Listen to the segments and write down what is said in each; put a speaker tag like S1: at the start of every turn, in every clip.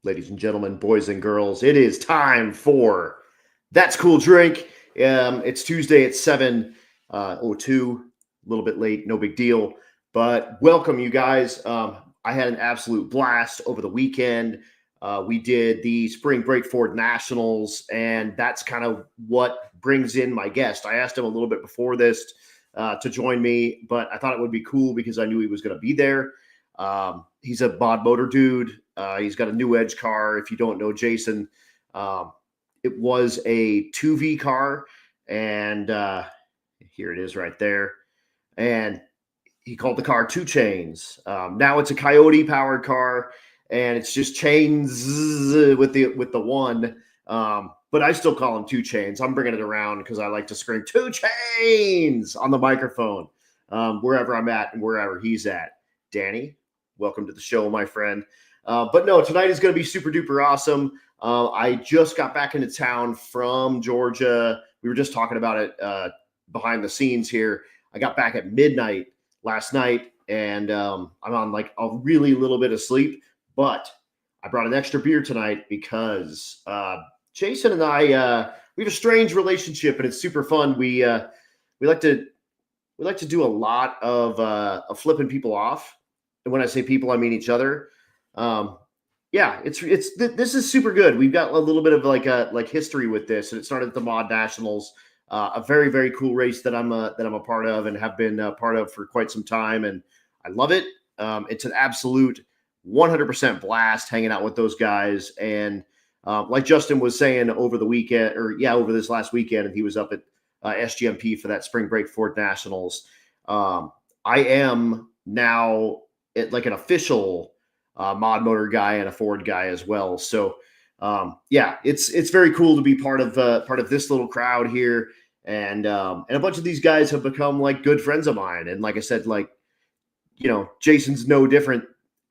S1: Ladies and gentlemen, boys and girls, it is time for That's Cool Drink. It's Tuesday at 7:02, a little bit late, no big deal. But welcome, you guys. I had an absolute blast over the weekend. We did the Spring Break Ford Nationals, and that's kind of what brings in my guest. I asked him a little bit before this to join me, but I thought it would be cool because I knew he was going to be there. He's a mod motor dude. He's got a new Edge car. If you don't know Jason, it was a 2V car, and here it is right there. And he called the car CHAINZ. Now it's a Coyote powered car, and it's just CHAINZ with the one. But I still call him CHAINZ. I'm bringing it around because I like to scream CHAINZ on the microphone wherever I'm at and wherever he's at. Danny, welcome to the show, my friend. But no, tonight is going to be super duper awesome. I just got back into town from Georgia. We were just talking about it behind the scenes here. I got back at midnight last night, and I'm on like a really little bit of sleep, but I brought an extra beer tonight because Jason and I we have a strange relationship, and it's super fun. We like to do a lot of flipping people off. And when I say people, I mean each other. Yeah, this is super good. We've got a little bit of like history with this, and it started at the Mod Nationals, a very, very cool race that I'm a part of and have been a part of for quite some time, and I love it. It's an absolute 100% blast hanging out with those guys, and like Justin was saying over the weekend, over this last weekend, and he was up at SGMP for that Spring Break Ford Nationals. I am now like an official mod motor guy and a Ford guy as well. So it's very cool to be part of this little crowd here. And a bunch of these guys have become like good friends of mine. And like I said, like, Jason's no different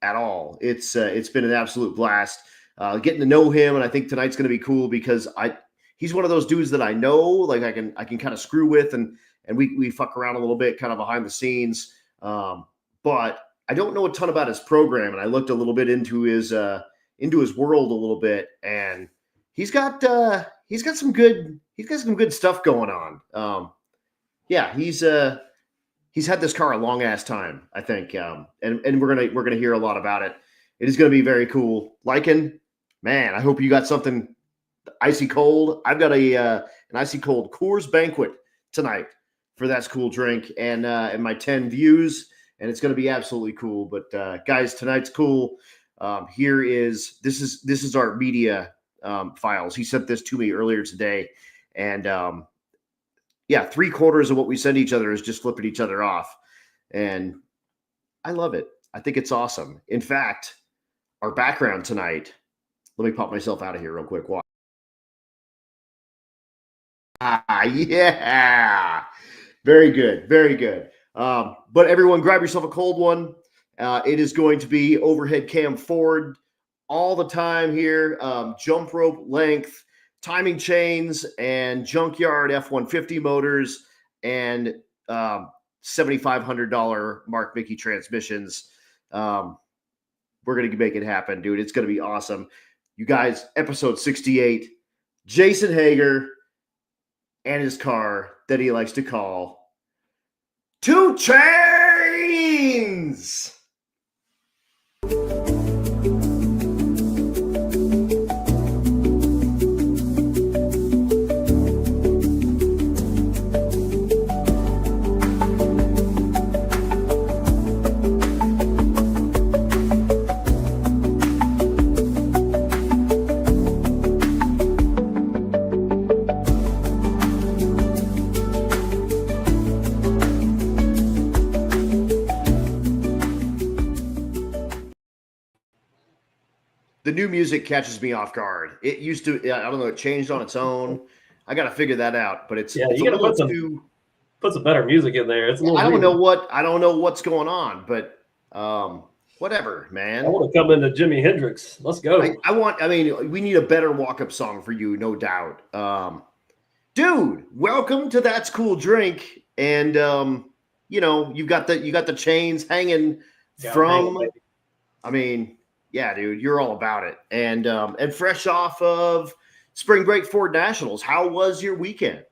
S1: at all. It's been an absolute blast getting to know him. And I think tonight's going to be cool because he's one of those dudes that I know, like I can kind of screw with and we fuck around a little bit kind of behind the scenes. But I don't know a ton about his program, and I looked a little bit into his world a little bit, and he's got some good stuff going on. He's had this car a long ass time, I think, and we're gonna hear a lot about it. It is gonna be very cool. Lycan, man, I hope you got something icy cold. I've got an icy cold Coors Banquet tonight for That's Cool Drink, and my 10 views. And it's going to be absolutely cool. But guys, tonight's cool. This is our media files. He sent this to me earlier today, and 3/4 of what we send each other is just flipping each other off, and I love it. I think it's awesome. In fact, our background tonight. Let me pop myself out of here real quick. Yeah, very good, very good. But everyone grab yourself a cold one. It is going to be overhead cam Ford all the time here. Jump rope length, timing chains, and junkyard F-150 motors, and $7,500 Mark Mickey transmissions. We're going to make it happen, dude. It's going to be awesome. You guys, episode 68, Jason Hager and his car that he likes to call CHAINZ. The new music catches me off guard. It used to, I don't know, it changed on its own. I got to figure that out, but it's
S2: you got to put some better music in there. It's a little
S1: I don't know what's going on, but whatever, man.
S2: I want to come into Jimi Hendrix. Let's go.
S1: We need a better walk-up song for you, no doubt. Dude, welcome to That's Cool Drink. And you've got the chains hanging from, Yeah, dude, you're all about it. And fresh off of spring break Ford Nationals, how was your weekend?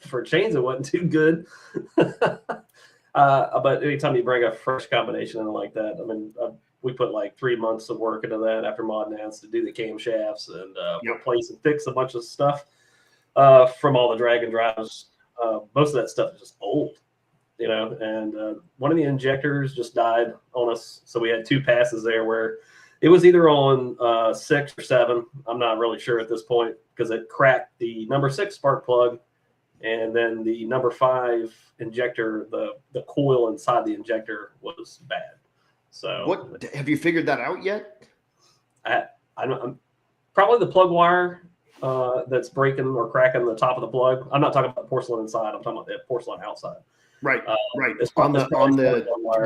S2: For chains, it wasn't too good. But anytime you bring a fresh combination in like that, I mean, we put like 3 months of work into that after mod nans to do the camshafts and replace and fix a bunch of stuff from all the drag and drives. Most of that stuff is just old, and one of the injectors just died on us. So we had 2 passes there where it was either on 6 or 7. I'm not really sure at this point because it cracked the number 6 spark plug. And then the number 5 injector, the coil inside the injector was bad. So
S1: what have you figured that out yet?
S2: I'm probably the plug wire that's breaking or cracking the top of the plug. I'm not talking about the porcelain inside. I'm talking about the porcelain outside.
S1: Right, right.
S2: It's
S1: On the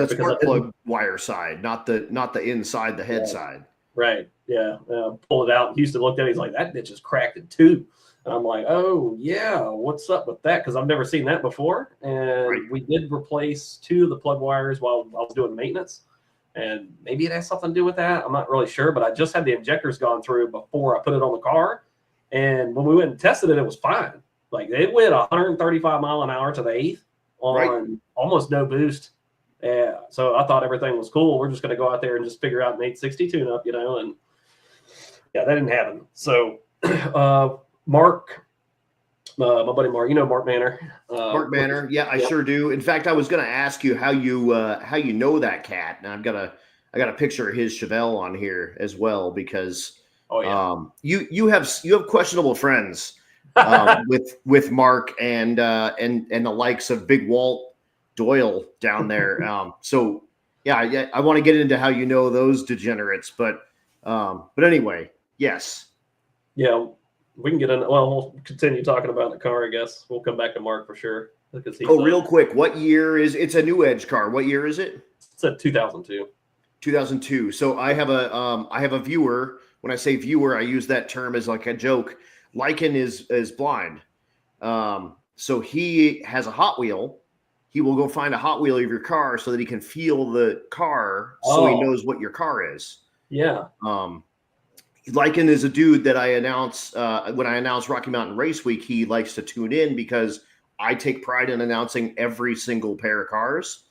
S2: spark
S1: plug wire side, not the inside, the head side.
S2: Right. Yeah. Pulled it out. Houston looked at it. He's like, that bitch is cracked in 2. And I'm like, oh, yeah, what's up with that? Because I've never seen that before. And we did replace 2 of the plug wires while I was doing maintenance. And maybe it has something to do with that. I'm not really sure. But I just had the injectors gone through before I put it on the car. And when we went and tested it, it was fine. Like, it went 135 mile an hour to the 8th on almost no boost. Yeah. So I thought everything was cool. We're just going to go out there and just figure out an 860 tune-up, and yeah, that didn't happen. So Mark, my buddy Mark, Mark Manor.
S1: Mark Manor, yeah, I sure do. In fact, I was going to ask you how you know that cat. And I got a picture of his Chevelle on here as well because you have questionable friends with Mark and the likes of Big Walt Doyle down there. So yeah, I want to get into how you know those degenerates, but anyway, yes,
S2: yeah. We can get in. Well, we'll continue talking about the car, I guess. We'll come back to Mark for sure.
S1: Real quick, what year is it's a new Edge car? What year is it?
S2: It's a 2002.
S1: 2002. So I have a viewer. When I say viewer, I use that term as like a joke. Lycan is blind. So he has a Hot Wheel. He will go find a Hot Wheel of your car so that he can feel the car so he knows what your car is.
S2: Yeah.
S1: Lycan is a dude that I announce when I announce Rocky Mountain Race Week. He likes to tune in because I take pride in announcing every single pair of cars,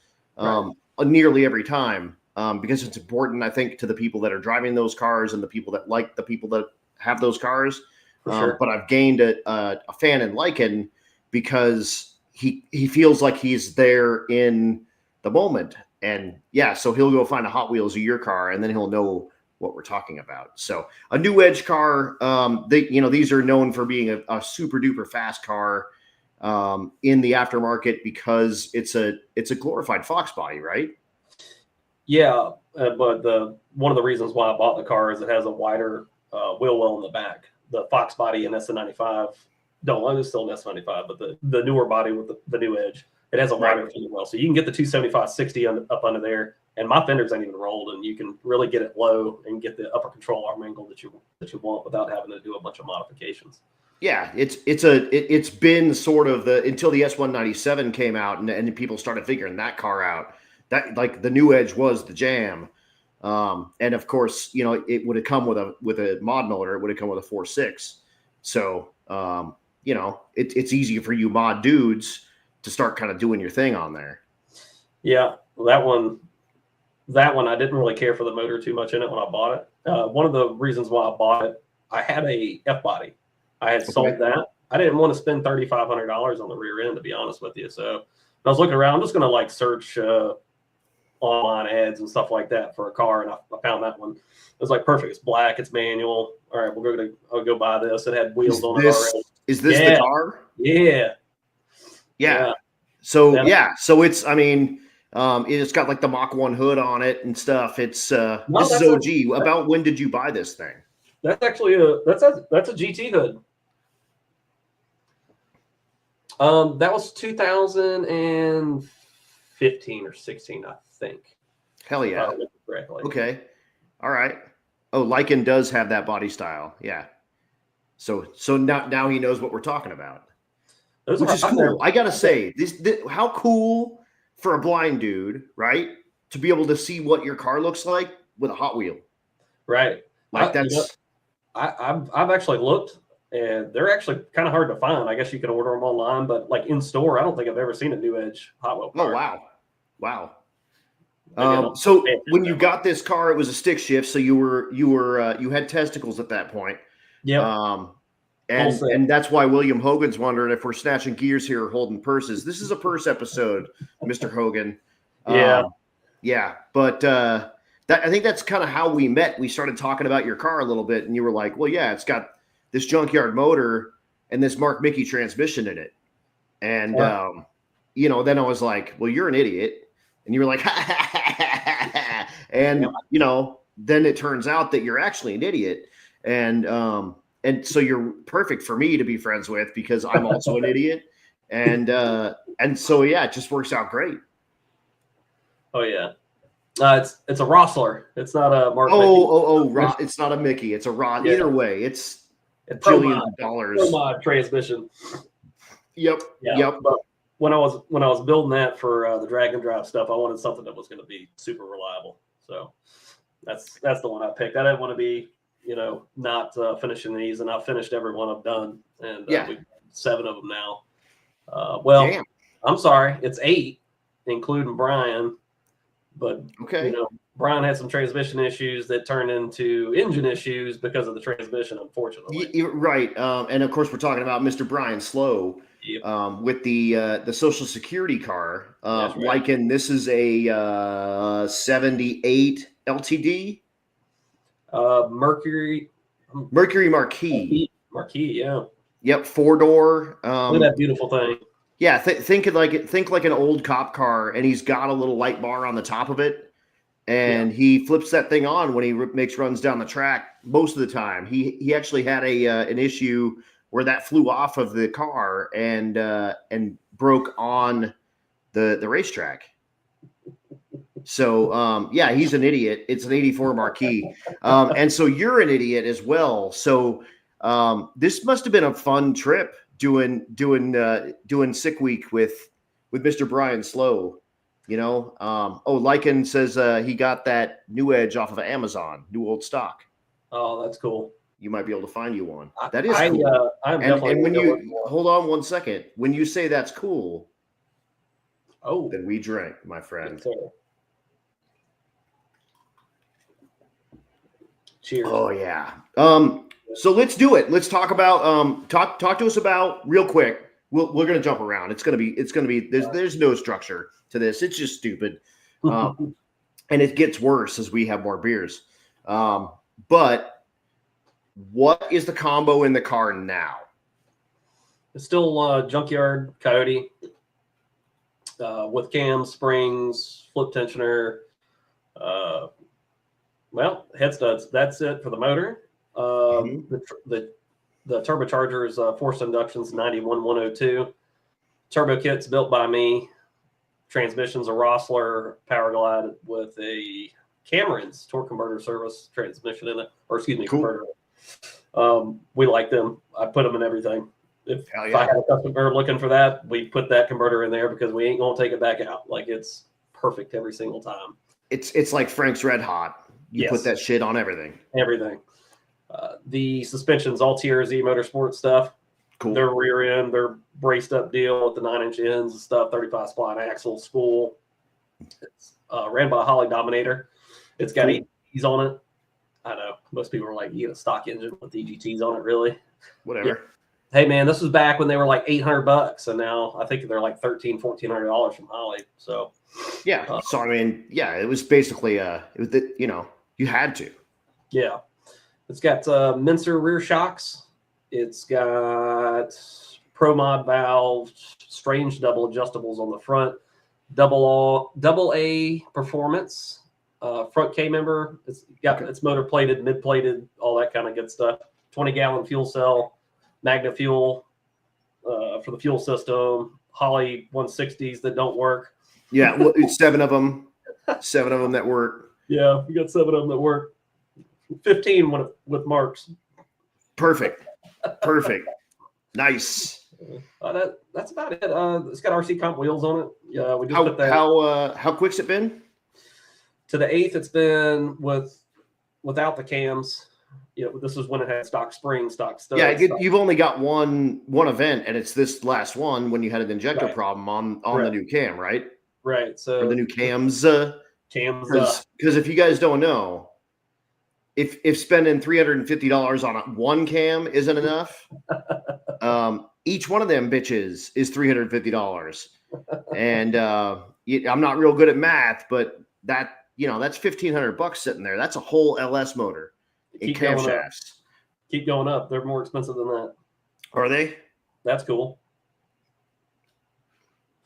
S1: nearly every time, because it's important, I think, to the people that are driving those cars and the people that like the people that have those cars. Sure. But I've gained a fan in Lycan because he feels like he's there in the moment, and so he'll go find a Hot Wheels of your car, and then he'll know what we're talking about. So a new Edge car, these are known for being a super duper fast car in the aftermarket because it's a glorified Fox body, right?
S2: Yeah, but one of the reasons why I bought the car is it has a wider wheel well in the back. The Fox body in S95 it's still an S95, but the newer body with the new Edge, it has a wider wheel well, so you can get the 275/60 up under there. And my fenders ain't even rolled, and you can really get it low and get the upper control arm angle that you want without having to do a bunch of modifications. Yeah,
S1: it's been sort of until the S197 came out and people started figuring that car out. That like the new Edge was the jam, and of course it would have come with a mod motor. It would have come with a 4.6. So it's easy for you mod dudes to start kind of doing your thing on there.
S2: Yeah, well, that one, I didn't really care for the motor too much in it when I bought it. One of the reasons why I bought it, I had a F body. I had sold that. I didn't want to spend $3,500 on the rear end, to be honest with you. So I was looking around. I'm just going to like search online ads and stuff like that for a car, and I found that one. It was like perfect. It's black. It's manual. All right, I'll go buy this. It had wheels on it already.
S1: Is this the car?
S2: Yeah.
S1: So so it's it's got like the Mach 1 hood on it and stuff. It's this is OG. About when did you buy this thing?
S2: That's actually that's a GT hood. That was 2015 or 16, I think.
S1: Hell yeah. Correctly. Okay. All right. Oh, Lycan does have that body style. Yeah. So now he knows what we're talking about. Which is cool. I gotta say, this how cool for a blind dude, right? To be able to see what your car looks like. with a Hot Wheel.
S2: Right.
S1: Like that's.
S2: I've actually looked, and they're actually kind of hard to find. I guess you can order them online, but like in store, I don't think I've ever seen a New Edge Hot Wheel car.
S1: Oh wow. So when you got this car, it was a stick shift. So you had testicles at that point.
S2: Yeah.
S1: And that's why William Hogan's wondering if we're snatching gears here or holding purses. This is a purse episode, Mr. Hogan.
S2: Yeah.
S1: But I think that's kind of how we met. We started talking about your car a little bit, and you were like, well, yeah, it's got this junkyard motor and this Mark Mickey transmission in it. And, then I was like, well, you're an idiot. And you were like, and, then it turns out that you're actually an idiot. And so you're perfect for me to be friends with because I'm also an idiot. And so, yeah, it just works out great.
S2: Oh, yeah. It's a Rossler. It's not a Mark.
S1: It's not a Mickey. It's a Rod. Yeah. Either way, it's
S2: billions
S1: of dollars.
S2: Pro-mod transmission.
S1: Yep.
S2: But when I was building that for the drag and drive stuff, I wanted something that was going to be super reliable. So that's the one I picked. I didn't want to be, not finishing these, and I've finished every one I've done, and we've 7 of them now. Damn. I'm sorry, it's 8, including Brian. But Brian had some transmission issues that turned into engine issues because of the transmission, unfortunately.
S1: You're right, and of course we're talking about Mr. Brian Slow with the Social Security car.
S2: Right.
S1: Like this is a 78 LTD.
S2: Mercury
S1: Marquis.
S2: Marquis, yeah.
S1: Yep, 4-door.
S2: Look at that beautiful thing.
S1: Yeah, think like an old cop car, and he's got a little light bar on the top of it, and he flips that thing on when he makes runs down the track. Most of the time, he actually had an issue where that flew off of the car and broke on the racetrack. So he's an idiot. It's an 84 Marquis, and so you're an idiot as well. So this must have been a fun trip. Doing Sick Week with Mr. Brian Slow, Lycan says he got that New Edge off of Amazon, new old stock.
S2: Oh, that's cool.
S1: You might be able to find you one. That is cool.
S2: And
S1: when you hold on 1 second, when you say that's cool, then we drink, my friend.
S2: Yes, cheers.
S1: Oh yeah. So let's do it. Let's talk about talk to us about real quick. We're gonna jump around. It's gonna be there's no structure to this. It's just stupid, and it gets worse as we have more beers. But what is the combo in the car now?
S2: It's still junkyard Coyote with cams, springs, flip tensioner. Head studs. That's it for the motor. The turbocharger is forced inductions 91102. Turbo kit's built by me. Transmission's a Rossler Power Glide with a Cameron's torque converter service transmission in it, converter. We like them. I put them in everything. If I had a customer looking for that, we put that converter in there because we ain't gonna take it back out. Like it's perfect every single time.
S1: It's like Frank's Red Hot. You put that shit on everything.
S2: Everything. The suspension's all TRZ Motorsport stuff.
S1: Cool.
S2: Their rear end, their braced up deal with the 9-inch ends and stuff, 35 spline axle, spool. It's ran by a Holly Dominator. It's got EGTs on it. I know most people are like, you get a stock engine with EGTs on it, really?
S1: Whatever.
S2: Yeah. Hey man, this was back when they were like $800, and now I think they're like $1,400 from Holly. So
S1: yeah. So I mean, yeah, it was basically you had to.
S2: Yeah. It's got Mincer rear shocks. It's got Pro Mod valve, strange double adjustables on the front, double A performance, front K member. It's motor plated, mid plated, all that kind of good stuff. 20-gallon fuel cell, Magna fuel for the fuel system. Holly 160s that don't work.
S1: Yeah, well, it's 7 of them. 7 of them that work.
S2: Yeah, we got 7 of them that work. 15 with marks.
S1: Perfect. Nice.
S2: That's about it. It's got RC comp wheels on it. Yeah, we just put that.
S1: How quick's it been?
S2: To the 8th, it's been without the cams. This is when it had stock springs, stock studs.
S1: Yeah, you've only got one event, and it's this last one when you had an injector problem on the new cam, right?
S2: Right. So
S1: or the new cams.
S2: Cams.
S1: Because if you guys don't know, if spending $350 on one cam isn't enough, each one of them bitches is $350. And I'm not real good at math, but that's $1,500 sitting there. That's a whole LS motor in camshafts.
S2: Keep going up. They're more expensive than that.
S1: Are they?
S2: That's cool.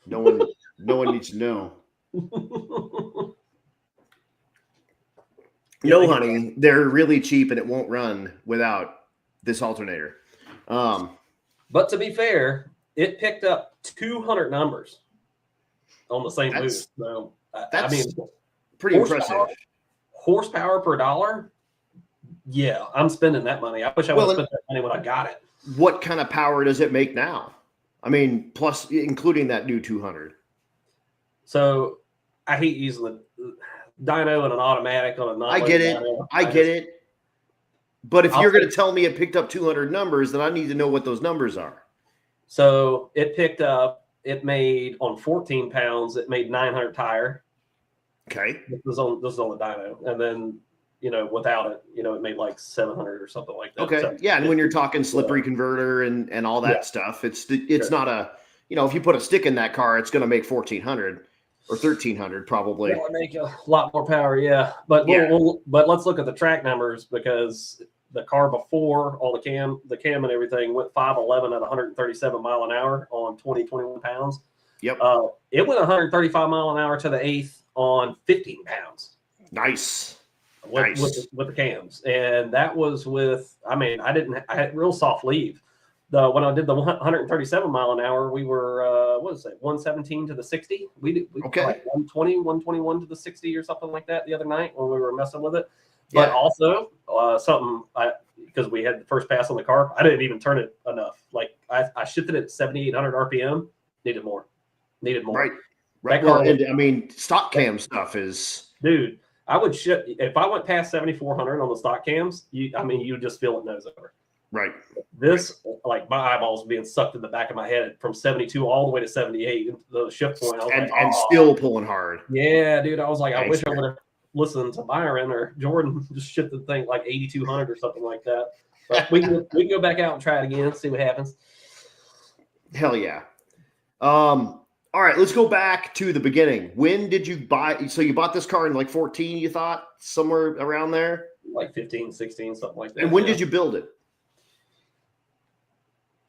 S1: No one needs to know. No, honey, they're really cheap and it won't run without this alternator.
S2: But to be fair, it picked up 200 numbers on the same boost. So that's
S1: pretty impressive.
S2: Horsepower per dollar. Yeah, I'm spending that money. I wish I would have spent that money when I got it.
S1: What kind of power does it make now? I mean, plus including that new 200.
S2: So I hate using the dyno and an automatic on a non.
S1: I get it. But if you're going to tell me it picked up 200 numbers, then I need to know what those numbers are.
S2: So it made on 14 pounds, it made 900 tire.
S1: Okay.
S2: This is on the dyno. And then, without it, it made like 700 or something like that.
S1: Okay.
S2: So,
S1: yeah. And when you're talking slippery converter and all that stuff, it's not a, if you put a stick in that car, it's going to make 1,400 or 1,300 probably.
S2: It'll make a lot more power. Yeah. But but let's look at the track numbers, because the car before all the cam and everything went 511 at 137 mile an hour on 21 pounds.
S1: Yep.
S2: It went 135 mile an hour to the 8th on 15 pounds.
S1: Nice.
S2: With the cams. And that was I had real soft leave. When I did the 137 mile an hour, we were 117 to the 60. We did like 120, 121 to the 60 or something like that the other night when we were messing with it. But also because we had the first pass on the car, I didn't even turn it enough. Like I shifted it at 7,800 RPM. Needed more.
S1: Right. Well, stock cam stuff is,
S2: dude. I would shift if I went past 7,400 on the stock cams. You just feel it nose over.
S1: Right.
S2: This, like my eyeballs being sucked in the back of my head from 72 all the way to 78. The shift point,
S1: and still pulling hard.
S2: Yeah, dude. I was like, I wish I would have listened to Byron or Jordan. Just shift the thing like 8,200 or something like that. But we can go back out and try it again, see what happens.
S1: Hell yeah. All right, let's go back to the beginning. When did you buy? So you bought this car in like 14, you thought, somewhere around there?
S2: Like 15, 16, something like that.
S1: And when did you build it?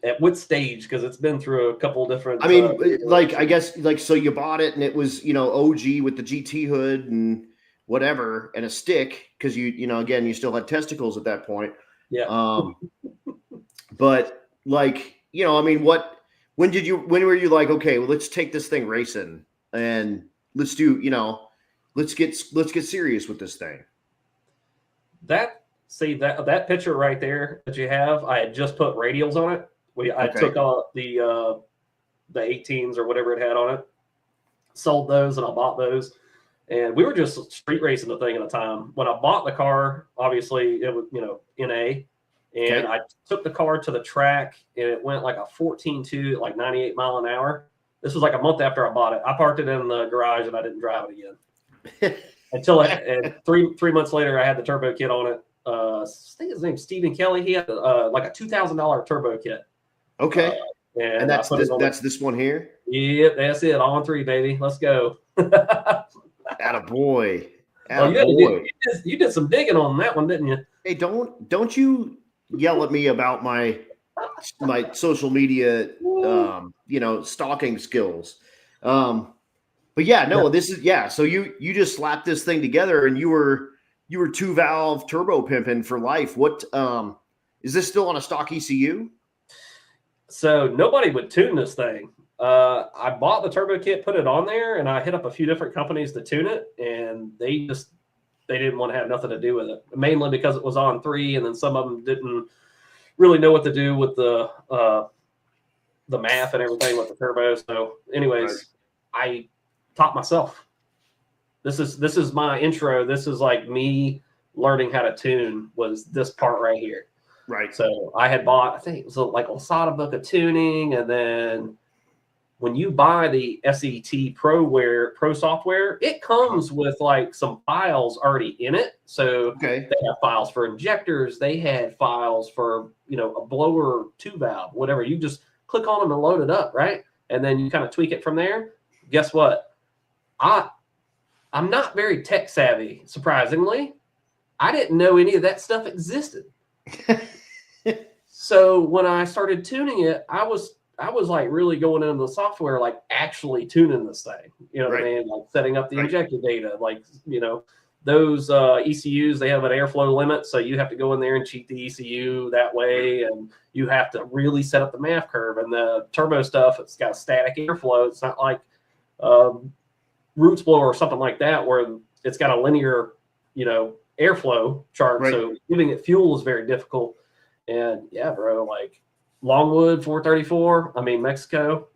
S2: At what stage? Because it's been through a couple of different.
S1: I guess so you bought it and it was, OG with the GT hood and whatever and a stick because again, you still had testicles at that point.
S2: Yeah.
S1: But when were you like, okay, well, let's take this thing racing and let's do, let's get serious with this thing.
S2: That picture right there that you have, I had just put radials on it. I took the 18s or whatever it had on it, sold those, and I bought those. And we were just street racing the thing at the time. When I bought the car, obviously it was, NA. And I took the car to the track, and it went like a 14.2 at like 98 mile an hour. This was like a month after I bought it. I parked it in the garage, and I didn't drive it again. Until three months later, I had the turbo kit on it. I think his name's Stephen Kelly. He had like a $2,000 turbo kit.
S1: Okay. And that's this one here?
S2: Yep, that's it. On 3, baby. Let's go.
S1: Attaboy.
S2: You did some digging on that one, didn't you?
S1: Hey, don't you yell at me about my social media stalking skills. But this is so you just slapped this thing together and you were 2-valve turbo pimping for life. What is this still on a stock ECU? So
S2: nobody would tune this thing. I bought the turbo kit, put it on there, and I hit up a few different companies to tune it, and they didn't want to have nothing to do with it, mainly because it was on 3, and then some of them didn't really know what to do with the math and everything with the turbo. So anyways, I taught myself. This is my intro. This is like me learning how to tune, was this part right here.
S1: Right.
S2: So I had bought, I think it was like a Lasada book of tuning, and then when you buy the SET Pro software, it comes with like some files already in it. So they have files for injectors. They had files for, a blower two valve, whatever. You just click on them and load it up, right? And then you kind of tweak it from there. Guess what? I'm not very tech savvy, surprisingly. I didn't know any of that stuff existed. So when I started tuning it, I was like really going into the software, like actually tuning this thing, what I mean? Like setting up the injector data, like, those ECUs, they have an airflow limit. So you have to go in there and cheat the ECU that way. And you have to really set up the MAF curve. And the turbo stuff, it's got a static airflow. It's not like roots blower or something like that, where it's got a linear, airflow chart. So giving it fuel is very difficult. And yeah, bro, like Longwood 434, Mexico,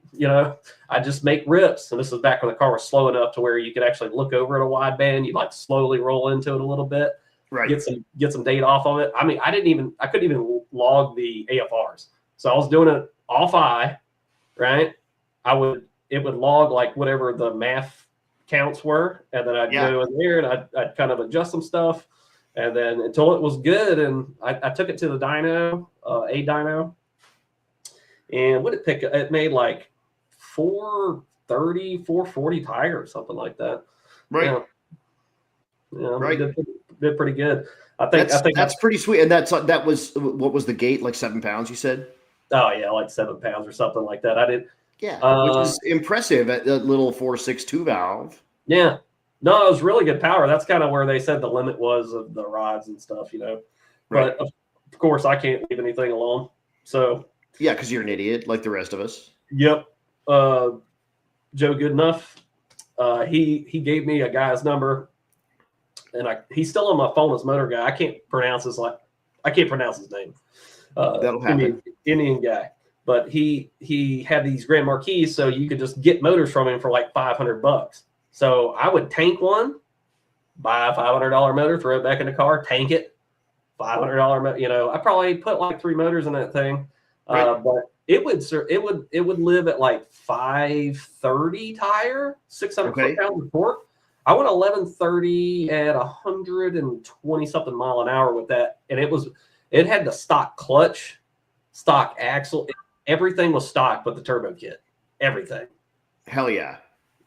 S2: I just make rips. And this is back when the car was slow enough to where you could actually look over at a wideband. You like slowly roll into it a little bit, get some data off of it. I couldn't even log the AFRs. So I was doing it off eye, right? It would log like whatever the MAF counts were. And then I'd go in there and I'd kind of adjust some stuff. And then until it was good, and I took it to the dyno, a dyno, and what did it pick? It made like 430, 440 tire or something like that.
S1: Right.
S2: Did pretty good. I think
S1: that's pretty sweet. And that was, what was the gate? Like 7 pounds, you said?
S2: Oh yeah, like 7 pounds or something like that. I did.
S1: Yeah, which is impressive at that little 4.62 valve.
S2: Yeah. No, it was really good power. That's kind of where they said the limit was of the rods and stuff, But of course, I can't leave anything alone. So
S1: yeah, because you're an idiot like the rest of us.
S2: Yep. Joe Goodenough, he gave me a guy's number, and he's still on my phone as Motor Guy. I can't pronounce his name.
S1: That'll happen.
S2: Indian guy, but he had these Grand Marquis, so you could just get motors from him for like $500. So I would tank one, buy a $500 motor, throw it back in the car, tank it, $500. I probably put like 3 motors in that thing, but it would live at like 530 tire, 600 foot-pounds of torque. I went 1130 at 120 something mile an hour with that, and it had the stock clutch, stock axle, everything was stock but the turbo kit, everything.
S1: Hell yeah.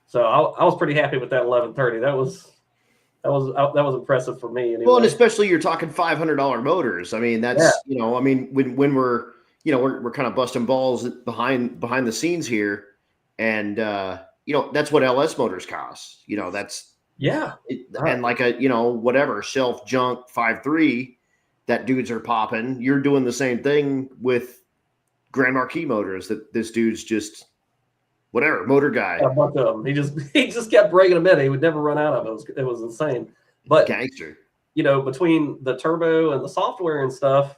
S2: So I was pretty happy with that 1130. That was impressive for me. Anyway.
S1: Well, and especially you're talking $500 motors. That's when we're we're kind of busting balls behind the scenes here, and that's what LS motors cost. And like a whatever shelf junk 5.3 that dudes are popping. You're doing the same thing with Grand Marquis motors that this dude's just. Whatever, Motor Guy.
S2: He just kept breaking them in. He would never run out of it. It was insane. But
S1: gangster.
S2: Between the turbo and the software and stuff,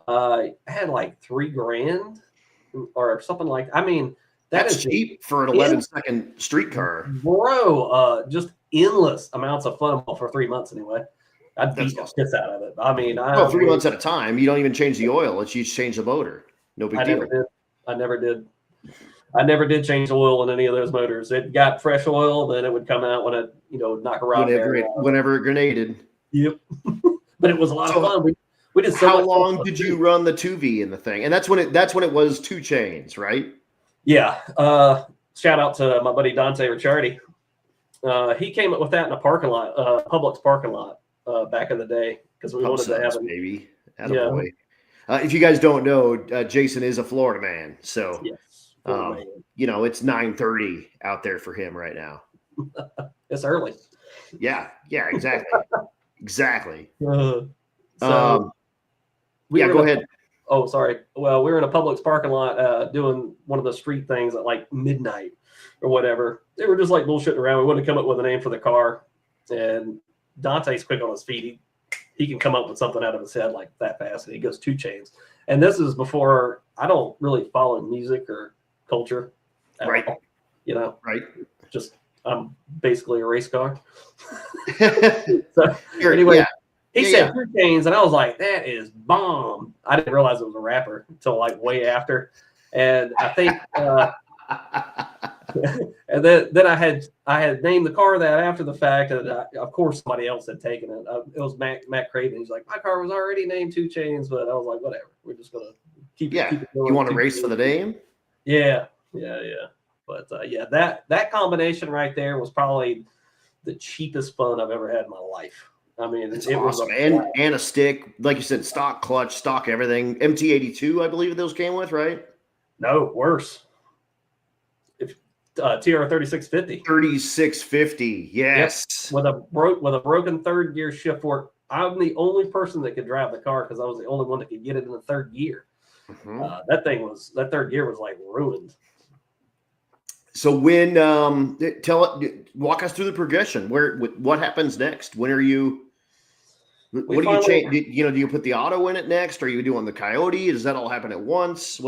S2: I had like $3,000 or something like.
S1: That's cheap for an 11-second street car,
S2: bro. Just endless amounts of fun for 3 months anyway. I'd beat the piss out of it.
S1: 3 months at a time. You don't even change the oil. You just change the motor. No big deal.
S2: I never did change the oil in any of those motors. It got fresh oil, then it would come out when it, knock a rod
S1: whenever it grenaded.
S2: Yep. But it was a lot of fun. We did so
S1: how long did you run the 2V in the thing? And that's when it was 2 chains, right?
S2: Yeah. Shout out to my buddy Dante Ricciardi. He came up with that in a parking lot, Publix parking lot, back in the day, because we wanted to have it.
S1: Maybe. Attaboy. If you guys don't know, Jason is a Florida man, so. Yes. It's 9:30 out there for him right now.
S2: It's early.
S1: Yeah, exactly. Exactly.
S2: Go
S1: ahead.
S2: Oh, sorry. Well, we were in a Publix parking lot doing one of the street things at like midnight or whatever. They were just like bullshitting around. We wanted to come up with a name for the car. And Dante's quick on his feet. He can come up with something out of his head like that fast. And he goes 2 chains. And this is before, I don't really follow music or culture.
S1: Right.
S2: All,
S1: Right.
S2: Just I'm basically a race car. So anyway, he said 2 Chainz, and I was like, that is bomb. I didn't realize it was a rapper until like way after. And I think and then I had named the car that after the fact, and of course somebody else had taken it. It was Matt Craven. He's like, my car was already named 2 Chainz, but I was like, whatever. We're just gonna keep it going.
S1: You want to race for the name?
S2: Yeah. But that combination right there was probably the cheapest fun I've ever had in my life. I mean,
S1: it's awesome. And a stick, like you said, stock clutch, stock everything. MT82, I believe those came with, right?
S2: No, worse. TR 3650.
S1: 3650, yes.
S2: Yep. With a broken third gear shift fork. I'm the only person that could drive the car because I was the only one that could get it in the third gear. Mm-hmm. That third gear was like ruined.
S1: So when walk us through the progression. What happens next? When are you? What do you change? Do you put the auto in it next? Are you doing the Coyote? Does that all happen at once?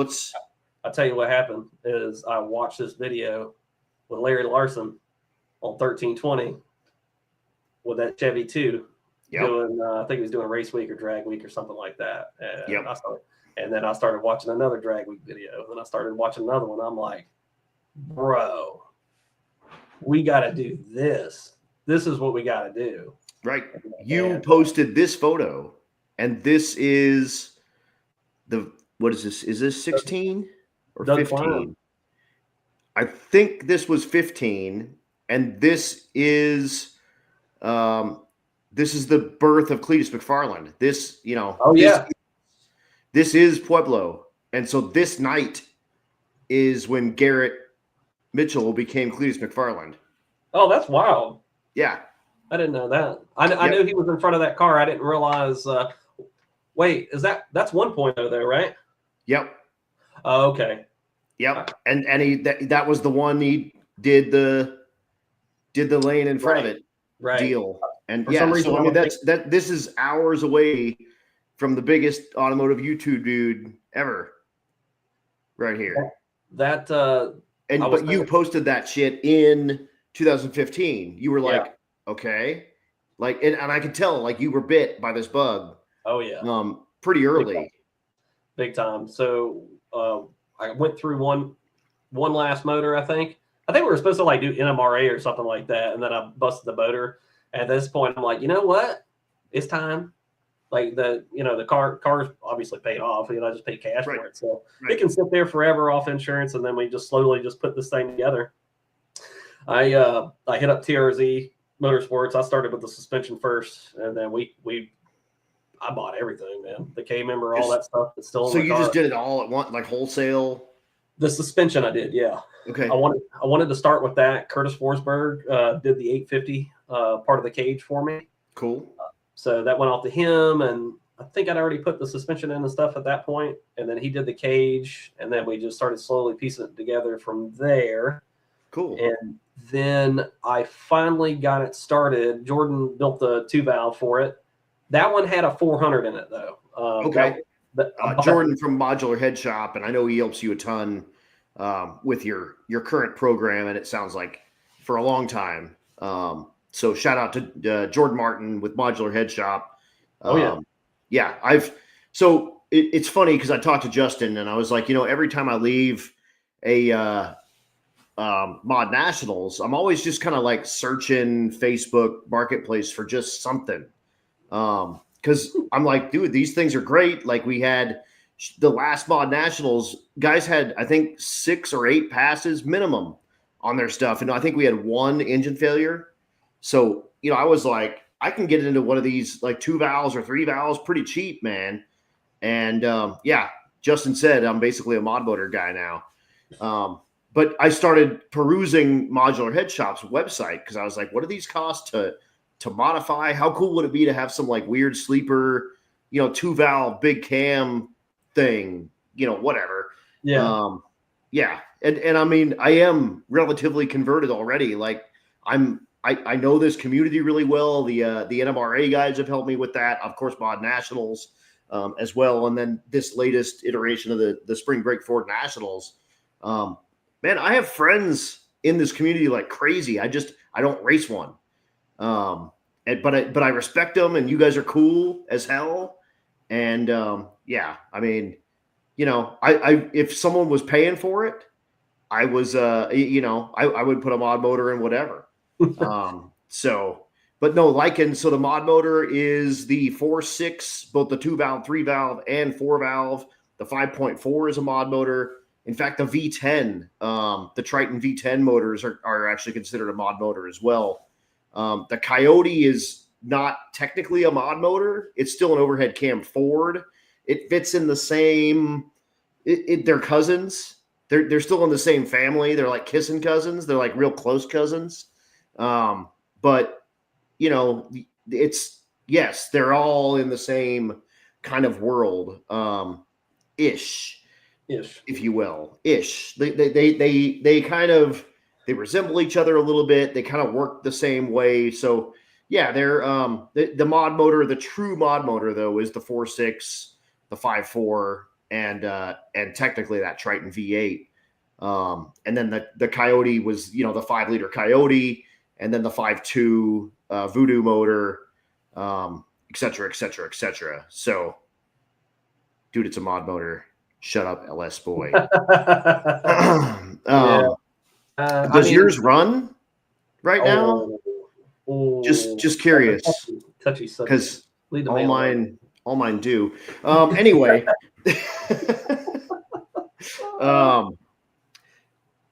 S2: I'll tell you what happened is I watched this video with Larry Larson on 1320 with that Chevy 2 doing, I think he was doing race week or drag week or something like that. And then I started watching another drag week video. Then I started watching another one. I'm like, bro, we got to do this. This is what we got to do.
S1: Right. You posted this photo, and this is what is this? Is this 16 or 15? I think this was 15, and this is the birth of Cletus McFarland. This is Pueblo, and so this night is when Garrett Mitchell became Cletus McFarland.
S2: Oh, that's wild.
S1: Yeah.
S2: I didn't know that. I knew he was in front of that car. I didn't realize. Wait, that's 1.0 there, right?
S1: Yep.
S2: Oh, okay.
S1: Yep. And that was the one he did the lane in front of it deal. And for some reason, so I mean this is hours away from the biggest automotive YouTube dude ever, right here.
S2: But
S1: you posted that shit in 2015. You were like, okay, like, and I could tell like you were bit by this bug.
S2: Oh yeah.
S1: Pretty early.
S2: Big time. So I went through one last motor. I think we were supposed to like do NMRA or something like that, and then I busted the motor. At this point, I'm like, you know what? It's time. Like the car's obviously paid off. I just paid cash for it, so it can sit there forever off insurance, and then we just slowly just put this thing together. I hit up TRZ Motorsports. I started with the suspension first, and then I bought everything, man. The K member, all that stuff that's still.
S1: So you just did it all at once, like wholesale.
S2: The suspension I did, yeah.
S1: Okay.
S2: I wanted to start with that. Curtis Forsberg did the 850 part of the cage for me.
S1: Cool.
S2: So that went off to him, and I think I'd already put the suspension in and stuff at that point. And then he did the cage, and then we just started slowly piecing it together from there.
S1: Cool.
S2: And then I finally got it started. Jordan built the 2-valve for it. That one had a 400 in it, though.
S1: Okay. Jordan from Modular Head Shop, and I know he helps you a ton with your current program, and it sounds like for a long time. So shout out to Jordan Martin with Modular Head Shop. It's funny because I talked to Justin, and I was like, every time I leave a Mod Nationals, I'm always just kind of like searching Facebook Marketplace for just something. Because I'm like, dude, these things are great. Like we had the last Mod Nationals, guys had, I think, 6 or 8 passes minimum on their stuff. And I think we had 1 engine failure. So, I was like, I can get into one of these like 2 valves or 3 valves pretty cheap, man. And Justin said I'm basically a mod motor guy now. But I started perusing Modular Head Shop's website because I was like, what do these cost to modify? How cool would it be to have some like weird sleeper, 2-valve big cam thing, whatever.
S2: Yeah.
S1: And I mean, I am relatively converted already. Like I know this community really well. The NMRA guys have helped me with that. Of course, Mod Nationals as well. And then this latest iteration of the Spring Break Ford Nationals. Man, I have friends in this community like crazy. I don't race one. But I respect them, and you guys are cool as hell. And yeah, I mean, you know, I if someone was paying for it, I was you know, I would put a mod motor in whatever. So, but no, Lycan. So the mod motor is the 4.6, both the 2-valve, 3-valve, and 4-valve. The 5.4 is a mod motor. In fact, the V10, the Triton V10 motors are actually considered a mod motor as well. The Coyote is not technically a mod motor. It's still an overhead cam Ford. It fits in the same. They're cousins. They're still in the same family. They're like kissing cousins. They're like real close cousins. But you know, yes, they're all in the same kind of world, ish, if you will, ish. They kind of they resemble each other a little bit. They kind of work the same way. So yeah, they're the mod motor. The true mod motor though is the 4.6, the 5.4, and technically that Triton V8. And then the Coyote was, you know, the 5-liter Coyote, and then the 5.2 Voodoo motor, et cetera, et cetera, et cetera. So, dude, it's a mod motor. Shut up, LS boy. Does yours run right now? Just curious,
S2: touchy
S1: because all mine do. Anyway,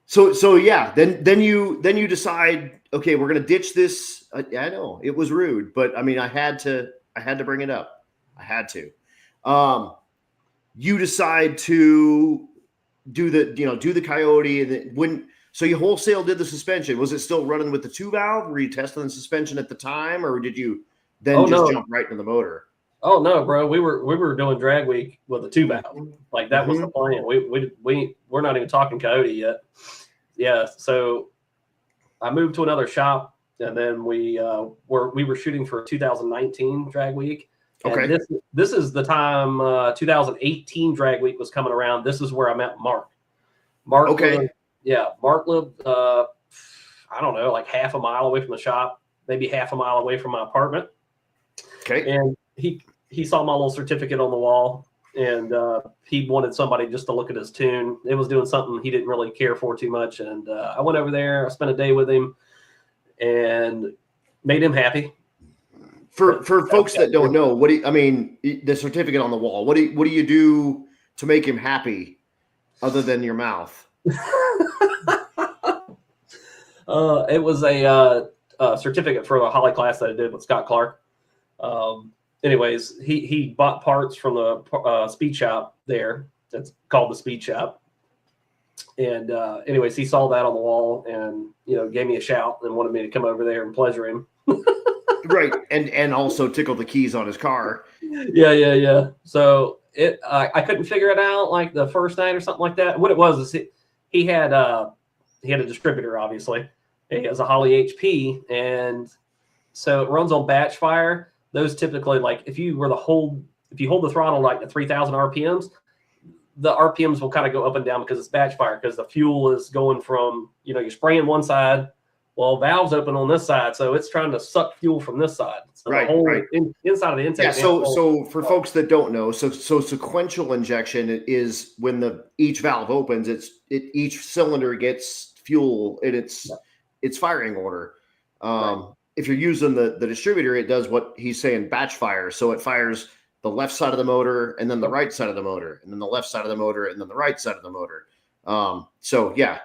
S1: so yeah, then you decide, okay, we're gonna ditch this. I know it was rude, but I mean, I had to bring it up. I had to. You decide to do the Coyote, and so you wholesale did the suspension. Was it still running with the 2-valve? Were you testing the suspension at the time, or did you then jump right into the motor?
S2: Oh no, bro. We were doing drag week with a 2-valve. Like that was the plan. We're not even talking Coyote yet. Yeah. So I moved to another shop, and then we were shooting for 2019 drag week. And
S1: okay.
S2: This is the time 2018 drag week was coming around. This is where I met Mark. Mark.
S1: Okay.
S2: Mark lived I don't know, like half a mile away from the shop, maybe half a mile away from my apartment.
S1: Okay.
S2: And he saw my little certificate on the wall, and he wanted somebody just to look at his tune. It was doing something he didn't really care for too much. And I went over there, I spent a day with him, and made him happy.
S1: For folks that don't know, the certificate on the wall, what do you do to make him happy other than your mouth?
S2: It was a certificate for the Holly class that I did with Scott Clark. Anyways, he bought parts from the speed shop there. That's called the Speed Shop. And anyways, he saw that on the wall, and gave me a shout and wanted me to come over there and pleasure him.
S1: Right, and also tickle the keys on his car.
S2: Yeah. So I couldn't figure it out like the first night or something like that. What it was is he had a distributor, obviously. He has a Holly HP, and so it runs on batch fire. Those typically, like if you hold the throttle like the 3,000 RPMs, the RPMs will kind of go up and down because it's batch fire, because the fuel is going from, you're spraying one side, well, valves open on this side, so it's trying to suck fuel from this side. So
S1: right.
S2: Inside of the intake.
S1: Yeah. So for folks that don't know, so sequential injection is when each valve opens, each cylinder gets fuel in its firing order. If you're using the distributor, it does what he's saying, batch fire. So it fires the left side of the motor, and then the right side of the motor, and then the left side of the motor, and then the right side of the motor. So yeah,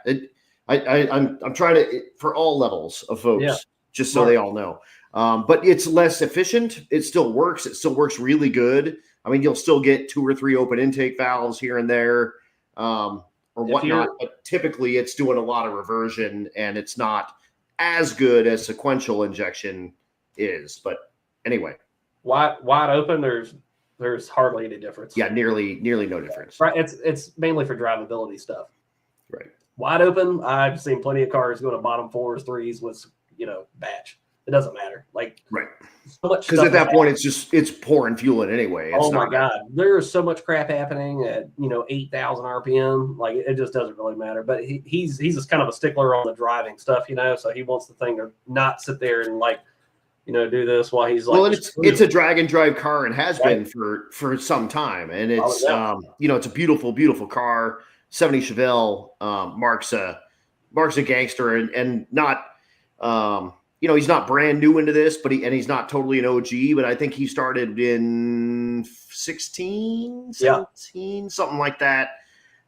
S1: I'm trying to, for all levels of folks, just so they all know. But it's less efficient. It still works. It still works really good. I mean, you'll still get 2 or 3 open intake valves here and there, or whatnot. But typically, it's doing a lot of reversion, and it's not as good as sequential injection is. But anyway,
S2: wide open, there's hardly any difference.
S1: Yeah, nearly no difference.
S2: Right. It's mainly for drivability stuff.
S1: Right.
S2: Wide open, I've seen plenty of cars go to bottom 4s, 3s with batch. It doesn't matter. Like
S1: right.
S2: much
S1: Because
S2: stuff
S1: at that point, it's pouring fuel in anyway. It's
S2: oh my
S1: not
S2: God, there's so much crap happening at 8,000 RPM. Like it just doesn't really matter. But he's just kind of a stickler on the driving stuff, so he wants the thing to not sit there and do this while he's like.
S1: Well, and it's a drag and drive car and has
S2: Right.
S1: been for some time, and it's
S2: yeah.
S1: it's a beautiful car. 70 Chevelle marks a gangster and not he's not brand new into this, but he's not totally an OG, but I think he started in 16, 17, something like that.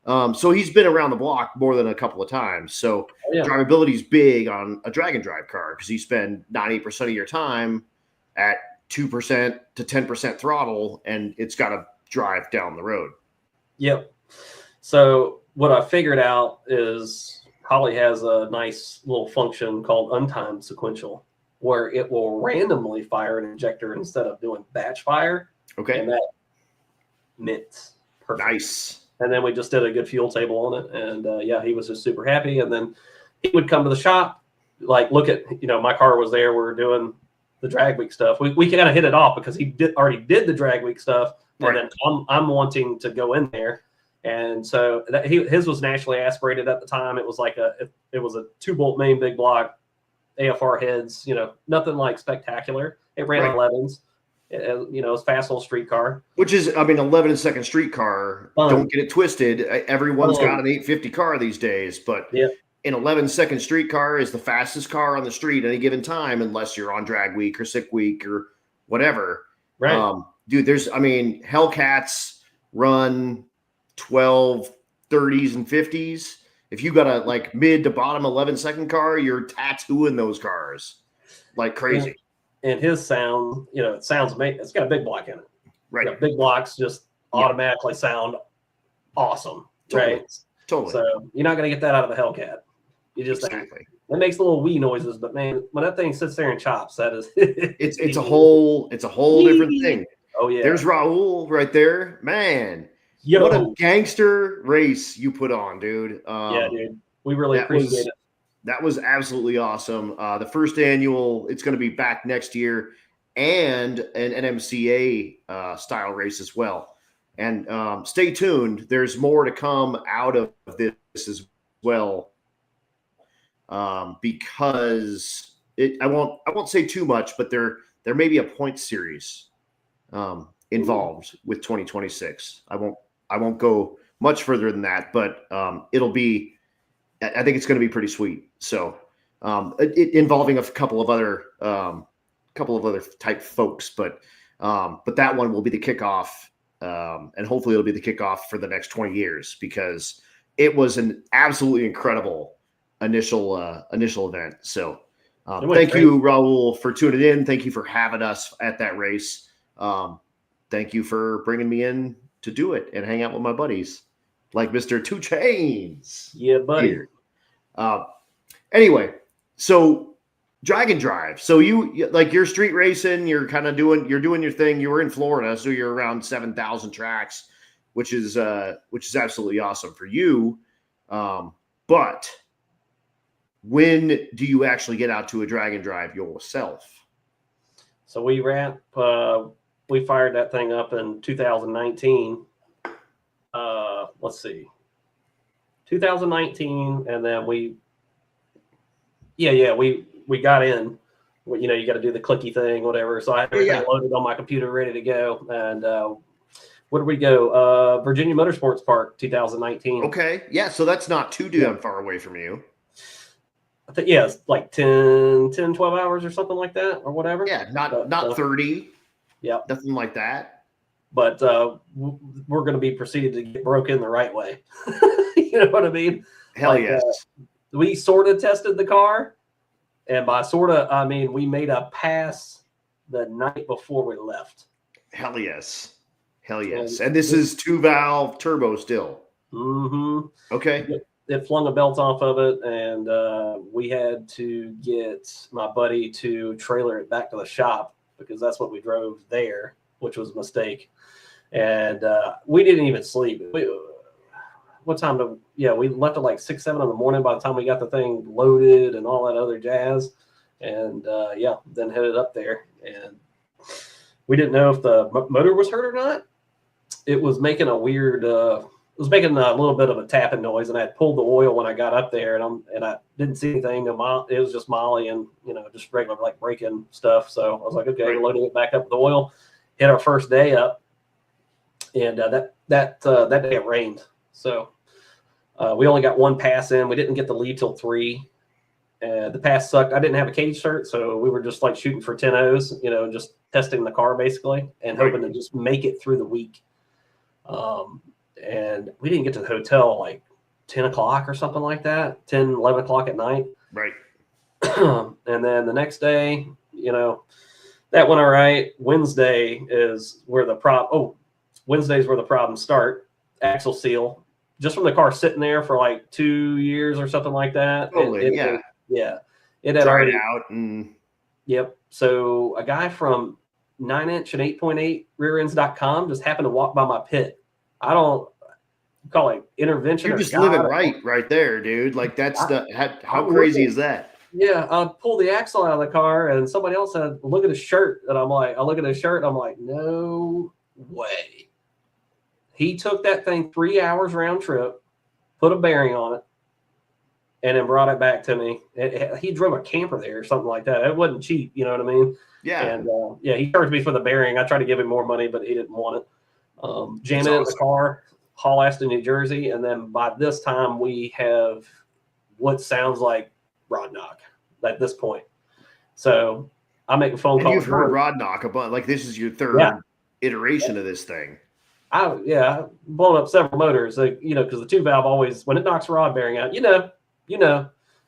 S1: So he's been around the block more than a couple of times. So drivability is big on a drag and drive car because you spend 90% of your time at 2% to 10% throttle, and it's got to drive down the road.
S2: Yep. So what I figured out is Holly has a nice little function called untimed sequential, where it will randomly fire an injector instead of doing batch fire.
S1: Okay.
S2: And that mints. Perfect.
S1: Nice.
S2: And then we just did a good fuel table on it. And he was just super happy. And then he would come to the shop, look at, my car was there. We were doing the drag week stuff. We kind of hit it off because he already did the drag week stuff.
S1: Right.
S2: And then I'm wanting to go in there. And so his was naturally aspirated at the time. It was it was a 2-bolt main big block, AFR heads, nothing like spectacular. It ran 11s. It was fast little street car.
S1: Which is, 11 second street car.
S2: Fun.
S1: Don't get it twisted. Everyone's got an 850 car these days, but an 11 second street car is the fastest car on the street at any given time, unless you're on drag week or sick week or whatever.
S2: Right.
S1: Dude, Hellcats run 12, 30s, and 50s. If you got a mid to bottom 11 second car, you're tattooing those cars like crazy.
S2: And his sound, it sounds amazing. It's got a big block in it.
S1: Right.
S2: Big blocks just automatically sound awesome.
S1: Totally.
S2: Right.
S1: Totally.
S2: So you're not going to get that out of the Hellcat. You just
S1: exactly.
S2: It makes little wee noises, but man, when that thing sits there and chops, that is
S1: it's a whole different thing.
S2: Oh yeah.
S1: There's Raul right there, man.
S2: Yo.
S1: What a gangster race you put on, dude.
S2: Yeah, dude. We really appreciate it.
S1: That was absolutely awesome. The first annual, it's going to be back next year, and an NMCA style race as well. And stay tuned. There's more to come out of this as well, because I won't say too much, but there may be a point series involved with 2026. I won't go much further than that, but it'll be. I think it's going to be pretty sweet. So, involving a couple of other type folks, but that one will be the kickoff, and hopefully it'll be the kickoff for the next 20 years, because it was an absolutely incredible initial event. So, thank you, Raul, for tuning in. Thank you for having us at that race. Thank you for bringing me in to do it and hang out with my buddies, like Mr. Two Chains.
S2: Yeah, buddy.
S1: Here. Anyway, so drag and drive. So you're street racing. You're kind of doing your thing. You were in Florida, so you're around 7,000 tracks, which is absolutely awesome for you. But when do you actually get out to a drag and drive yourself?
S2: So we fired that thing up in 2019. Let's see, 2019, and then we got in. You got to do the clicky thing, whatever. So I had everything loaded on my computer, ready to go. And where did we go? Virginia Motorsports Park, 2019.
S1: Okay, yeah. So that's not too damn far away from you.
S2: I think it's like 10, 12 hours or something like that, or whatever.
S1: Yeah, not 30.
S2: Yeah,
S1: nothing like that.
S2: But we're going to be proceeded to get broke in the right way. You know what I mean?
S1: Hell yes.
S2: We sort of tested the car, and by sort of, I mean we made a pass the night before we left.
S1: Hell yes. And this is 2-valve turbo still.
S2: Mm-hmm.
S1: Okay.
S2: It flung a belt off of it, and we had to get my buddy to trailer it back to the shop, because that's what we drove there, which was a mistake. And we didn't even sleep. What time we left at like 6, 7 in the morning by the time we got the thing loaded and all that other jazz. And then headed up there. And we didn't know if the motor was hurt or not. It was making a weird, it was making a little bit of a tapping noise, and I had pulled the oil when I got up there, and I didn't see anything. It was just Molly and, just regular like braking stuff. So I was like, okay, loading it back up with the oil. Hit our first day up, and that day it rained. So we only got one pass in. We didn't get the lead till 3. The pass sucked. I didn't have a cage cert, so we were just like shooting for 10-0s, just testing the car basically and hoping to just make it through the week. And we didn't get to the hotel like 10 o'clock or something like that, 10, 11 o'clock at night.
S1: Right.
S2: And then the next day, that went all right. Wednesday is where the Wednesday's where the problems start. Axle seal, just from the car sitting there for like 2 years or something like that.
S1: Totally,
S2: Yeah. It had
S1: already out. And...
S2: Yep. So a guy from 9-inch and 8.8 rearends.com just happened to walk by my pit. I don't call it intervention.
S1: You're just living right there, dude. Like that's how crazy is that?
S2: Yeah. I pulled the axle out of the car and somebody else said, look at his shirt. And I'm like, I look at his shirt. And I'm like, no way. He took that thing 3 hours round trip, put a bearing on it, and then brought it back to me. He drove a camper there or something like that. It wasn't cheap. You know what I mean?
S1: Yeah.
S2: And he charged me for the bearing. I tried to give him more money, but he didn't want it. Jamming it in the car, haul ass to New Jersey. And then by this time we have what sounds like rod knock at this point. So I make a phone call.
S1: You've heard rod knock a bunch. Like this is your third iteration of this thing.
S2: I've blown up several motors, because the 2-valve always, when it knocks rod bearing out, you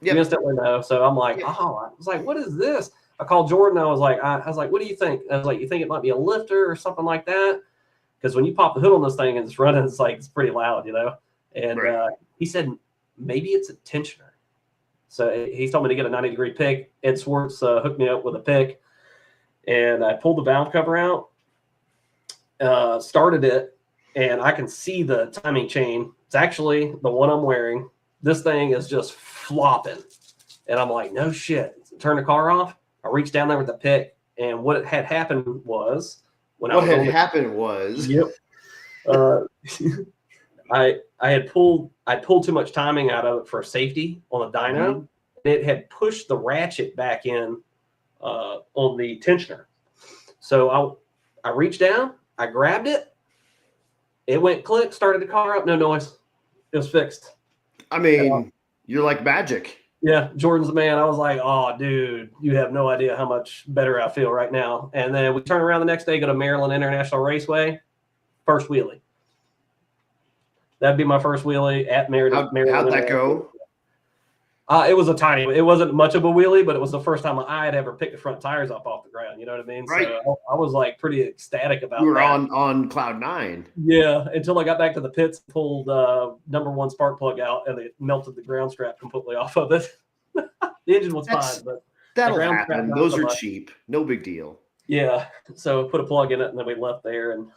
S2: instantly know. So I'm like, I was like, what is this? I called Jordan. I was like, what do you think? I was like, you think it might be a lifter or something like that? Because when you pop the hood on this thing and it's running, it's pretty loud, And he said, maybe it's a tensioner. So he told me to get a 90-degree pick. Ed Swartz hooked me up with a pick, and I pulled the valve cover out, started it, and I can see the timing chain. It's actually the one I'm wearing. This thing is just flopping. And I'm like, no shit. Turn the car off. I reached down there with the pick, and what had happened was Yep. I pulled too much timing out of it for safety on the dyno. Mm-hmm. It had pushed the ratchet back in on the tensioner. So I reached down, I grabbed it, it went click, started the car up, no noise. It was fixed.
S1: I mean, you're like magic.
S2: Yeah, Jordan's the man. I was like, oh, dude, you have no idea how much better I feel right now. And then we turn around the next day, go to Maryland International Raceway, first wheelie. That'd be my first wheelie at Maryland.
S1: How'd that go?
S2: It was it wasn't much of a wheelie, but it was the first time I had ever picked the front tires up off the ground. You know what I mean?
S1: Right.
S2: So I was like pretty ecstatic about that.
S1: You were on cloud 9.
S2: Yeah, until I got back to the pits, pulled number 1 spark plug out, and it melted the ground strap completely off of it. The engine was fine, but
S1: that'll happen. Those are cheap. No big deal.
S2: Yeah. So put a plug in it, and then we left there, and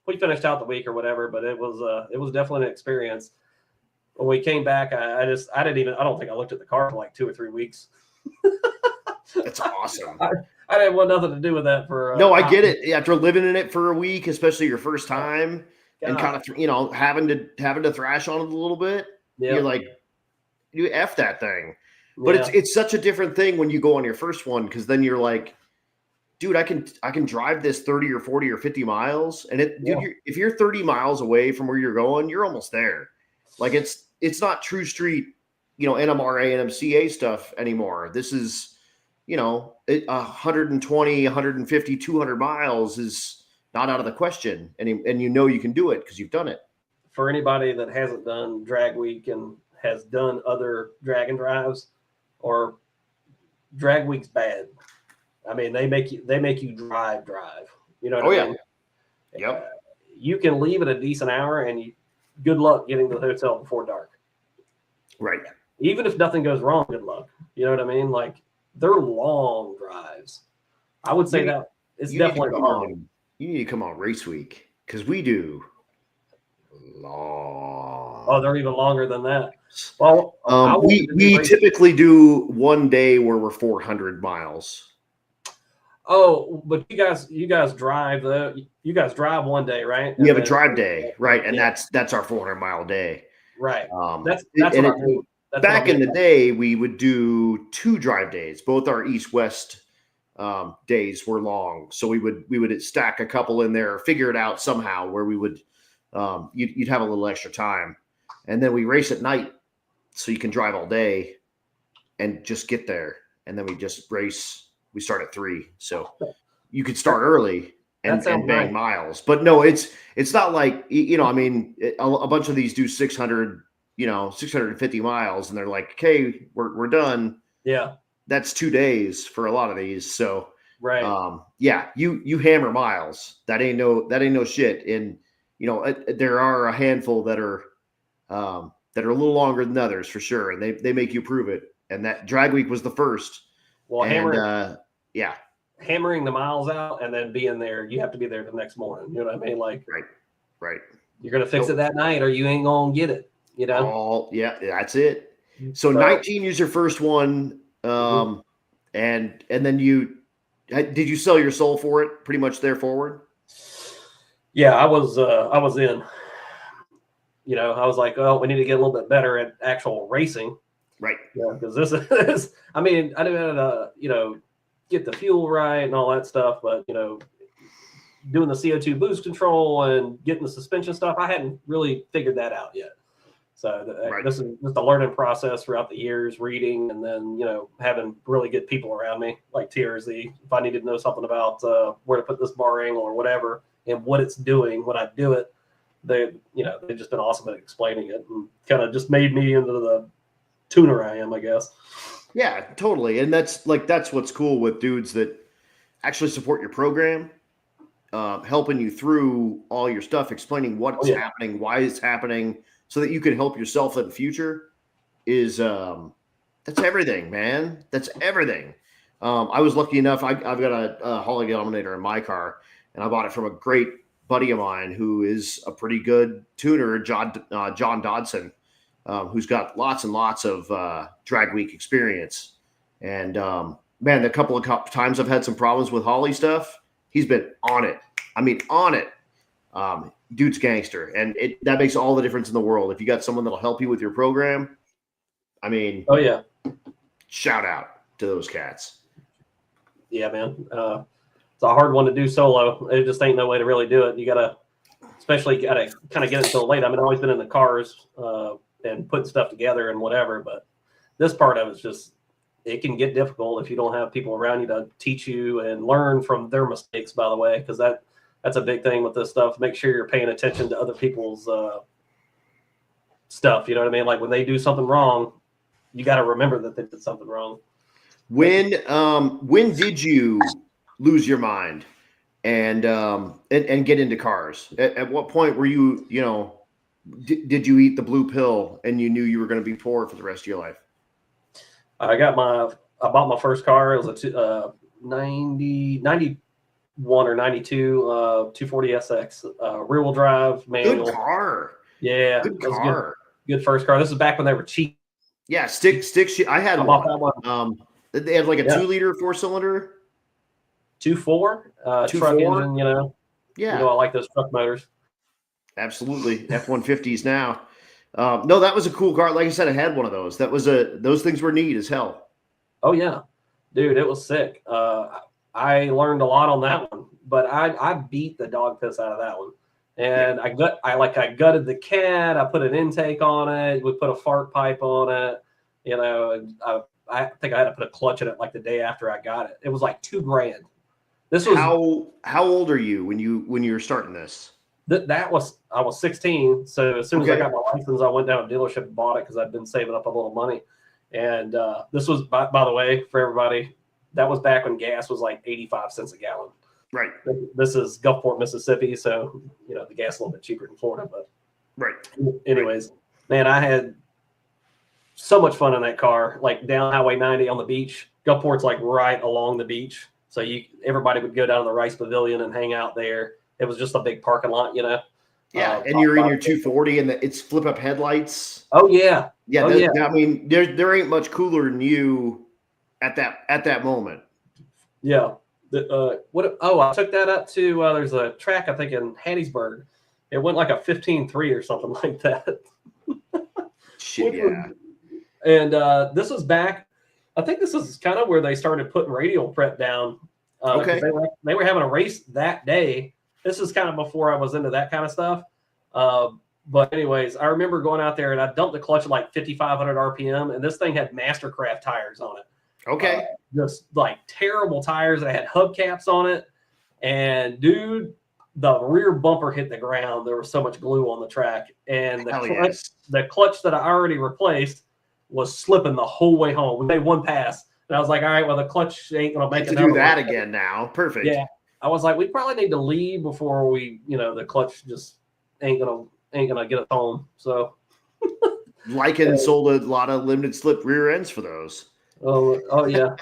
S2: we finished out the week or whatever. But it was definitely an experience. When we came back, I don't think I looked at the car for like 2 or 3 weeks.
S1: That's awesome.
S2: I didn't want nothing to do with that for.
S1: No, I get it. After living in it for a week, especially your first time, and kind of having to thrash on it a little bit, you're like, you F that thing. But it's such a different thing when you go on your first one, because then you're like, dude, I can drive this 30 or 40 or 50 miles, and if you're 30 miles away from where you're going, you're almost there. Like it's not true street, NMRA and MCA stuff anymore. This is, 120, 150, 200 miles is not out of the question. And you can do it because you've done it.
S2: For anybody that hasn't done drag week and has done other drag and drives, or drag week's bad. I mean, they make you drive. You know what I mean?
S1: Yep.
S2: You can leave at a decent hour, and good luck getting to the hotel before dark.
S1: Right.
S2: Even if nothing goes wrong, good luck. You know what I mean? Like, they're long drives. I would say that it's definitely long.
S1: You need to come on race week, because we do long.
S2: Oh, they're even longer than that. Well,
S1: we typically do one day where we're 400 miles.
S2: Oh, but you guys drive you guys drive one day, right?
S1: We
S2: And
S1: have a
S2: then
S1: drive day, right? And
S2: yeah,
S1: that's our 400-mile day.
S2: right.
S1: Um,
S2: That's
S1: and
S2: what
S1: it,
S2: I mean. That's what I
S1: back in
S2: mean.
S1: the day, we would do 2 drive days. Both our east-west days were long, so we would stack a couple in there, figure it out somehow where we would you'd have a little extra time, and then we race at night, so you can drive all day and just get there, and then we just race. We start at 3, so you could
S2: That,
S1: start early
S2: that
S1: and
S2: sounds
S1: bang
S2: nice.
S1: miles. But no, it's not like I mean, a bunch of these do 600, 650 miles, and they're like, okay, we're done.
S2: Yeah,
S1: That's 2 days for a lot of these. So
S2: right.
S1: yeah, you hammer miles. That ain't no shit. And there are a handful that are a little longer than others for sure, and they make you prove it. And that drag week was the first.
S2: Well,
S1: And yeah,
S2: hammering the miles out and then being there, you have to be there the next morning. You know what I mean? Like
S1: right.
S2: you're gonna fix it
S1: Nope.
S2: that night, or you ain't gonna get it. You know.
S1: Yeah, that's it. So
S2: So
S1: 19 is your first one,
S2: mhm.
S1: and then did you sell your soul for it? Pretty much there forward.
S2: Yeah, I was in. You know, I was like, oh, we need to get a little bit better at actual racing.
S1: Right.
S2: Yeah, because this is, I mean, I didn't, get the fuel right and all that stuff, but doing the CO2 boost control and getting the suspension stuff, I hadn't really figured that out yet. So
S1: Right.
S2: this is just a learning process throughout the years, reading, and then having really good people around me like TRZ. If I needed to know something about where to put this bar angle or whatever, and what it's doing when I do it, they've just been awesome at explaining it, and kind of just made me into the tuner I am, I guess.
S1: Yeah, totally. And that's what's cool with dudes that actually support your program, helping you through all your stuff, explaining
S2: Oh
S1: what's
S2: yeah,
S1: happening, why it's happening, so that you can help yourself in the future. Is That's everything, man. That's everything. I was lucky enough. I've got a Holly Dominator in my car, and I bought it from a great buddy of mine who is a pretty good tuner, John Dodson, who's got lots and lots of drag week experience. And man, the couple of times I've had some problems with Holly stuff, he's been on it. I mean, on it. Dude's gangster, and that makes all the difference in the world. If you got someone that'll help you with your program, I mean,
S2: oh yeah,
S1: shout out to those cats.
S2: yeah, man. It's a hard one to do solo. It just ain't no way to really do it. You gotta, especially gotta kind of get it so late. I mean, I've always been in the cars and putting stuff together and whatever, but this part of it's just it can get difficult if you don't have people around you to teach you and learn from their mistakes. By the way, because that's a big thing with this stuff. Make sure you're paying attention to other people's stuff. You know what I mean? Like when they do something wrong, you got to remember that they did something wrong.
S1: When did you lose your mind and get into cars? At what point were you did you eat the blue pill and you knew you were going to be poor for the rest of your life?
S2: I bought my first car. It was a 91 or 92 240 SX rear wheel drive manual.
S1: Good car.
S2: Yeah,
S1: Good
S2: it was
S1: car.
S2: good first car. This is back when they were cheap.
S1: Yeah, stick. I had
S2: I bought that one.
S1: They had like a 2-liter 4-cylinder.
S2: 2.4 truck
S1: 2.4?
S2: engine.
S1: Yeah,
S2: I like those truck motors.
S1: absolutely. F-150s now. No, that was a cool car. Like I said, I had one of those. Those things were neat as hell.
S2: Oh yeah, dude, it was sick. I learned a lot on that one, but I beat the dog piss out of that one. And
S1: Yeah.
S2: I gutted the cat. I put an intake on it. We put a fart pipe on it. And I think I had to put a clutch in it like the day after I got it. It was like $2,000. This was
S1: How old are you when you were starting this?
S2: I was 16. So as soon as I
S1: Okay.
S2: got my license, I went down to a dealership and bought it because I'd been saving up a little money. And this was, by the way, for everybody, that was back when gas was like 85 cents a gallon.
S1: Right.
S2: This is Gulfport, Mississippi, so the gas is a little bit cheaper than Florida. But
S1: Right.
S2: anyways, man, I had so much fun in that car. Like down Highway 90 on the beach. Gulfport's like right along the beach, so everybody would go down to the Rice Pavilion and hang out there. It was just a big parking lot,
S1: Yeah, and you're in your 240, and it's flip up headlights.
S2: Oh yeah,
S1: Yeah,
S2: oh yeah.
S1: I mean, there ain't much cooler than you at that moment.
S2: Yeah. What? Oh, I took that up to there's a track I think in Hattiesburg. It went like a 15.3 or something like that.
S1: Shit, yeah.
S2: And this was back. I think this is kind of where they started putting radial prep down.
S1: Okay.
S2: They were having a race that day. This is kind of before I was into that kind of stuff. But anyways, I remember going out there and I dumped the clutch at like 5,500 RPM, and this thing had Mastercraft tires on it.
S1: Okay.
S2: Just like terrible tires that had hubcaps on it. And dude, the rear bumper hit the ground. There was so much glue on the track. And the clutch that I already replaced was slipping the whole way home. We made one pass. And I was like, all right, well, the clutch ain't going to make it.
S1: Do that again now. Perfect.
S2: Yeah. I was like, we probably need to leave before we, the clutch just ain't gonna get us home. So
S1: Lycan sold a lot of limited slip rear ends for those.
S2: Oh yeah.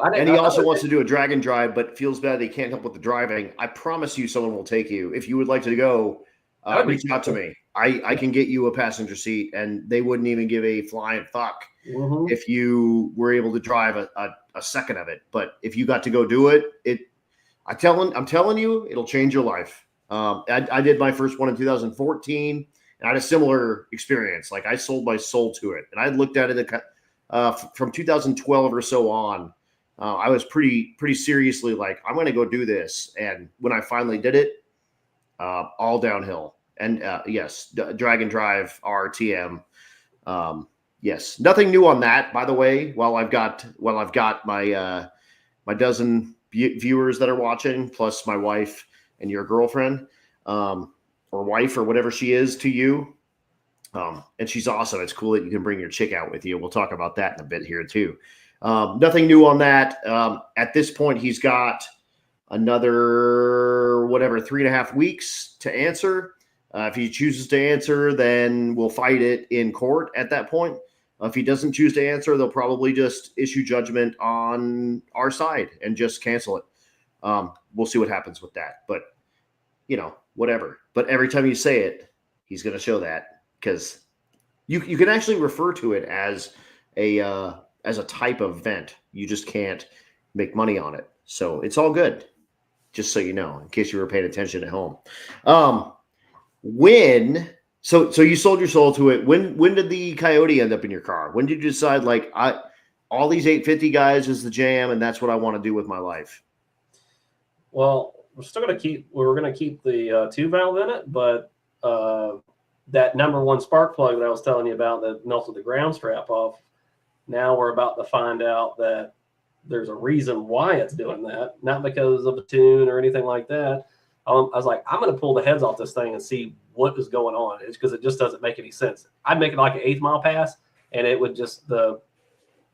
S1: And he also wants to do a drag and drive, but feels bad that he can't help with the driving. I promise you someone will take you. If you would like to go, reach out to me. I can get you a passenger seat, and they wouldn't even give a flying fuck if you were able to drive a second of it. But if you got to go do it, I'm telling you, it'll change your life. I did my first one in 2014, and I had a similar experience. Like I sold my soul to it, and I looked at it from 2012 or so on. I was pretty seriously like, I'm going to go do this. And when I finally did it, all downhill. And yes, drag and drive RTM. Yes, nothing new on that, by the way. While I've got my my dozen viewers that are watching, plus my wife and your girlfriend, or wife, or whatever she is to you. And she's awesome. It's cool that you can bring your chick out with you. We'll talk about that in a bit here too. Nothing new on that. At this point, he's got another 3.5 weeks to answer. If he chooses to answer, then we'll fight it in court at that point. If he doesn't choose to answer, they'll probably just issue judgment on our side and just cancel it. We'll see what happens with that. But, whatever. But every time you say it, he's going to show that, because you can actually refer to it as a type of vent. You just can't make money on it. So it's all good, just so you know, in case you were paying attention at home. So you sold your soul to it. When did the Coyote end up in your car? When did you decide, like, all these 850 guys is the jam, and that's what I want to do with my life?
S2: Well, we're going to keep the 2-valve in it, but that number one spark plug that I was telling you about that melted the ground strap off, now we're about to find out that there's a reason why it's doing that, not because of a tune or anything like that. I was like, I'm going to pull the heads off this thing and see what is going on. It's because it just doesn't make any sense. I'd make it like an 8th mile pass, and it would just the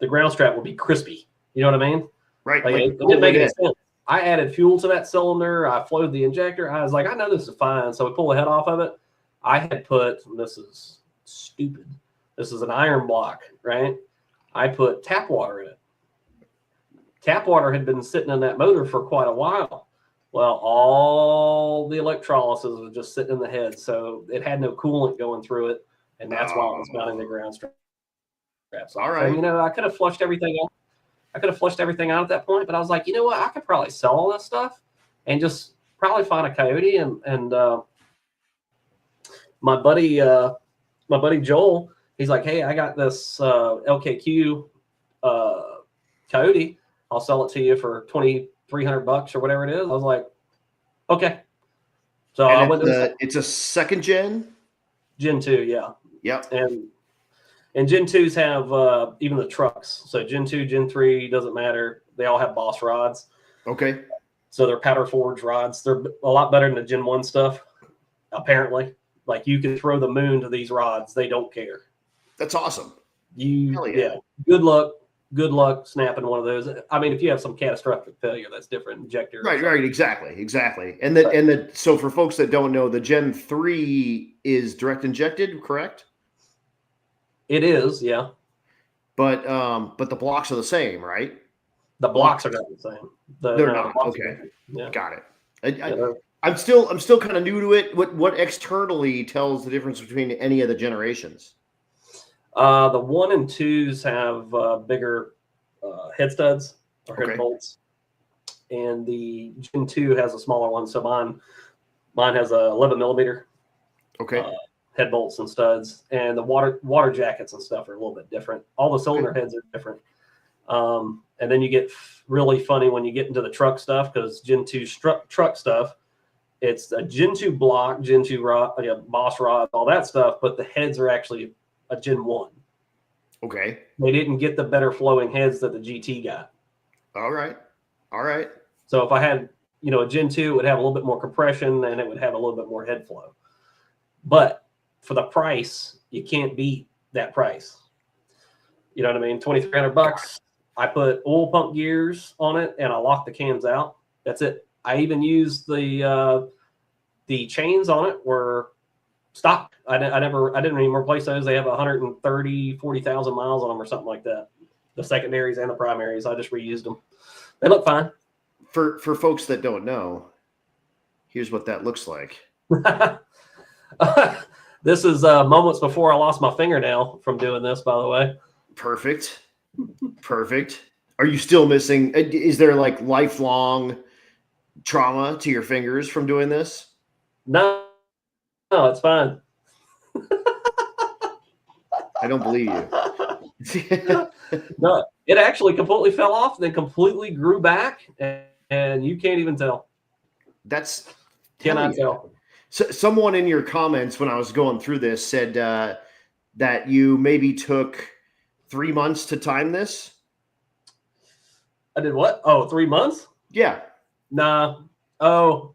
S2: ground strap would be crispy. You know what I mean?
S1: Right.
S2: Like it didn't make any sense. I added fuel to that cylinder. I flowed the injector. I was like, I know this is fine. So we pull the head off of it. I had put, this is stupid, this is an iron block, right? I put tap water in it. Tap water had been sitting in that motor for quite a while. Well, all the electrolysis was just sitting in the head, so it had no coolant going through it, and that's why it was mounting the ground strap. So,
S1: all right.
S2: So, I could have flushed everything out. I could have flushed everything out at that point, but I was like, you know what? I could probably sell all this stuff and just probably find a Coyote. And my buddy Joel, he's like, hey, I got this LKQ Coyote. I'll sell it to you for $2,300 or whatever it is. I was like, okay. So I went to
S1: it's a second gen?
S2: Gen 2, yeah.
S1: Yep.
S2: And Gen 2s have even the trucks. So Gen 2, Gen 3, doesn't matter. They all have Boss rods.
S1: Okay.
S2: So they're powder forge rods. They're a lot better than the Gen 1 stuff, apparently. Like, you can throw the moon to these rods. They don't care.
S1: That's awesome.
S2: Yeah. Good luck snapping one of those. I mean, if you have some catastrophic failure, that's different. Injector.
S1: Right. Exactly. And so for folks that don't know, the Gen 3 is direct injected, correct?
S2: It is, yeah.
S1: But the blocks are the same, right?
S2: The blocks are not the same.
S1: They're not. Okay.
S2: Yeah.
S1: Got it. I'm still kind of new to it. What externally tells the difference between any of the generations?
S2: The 1 and 2s have bigger head studs or head bolts. and the Gen 2 has a smaller one. So mine has a 11 millimeter.
S1: Okay.
S2: Head bolts and studs, and the water jackets and stuff are a little bit different. All the cylinder heads are different. And then you get really funny when you get into the truck stuff, because Gen 2 truck stuff, it's a Gen 2 block, Gen 2 rod, boss rod, all that stuff, but the heads are actually a Gen 1.
S1: Okay.
S2: They didn't get the better flowing heads that the GT got.
S1: All right.
S2: So if I had, a Gen 2, it would have a little bit more compression and it would have a little bit more head flow. But for the price, you can't beat that price. You know what I mean? $2,300. I put oil pump gears on it and I lock the cams out. That's it. I even used the chains on it were stock. I didn't even replace those. They have 40,000 miles on them or something like that. The secondaries and the primaries. I just reused them. They look fine.
S1: For folks that don't know, here's what that looks like.
S2: This is moments before I lost my fingernail from doing this, by the way.
S1: Perfect. Are you still missing? Is there like lifelong trauma to your fingers from doing this?
S2: No, it's fine.
S1: I don't believe you.
S2: No, it actually completely fell off, then completely grew back, and you can't even tell. Cannot tell.
S1: So someone in your comments when I was going through this said that you maybe took 3 months to time this.
S2: I did what? Oh, 3 months?
S1: Yeah.
S2: Nah. Oh,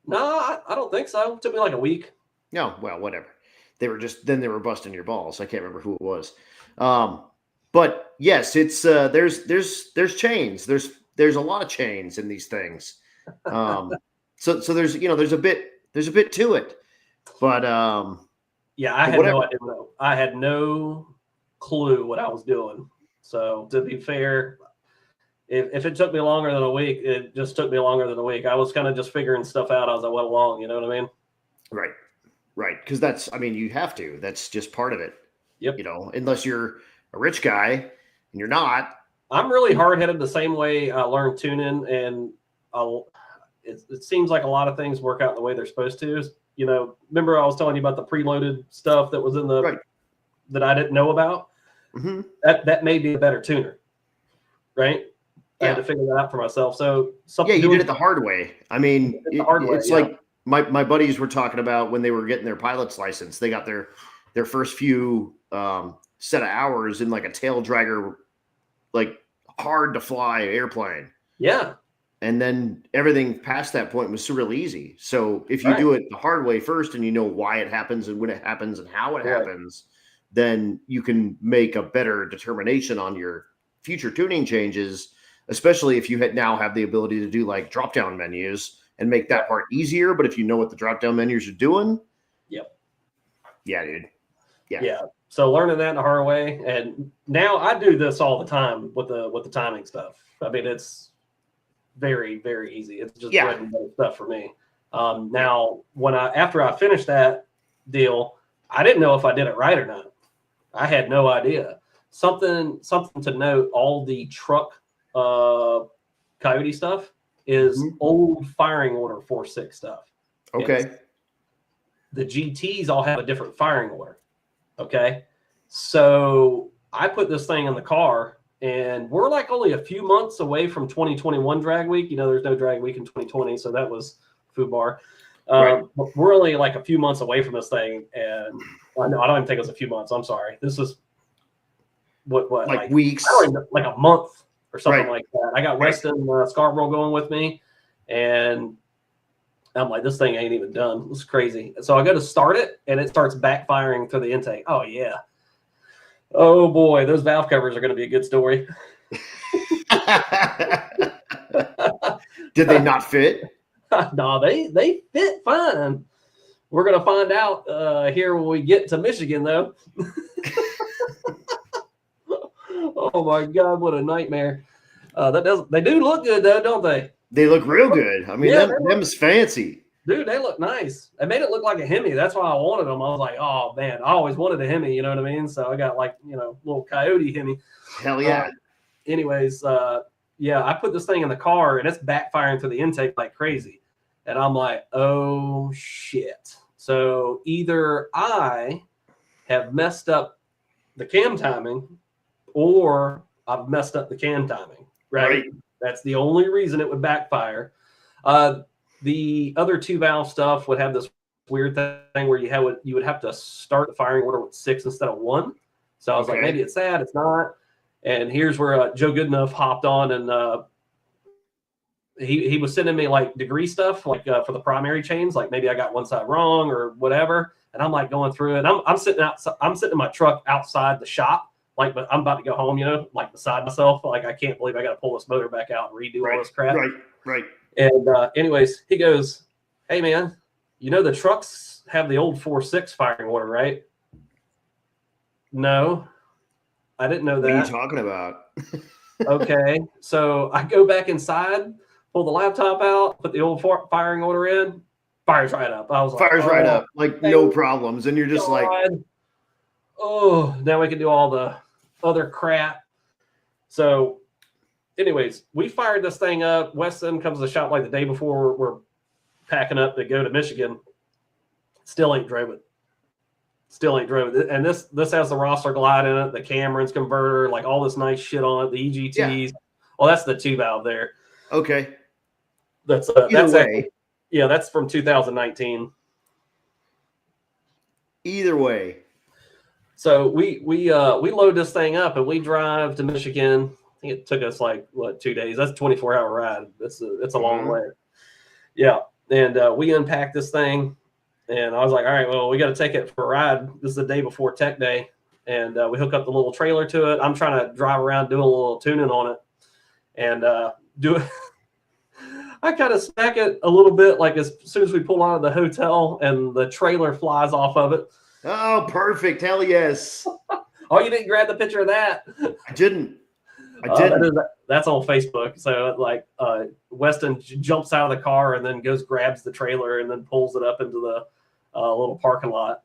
S2: no, I don't think so. It took me like a week.
S1: No, well, whatever. They were busting your balls. I can't remember who it was. But yes, it's there's chains. There's a lot of chains in these things. So there's there's a bit to it. But
S2: yeah, I had no idea. I had no clue what I was doing. So to be fair, if it took me longer than a week, it just took me longer than a week. I was kind of just figuring stuff out as I went along. You know what I mean?
S1: Right. Because you have to. That's just part of it.
S2: Yep.
S1: Unless you're a rich guy and you're not.
S2: I'm really hard-headed the same way I learned tuning, and it seems like a lot of things work out the way they're supposed to. Remember I was telling you about the preloaded stuff that was in the that I didn't know about?
S1: Mm-hmm.
S2: That made me a better tuner, right?
S1: Yeah.
S2: I had to figure that out for myself. So
S1: you did it the hard way. I mean, it's like my buddies were talking about when they were getting their pilot's license. They got their first few set of hours in like a tail dragger, like hard to fly airplane.
S2: Yeah.
S1: And then everything past that point was real easy. So if you do it the hard way first and you know why it happens and when it happens and how it happens, then you can make a better determination on your future tuning changes, especially if you now have the ability to do like drop-down menus and make that part easier. But if you know what the drop-down menus are doing.
S2: Yep.
S1: Yeah, dude.
S2: Yeah. So learning that in a hard way. And now I do this all the time with the timing stuff. I mean, it's very, very easy. It's just bread and butter stuff for me. Now, after I finished that deal, I didn't know if I did it right or not. I had no idea. Something to note: all the truck Coyote stuff is old firing order 4.6 stuff.
S1: Okay.
S2: The GTs all have a different firing order. Okay. So I put this thing in the car, and we're like only a few months away from 2021 drag week. There's no drag week in 2020, so that was FUBAR. But we're only like a few months away from this thing, and I don't even think it was a few months. I'm sorry. This is what like
S1: weeks,
S2: I don't even, like a month or something like that. I got Weston Scarborough going with me, and I'm like, this thing ain't even done. It's crazy. So I go to start it, and it starts backfiring through the intake. Oh yeah. Oh boy, those valve covers are going to be a good story.
S1: Did they not fit?
S2: No, they fit fine. We're going to find out here when we get to Michigan, though. Oh my God, what a nightmare! They do look good though, don't they?
S1: They look real good. I mean, them's fancy.
S2: Dude, they look nice. They made it look like a Hemi. That's why I wanted them. I was like, oh man, I always wanted a Hemi. You know what I mean? So I got like little Coyote Hemi.
S1: Hell yeah.
S2: Anyways, Yeah, I put this thing in the car and it's backfiring through the intake like crazy. And I'm like, oh shit. So either I have messed up the cam timing or I've messed up the cam timing, right? That's the only reason it would backfire. The other 2-valve stuff would have this weird thing where you would have to start the firing order with 6 instead of 1. So I was like, maybe it's that, it's not. And here's where Joe Goodenough hopped on, and he was sending me like degree stuff, like for the primary chains, like maybe I got one side wrong or whatever. And I'm like going through it. I'm sitting outside. I'm sitting in my truck outside the shop, like, but I'm about to go home, like beside myself. Like, I can't believe I got to pull this motor back out and redo all this crap.
S1: Right.
S2: And anyways, he goes, "Hey man, the trucks have the old 4.6 firing order, right?" No, I didn't know that.
S1: What are you talking about?
S2: Okay, so I go back inside, pull the laptop out, put the old firing order in, fires right up. I was like,
S1: fires right up, like no problems. And you're just like,
S2: oh, now we can do all the other crap. So anyways, we fired this thing up. Weston comes to the shop like the day before we're packing up to go to Michigan. Still ain't drove it. And this has the Rosser glide in it, the Cameron's converter, like all this nice shit on it, the EGTs. Yeah. Well, that's the 2-valve there.
S1: Okay.
S2: That's that's from 2019.
S1: Either way.
S2: So we load this thing up and we drive to Michigan. I think it took us like 2 days. That's a 24-hour ride. It's a long way. Yeah. And we unpacked this thing. And I was like, all right, well, we got to take it for a ride. This is the day before tech day. And we hook up the little trailer to it. I'm trying to drive around doing a little tuning on it. And do it. I kind of smack it a little bit, like as soon as we pull out of the hotel and the trailer flies off of it.
S1: Oh, perfect. Hell yes.
S2: Oh, you didn't grab the picture of that?
S1: I didn't.
S2: That's on Facebook. So like Weston jumps out of the car and then grabs the trailer and then pulls it up into the little parking lot.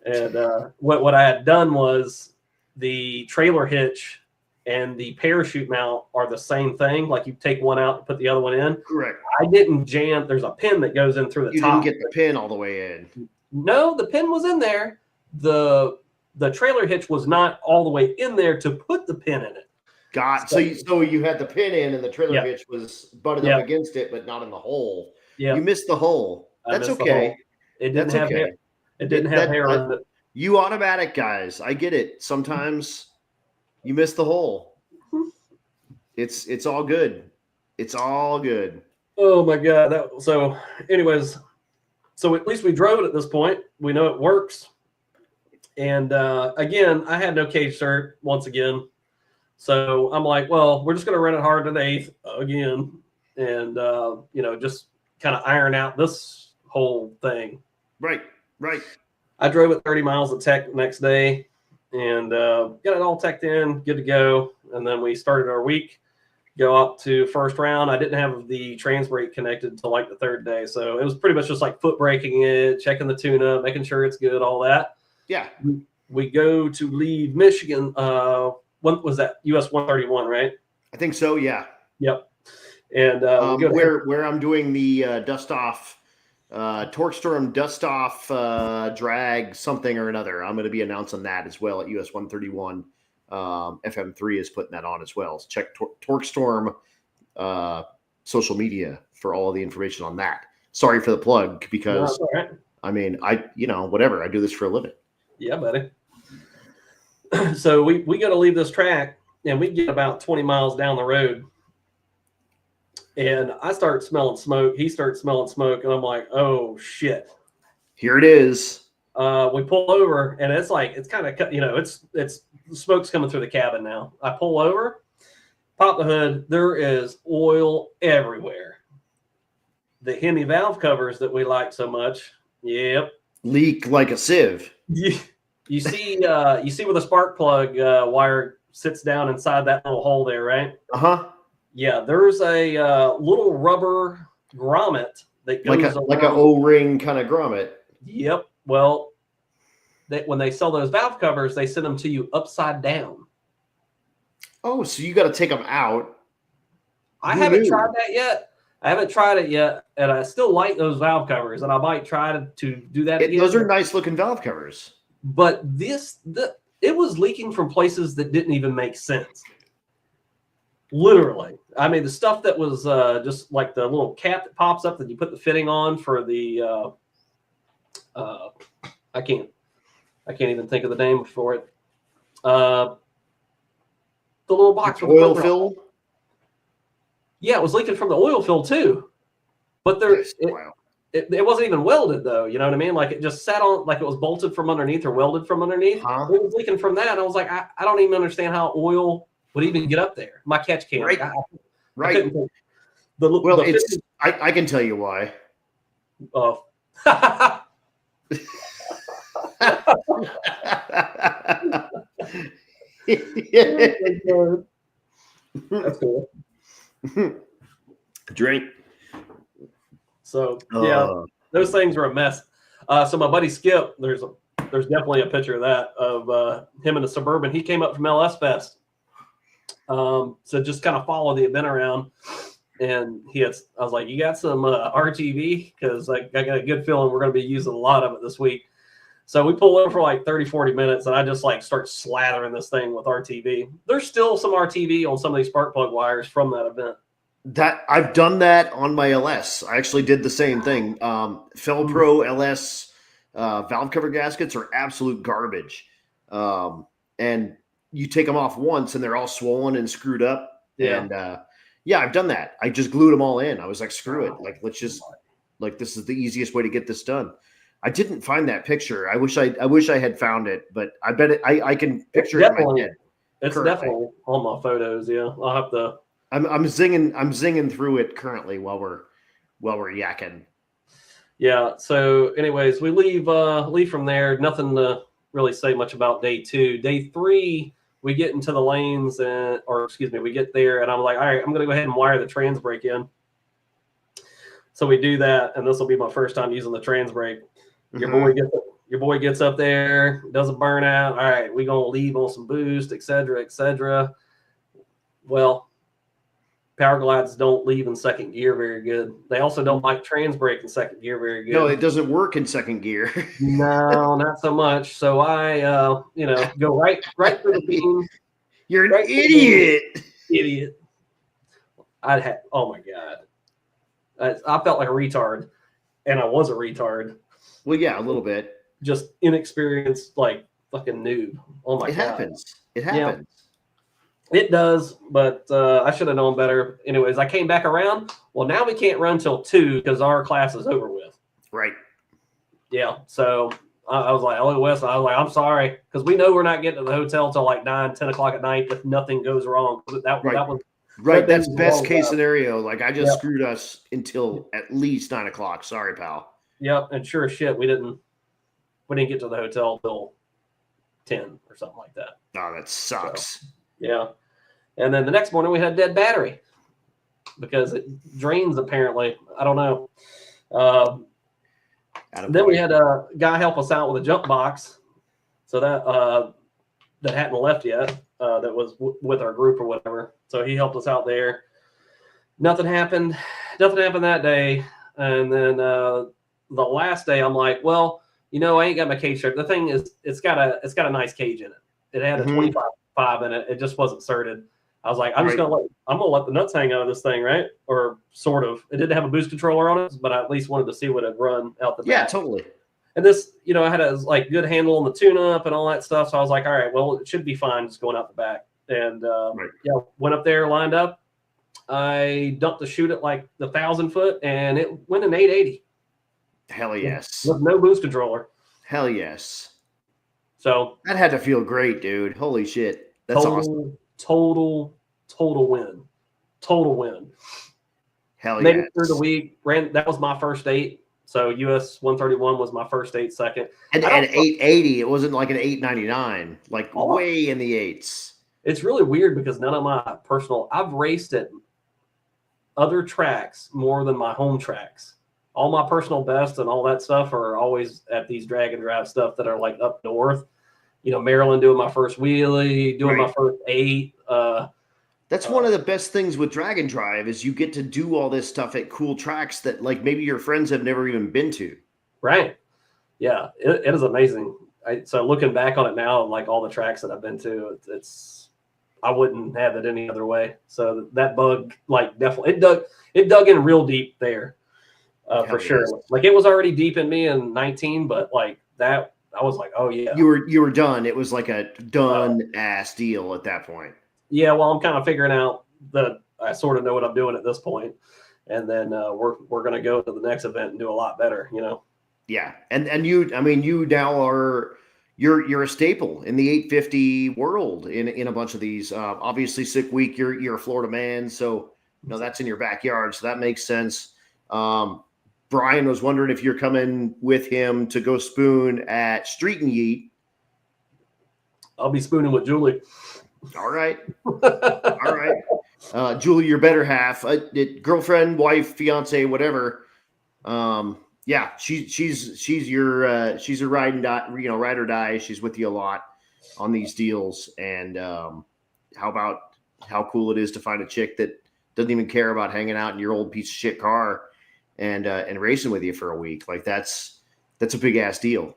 S2: And what I had done was the trailer hitch and the parachute mount are the same thing. Like you take one out and put the other one in.
S1: Correct.
S2: I didn't jam. There's a pin that goes in through the top.
S1: You didn't get the pin all the way in.
S2: No, the pin was in there. The trailer hitch was not all the way in there to put the pin in it.
S1: So you had the pin in and the trailer hitch was butted up against it, but not in the hole. Yeah. You missed the hole. That's okay.
S2: It didn't have hair. It didn't have hair on it.
S1: You automatic guys, I get it. Sometimes you miss the hole. It's all good. It's all good.
S2: Oh my God. So anyways, so at least we drove it at this point. We know it works. And again, I had no cage cert once again. So I'm like, well, we're just going to run it hard to the 8th again. And, just kind of iron out this whole thing.
S1: Right.
S2: I drove it 30 miles of tech next day and got it all teched in, good to go. And then we started our week, go up to first round. I didn't have the trans brake connected until like the 3rd day. So it was pretty much just like foot braking it, checking the tune up, making sure it's good, all that.
S1: Yeah.
S2: We go to leave Michigan. When was that? US 131, right?
S1: I think so. Yeah.
S2: Yep. And
S1: where I'm doing the dust off, Torque Storm dust off drag something or another. I'm going to be announcing that as well at US 131. FM3 is putting that on as well. So check Torque Storm social media for all the information on that. Sorry for the plug because I mean, whatever. I do this for a living.
S2: Yeah, buddy. So we got to leave this track and we get about 20 miles down the road and I start smelling smoke. He starts smelling smoke and I'm like, oh shit.
S1: Here it is.
S2: We pull over and it's like, it's kind of, it's smoke's coming through the cabin now. I pull over, pop the hood. There is oil everywhere. The Hemi valve covers that we like so much. Yep.
S1: Leak like a sieve.
S2: You see where the spark plug wire sits down inside that little hole there, right?
S1: Uh-huh.
S2: Yeah, there's a little rubber grommet that goes
S1: like an O-ring kind of grommet.
S2: Yep. Well, when they sell those valve covers, they send them to you upside down.
S1: Oh, so you got to take them out.
S2: I haven't tried that yet. I haven't tried it yet, and I still like those valve covers, and I might try to do that again.
S1: Those are nice looking valve covers.
S2: But it was leaking from places that didn't even make sense. Literally. I mean, the stuff that was just like the little cap that pops up that you put the fitting on for the I can't even think of the name for it. The little box with
S1: oil fill.
S2: Yeah, it was leaking from the oil fill too. But it wasn't even welded though. You know what I mean? Like it just sat on, like it was bolted from underneath or welded from underneath. Huh? It was leaking from that. And I was like, I don't even understand how oil would even get up there. My catch can.
S1: Right. I can tell you why.
S2: Oh. That's cool.
S1: Drink.
S2: So yeah, those things were a mess. So my buddy Skip, there's definitely a picture of that of him in a Suburban. He came up from LS Fest. So just kind of follow the event around, and I was like, you got some RTV? Because I got a good feeling we're going to be using a lot of it this week. So we pull over for like 30, 40 minutes, and I just like start slathering this thing with RTV. There's still some RTV on some of these spark plug wires from that event.
S1: That I've done that on my LS. I actually did the same thing. Felpro LS valve cover gaskets are absolute garbage. And you take them off once and they're all swollen and screwed up. Yeah. And I've done that. I just glued them all in. I was like, screw it. Like, let's just this is the easiest way to get this done. I didn't find that picture. I wish I had found it, but I bet I can picture it in my head.
S2: It's definitely on my photos. Yeah. I'll have to.
S1: I'm zinging through it currently while we're yakking.
S2: Yeah. So anyways, we leave from there. Nothing to really say much about day 2. Day 3, we get into the lanes we get there and I'm like, all right, I'm going to go ahead and wire the trans brake in. So we do that. And this will be my first time using the trans brake. Your boy gets up there, does a burnout. All right, we're going to leave on some boost, et cetera, et cetera. Well, Power Glides don't leave in second gear very good. They also don't like trans brake in second gear very good.
S1: No, it doesn't work in second gear.
S2: No, not so much. So I, go right through the beam.
S1: You're an idiot.
S2: Idiot. Oh my God. I felt like a retard, and I was a retard.
S1: Well, yeah, a little bit.
S2: Just inexperienced, like fucking noob. Oh my God.
S1: It happens.
S2: Yeah, it does, but I should have known better. Anyways, I came back around. Well, now we can't run till 2 because our class is over with.
S1: Right.
S2: Yeah. So I was like, I'm sorry, because we know we're not getting to the hotel till like 9, 10 o'clock at night if nothing goes wrong. That was
S1: right. That's best case scenario. Like I just screwed us until at least 9 o'clock. Sorry, pal.
S2: Yep, and sure as shit, we didn't get to the hotel till 10 or something like that.
S1: Oh, that sucks.
S2: So, yeah, and then the next morning we had a dead battery because it drains apparently. I don't know. Then we had a guy help us out with a jump box, so that hadn't left yet. That was with our group or whatever. So he helped us out there. Nothing happened that day, and then. The last day, I'm like, well, I ain't got my cage strap. The thing is, it's got a nice cage in it. It had a 25 in it. It just wasn't certed. I was like, I'm gonna let the nuts hang out of this thing, right? Or sort of. It didn't have a boost controller on it, but I at least wanted to see what it'd run out the back.
S1: Yeah, totally.
S2: And this, I had a good handle on the tune-up and all that stuff. So I was like, all right, well, it should be fine just going out the back. And went up there, lined up. I dumped the chute at like the 1,000 foot, and it went an 880.
S1: Hell yes.
S2: With no boost controller.
S1: Hell yes.
S2: So
S1: that had to feel great, dude. Holy shit. That's awesome.
S2: Total win. Total win.
S1: Hell yeah.
S2: Made it through the week. That was my first 8. So US 131 was my first 8 second.
S1: And 880, it wasn't like an 899, like way in the 8s.
S2: It's really weird because none of my I've raced at other tracks more than my home tracks. All my personal best and all that stuff are always at these drag and drive stuff that are like up north. Maryland doing my first wheelie, doing my first 8.
S1: That's one of the best things with Drag and Drive is you get to do all this stuff at cool tracks that like maybe your friends have never even been to.
S2: Right. Yeah, it is amazing. So looking back on it now, like all the tracks that I've been to, it's I wouldn't have it any other way. So that bug, like definitely, it dug in real deep there, for sure.
S1: Yes.
S2: Like it was already deep in me in 19, but like that, I was like, oh yeah,
S1: You were done. It was like a done ass deal at that point.
S2: yeah. Well, I'm kind of figuring out that I sort of know what I'm doing at this point, and then we're gonna go to the next event and do a lot better, you know.
S1: Yeah, and you, I mean, you now are you're a staple in the 850 world in a bunch of these. Obviously, Sick Week, you're a Florida man, so that's in your backyard, so that makes sense. Brian was wondering if you're coming with him to go spoon at Street and Yeet.
S2: I'll be spooning with Julie.
S1: All right, all right. Julie, your better half, girlfriend, wife, fiance, whatever. Yeah, she's your ride and die, ride or die. She's with you a lot on these deals. And how cool it is to find a chick that doesn't even care about hanging out in your old piece of shit car and racing with you for a week. Like that's a big ass deal.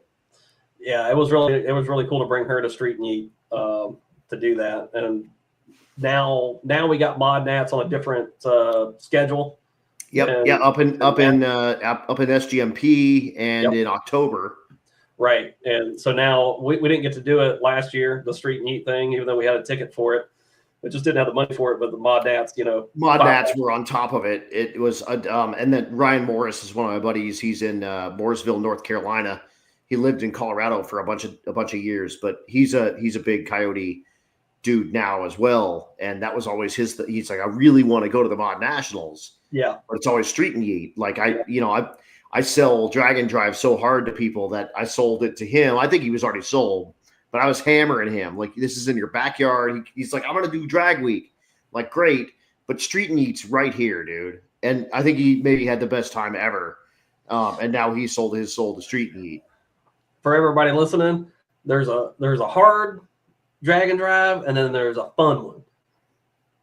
S2: Yeah, it was really cool to bring her to Street and Eat to do that. And now we got Mod Nats on a different schedule.
S1: Yep.
S2: And,
S1: yeah. Up in SGMP and in October.
S2: Right. And so now we didn't get to do it last year, the Street and Eat thing, even though we had a ticket for it. We just didn't have the money for it. But the Mod Nats,
S1: Mod Nats were on top of it. It was, and then Ryan Morris is one of my buddies. He's in Mooresville, North Carolina. He lived in Colorado for a bunch of years, but he's a big Coyote dude now as well. And that was always he's like, I really want to go to the Mod Nationals.
S2: Yeah.
S1: But it's always Street and Yeet. Like I sell Drag and Drive so hard to people that I sold it to him. I think he was already sold, but I was hammering him. Like, this is in your backyard. He's like, I'm going to do Drag Week. Like, great. But Street and Yeet's right here, dude. And I think he maybe had the best time ever. And now he sold his soul to Street and Yeet.
S2: For everybody listening, there's a hard Drag and Drive, and then there's a fun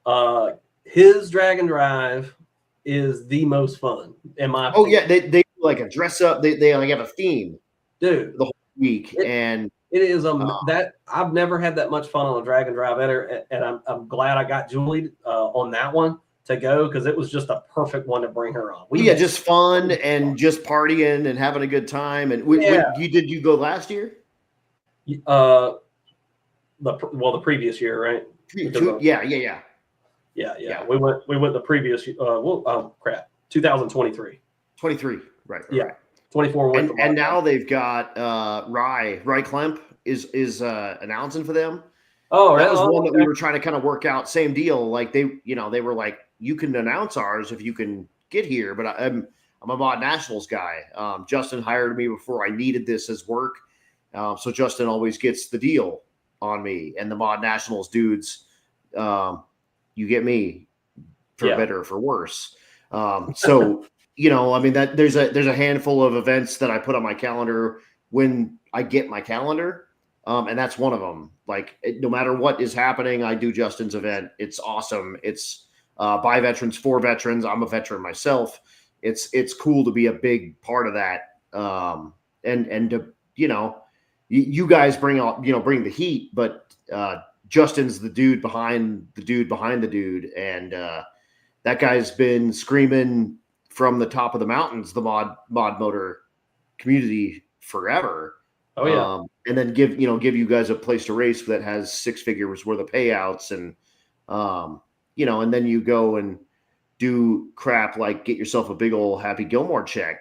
S2: one. His Drag and Drive is the most fun in my opinion.
S1: Yeah, they like a dress up. They like have a theme,
S2: dude,
S1: the whole week, and
S2: it is that I've never had that much fun on a Drag and Drive ever, and I'm glad I got Julie on that one to go because it was just a perfect one to bring her on.
S1: Just fun and just partying and having a good time. And did you go last year?
S2: The previous year, right? Yeah. We went the previous 2023.
S1: 23, right.
S2: Yeah.
S1: Right.
S2: 24
S1: and now they've got Rye Klemp is announcing for them.
S2: Oh,
S1: that was one that we were trying to kind of work out. Same deal. Like they were like, you can announce ours if you can get here, but I'm a Mod Nationals guy. Justin hired me before I needed this as work. So Justin always gets the deal on me, and the Mod Nationals dudes, you get me for better or for worse. So, I mean, that there's a handful of events that I put on my calendar when I get my calendar. And that's one of them. Like, no matter what is happening, I do Justin's event. It's awesome. It's by veterans, for veterans. I'm a veteran myself. It's cool to be a big part of that. And to, you guys bring the heat, but Justin's the dude behind the dude. And that guy's been screaming from the top of the mountains, the mod motor community forever.
S2: Oh yeah.
S1: And then give you guys a place to race that has 6 figures worth of payouts. And, and then you go and do crap like get yourself a big old Happy Gilmore check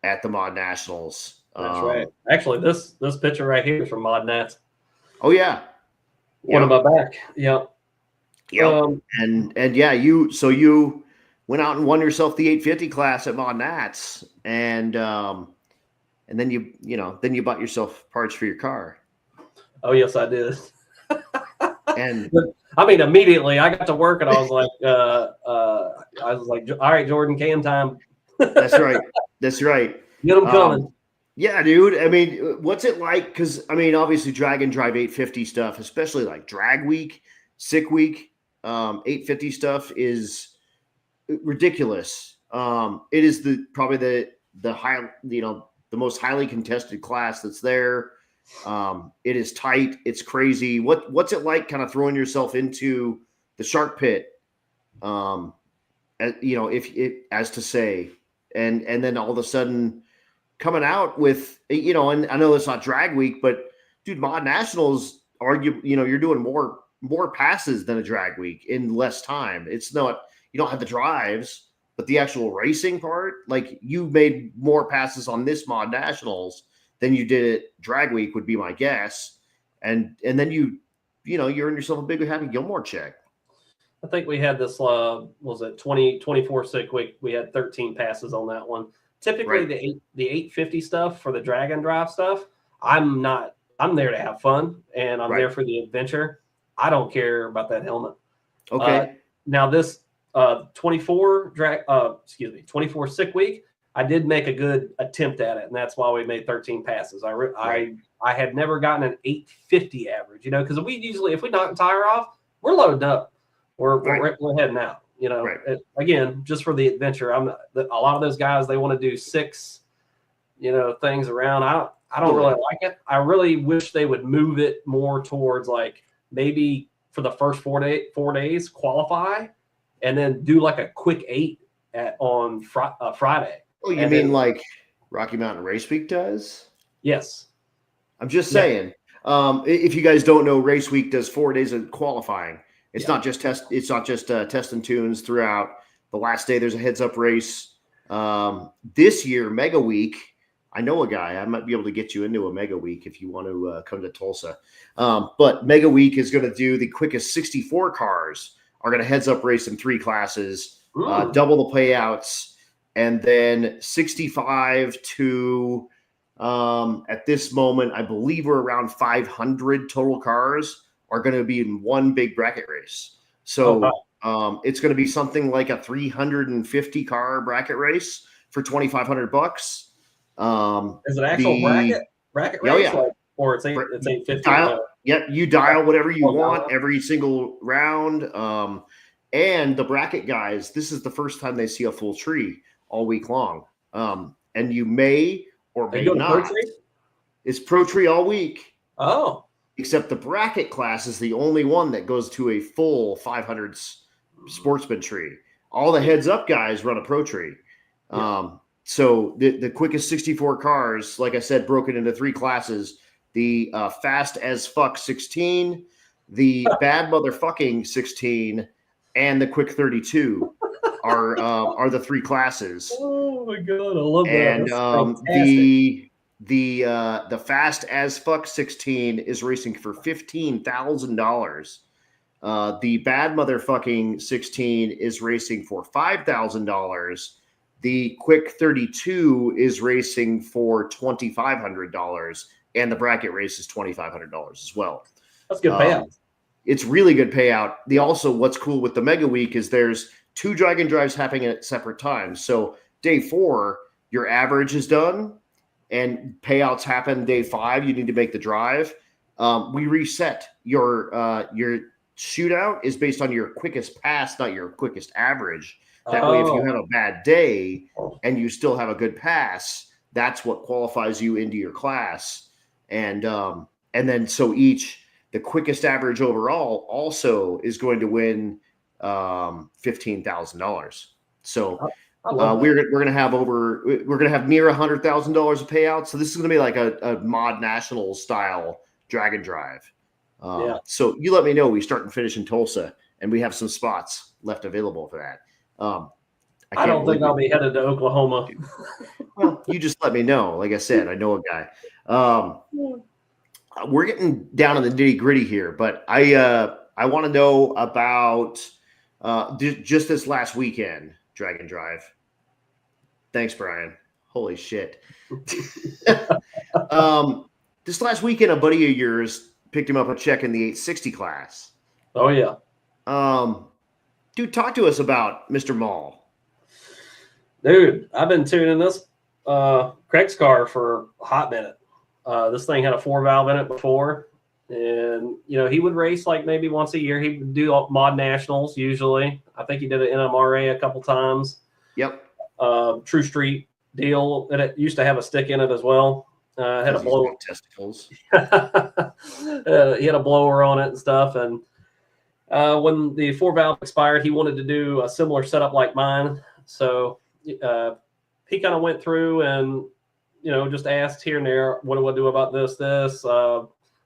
S1: at the Mod Nationals.
S2: That's right. Actually, this picture right here is from Mod Nats.
S1: Oh yeah.
S2: One on my back. Yep.
S1: Yep. And yeah, you went out and won yourself the 850 class at Mod Nats, and then you bought yourself parts for your car.
S2: Oh yes, I did.
S1: And
S2: I mean, immediately I got to work and I was like, all right, Jordan, can time.
S1: That's right.
S2: Get them coming.
S1: Yeah, dude. I mean, what's it like? Because I mean, obviously, Drag and Drive 850 stuff, especially like Drag Week, Sick Week. 850 stuff is ridiculous. It is probably the high, the most highly contested class that's there. It is tight. It's crazy. What's it like kind of throwing yourself into the shark pit? If it as to say, and then all of a sudden coming out with, and I know it's not drag week, but dude, mod nationals you're doing more passes than a drag week in less time. It's not, you don't have the drives, but the actual racing part, like you made more passes on this mod nationals than you did at drag week would be my guess. And then you earn yourself a big Happy Gilmore check.
S2: I think we had this, was it 24 sick week? We had 13 passes on that one. Typically
S1: right.
S2: the 850 stuff for the drag and drive stuff, I'm there to have fun and I'm there for the adventure. I don't care about that helmet.
S1: Okay.
S2: Now this 24 sick week, I did make a good attempt at it, and that's why we made 13 passes. I had never gotten an 850 average, because we usually, if we knock a tire off, we're loading up. We're heading out, again, just for the adventure. A lot of those guys, they want to do 6, things around. I don't really like it. I really wish they would move it more towards like maybe for the first 4 days qualify, and then do like a quick 8 on Friday.
S1: Oh, you mean like Rocky Mountain Race Week does?
S2: Yes.
S1: I'm just saying. If you guys don't know, Race Week does 4 days of qualifying. It's not just test. It's not just test and tunes throughout. The last day there's a heads up race. This year, Mega Week. I know a guy. I might be able to get you into a Mega Week if you want to come to Tulsa. But Mega Week is going to do the quickest 64 cars are going to heads up race in 3 classes, double the payouts, and then 65 to at this moment, I believe we're around 500 total cars are going to be in one big bracket race. So it's going to be something like a 350 car bracket race for $2,500.
S2: Is it actual bracket race?
S1: Yeah.
S2: Or it's 850?
S1: You dial whatever you want every single round. And the bracket guys, this is the first time they see a full tree all week long. And you may or may not. It's pro tree all week.
S2: Oh.
S1: Except the bracket class is the only one that goes to a full 500 sportsman tree. All the heads up guys run a pro tree. So the quickest 64 cars, like I said, broken into 3 classes: the fast as fuck 16, the bad motherfucking 16, and the quick 32 are the 3 classes.
S2: Oh my god, I love
S1: that. And the fast as fuck 16 is racing for $15,000. The bad motherfucking 16 is racing for $5,000. The quick 32 is racing for $2,500, and the bracket race is $2,500 as well.
S2: That's good payout.
S1: It's really good payout. What's cool with the Mega Week is there's 2 drag and drives happening at separate times. So day 4, your average is done, and payouts happen day 5. You need to make the drive. We reset your shootout is based on your quickest pass, not your quickest average. That way, if you have a bad day and you still have a good pass, that's what qualifies you into your class. And then so the quickest average overall also is going to win $15,000. So we're gonna have near $100,000 of payouts. So this is gonna be like a mod national style drag and drive. So you let me know. We start and finish in Tulsa, and we have some spots left available for that.
S2: I don't think I'll be headed to Oklahoma.
S1: Well, you just let me know. Like I said, I know a guy. We're getting down in the nitty gritty here, but I want to know about just this last weekend, drag and drive. Thanks, Brian. Holy shit. This last weekend, a buddy of yours picked him up a check in the 860 class.
S2: Oh, yeah.
S1: Dude, talk to us about Mr. Mall.
S2: Dude, I've been tuning this Craig's car for a hot minute. This thing had a 4-valve in it before, And, you know, he would race like maybe once a year. He would do mod nationals usually. I think he did an NMRA a couple times.
S1: Yep.
S2: True Street deal. And it used to have a stick in it as well. It had a blower.
S1: Testicles.
S2: He had a blower on it and stuff. And when the 4-valve expired, he wanted to do a similar setup like mine. So he kind of went through and, you know, just asked here and there, what do I do about this?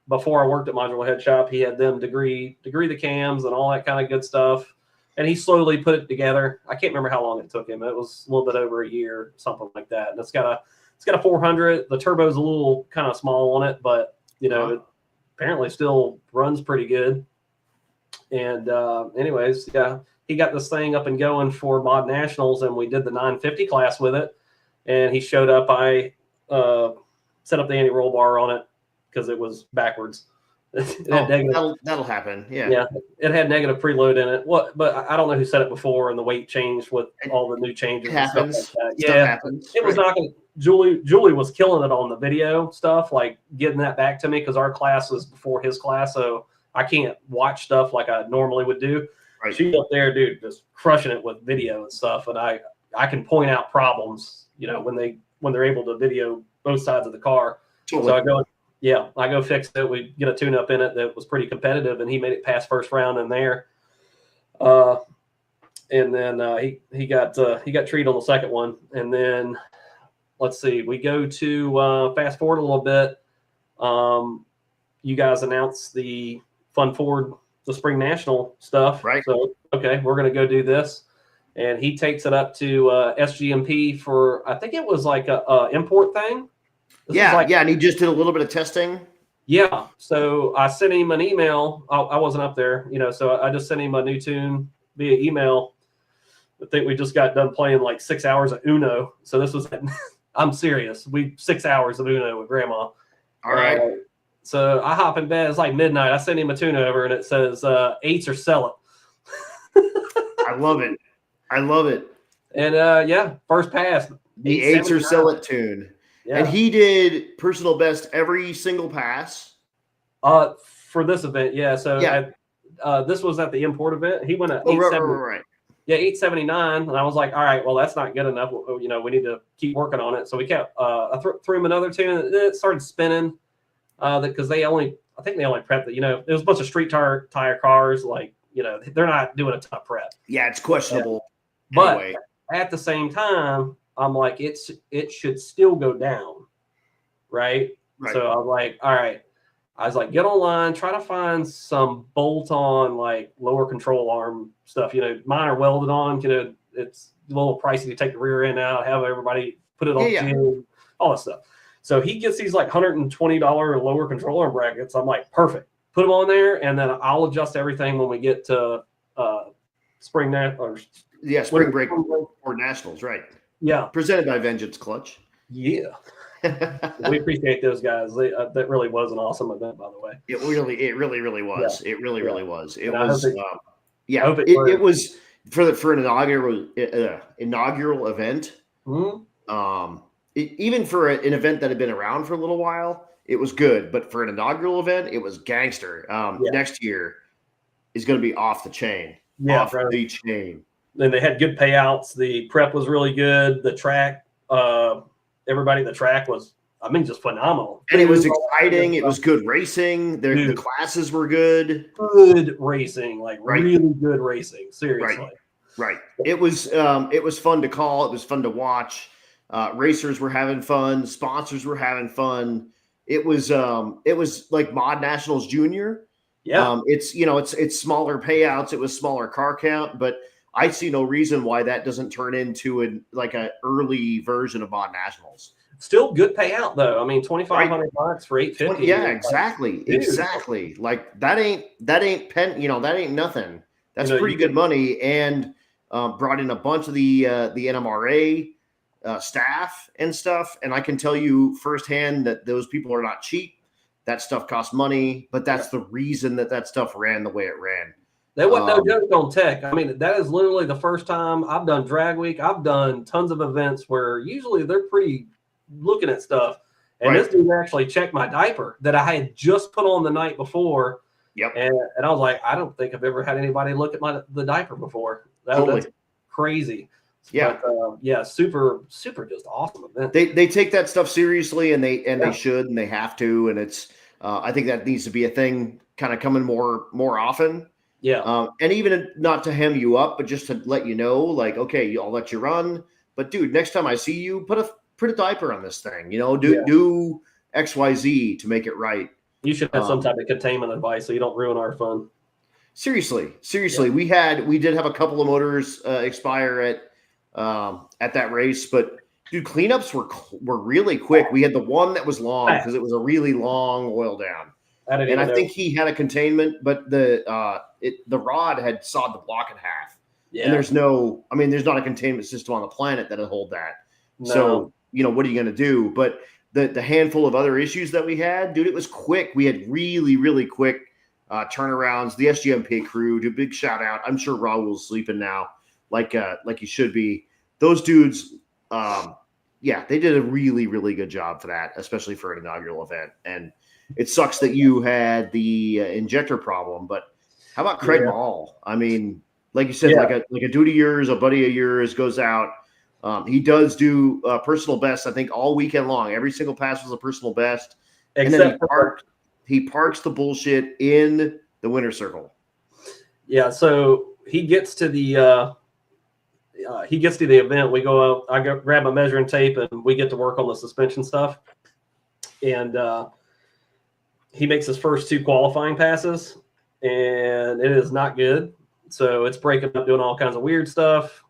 S2: Before I worked at Modular Head Shop, he had them degree the cams and all that kind of good stuff. And he slowly put it together. I can't remember how long it took him. It was a little bit over a year, something like that. And it's got a 400. The turbo's a little kind of small on it, but, you know, it apparently still runs pretty good. And anyways, yeah, he got this thing up and going for Mod Nationals, and we did the 950 class with it. And he showed up. I set up the anti-roll bar on it because it was backwards.
S1: That'll happen. Yeah.
S2: Yeah. It had negative preload in it. But I don't know who said it before, and the weight changed with all the new changes.
S1: It happens.
S2: And stuff like that.
S1: Stuff
S2: Yeah.
S1: happens.
S2: It was not going to. Julie was killing it on the video stuff, like getting that back to me because our class was before his class, so I can't watch stuff like I normally would do.
S1: Right.
S2: She's up there, dude, just crushing it with video and stuff, and I can point out problems, you know, when they're able to video both sides of the car.
S1: Totally.
S2: So I go fix it. We get a tune-up in it that was pretty competitive, and he made it past first round in there. And then he got treated on the second one, and then let's see, we go to fast forward a little bit. You guys announced the Fun Ford, the Spring National stuff,
S1: right?
S2: So okay, we're gonna go do this, and he takes it up to SGMP for, I think it was like a import thing.
S1: And he just did a little bit of testing.
S2: Yeah, so I sent him an email. I wasn't up there, you know, so I just sent him a new tune via email. I think we just got done playing like 6 hours of Uno. So this was, I'm serious. 6 hours of Uno with Grandma.
S1: All right.
S2: So I hop in bed. It's like midnight. I send him a tune over, and it says 8s or sell it.
S1: I love it. I love it.
S2: And first pass.
S1: The 8s or sell it tune. Yeah. And he did personal best every single pass.
S2: For this event, yeah. So this was at the import event. He went at 870.
S1: Right.
S2: Yeah, 879, and I was like, all right, well, that's not good enough. You know, we need to keep working on it. So we kept. I threw him another tune, and it started spinning. Because I think they only prepped it. You know, there was a bunch of street tire cars. Like, you know, they're not doing a ton of prep.
S1: Yeah, it's questionable.
S2: Yeah.
S1: Anyway.
S2: But at the same time, I'm like, it should still go down, right? So I was like, all right. I was like, get online, try to find some bolt-on, like, lower control arm stuff. You know, mine are welded on. You know, it's a little pricey to take the rear end out, have everybody put it on jig, all that stuff. So he gets these like $120 lower control arm brackets. I'm like, perfect. Put them on there, and then I'll adjust everything when we get to spring break
S1: for nationals, right?
S2: Yeah,
S1: presented by Vengeance Clutch.
S2: Yeah, we appreciate those guys. That really was an awesome event, by the way.
S1: It really was. Yeah. It really was. It was.
S2: It
S1: was for an inaugural event.
S2: Mm-hmm.
S1: Even for an event that had been around for a little while, it was good. But for an inaugural event, it was gangster. Next year is going to be off the chain.
S2: Yeah,
S1: off the chain.
S2: And they had good payouts. The prep was really good. The track, everybody at the track was, just phenomenal.
S1: And it was exciting. It was good racing. The classes were good.
S2: Good racing, like really good racing. Seriously.
S1: Right. It was fun to call. It was fun to watch. Racers were having fun. Sponsors were having fun. It was like Mod Nationals Junior.
S2: Yeah.
S1: It's smaller payouts. It was smaller car count, but I see no reason why that doesn't turn into an early version of Mod Nationals.
S2: Still good payout though. $2,500 for 850.
S1: Yeah, exactly. Like that ain't that ain't nothing. That's pretty good money, and brought in a bunch of the NMRA staff and stuff. And I can tell you firsthand that those people are not cheap. That stuff costs money, but that's the reason that stuff ran the way it ran.
S2: There wasn't no joke on tech. That is literally the first time I've done drag week. I've done tons of events where usually they're pretty looking at stuff. And this dude actually checked my diaper that I had just put on the night before.
S1: Yep.
S2: And I was like, I don't think I've ever had anybody look at the diaper before. That's crazy.
S1: Yeah.
S2: But, super just awesome event.
S1: They take that stuff seriously, and they should, and they have to. And it's I think that needs to be a thing kind of coming more often.
S2: Yeah.
S1: And even not to hem you up, but just to let you know, like, okay, I'll let you run. But dude, next time I see you, put a diaper on this thing, do XYZ to make it right.
S2: You should have some type of containment device so you don't ruin our fun.
S1: Seriously. Yeah. We did have a couple of motors expire at that race, but dude, cleanups were really quick. We had the one that was long because it was a really long oil down. I think he had a containment, but the rod had sawed the block in half. Yeah. And there's not a containment system on the planet that'll hold that. No. So, what are you going to do? But the handful of other issues that we had, dude, it was quick. We had really, really quick turnarounds. The SGMP crew, do a big shout out. I'm sure Raul's sleeping now, like he should be. Those dudes, they did a really, really good job for that, especially for an inaugural event. And it sucks that you had the injector problem, but how about Craig Ball? I mean, like you said, like a dude of yours, a buddy of yours goes out. He does do personal best, I think, all weekend long. Every single pass was a personal best. And then he parks the bullshit in the winner's circle. Yeah,
S2: so he gets to the event. We go out, I go grab a measuring tape, and we get to work on the suspension stuff. And he makes his first 2 qualifying passes, and it is not good. So it's breaking up, doing all kinds of weird stuff.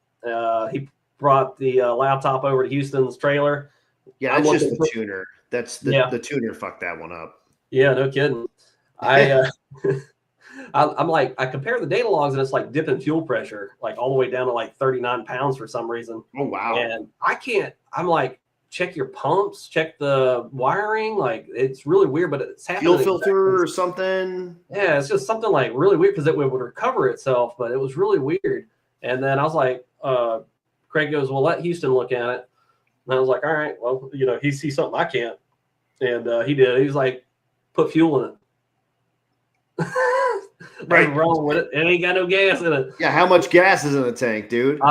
S2: He brought the laptop over to Houston's trailer.
S1: Yeah, that's just the tuner. That's the tuner fucked that one up.
S2: Yeah, no kidding. I'm like, I compare the data logs, and it's like dipping fuel pressure, like all the way down to like 39 pounds for some reason.
S1: Oh, wow.
S2: And I'm like, check your pumps, check the wiring. Like, it's really weird, but it's happening.
S1: Fuel filter or something.
S2: Yeah, it's just something like really weird because it would recover itself, but it was really weird. And then I was like, Craig goes, well, let Houston look at it. And I was like, all right, well, he sees something I can't. And he did. He was like, put fuel in it. Right. Wrong with it. It ain't got no gas in it.
S1: Yeah, how much gas is in the tank, dude?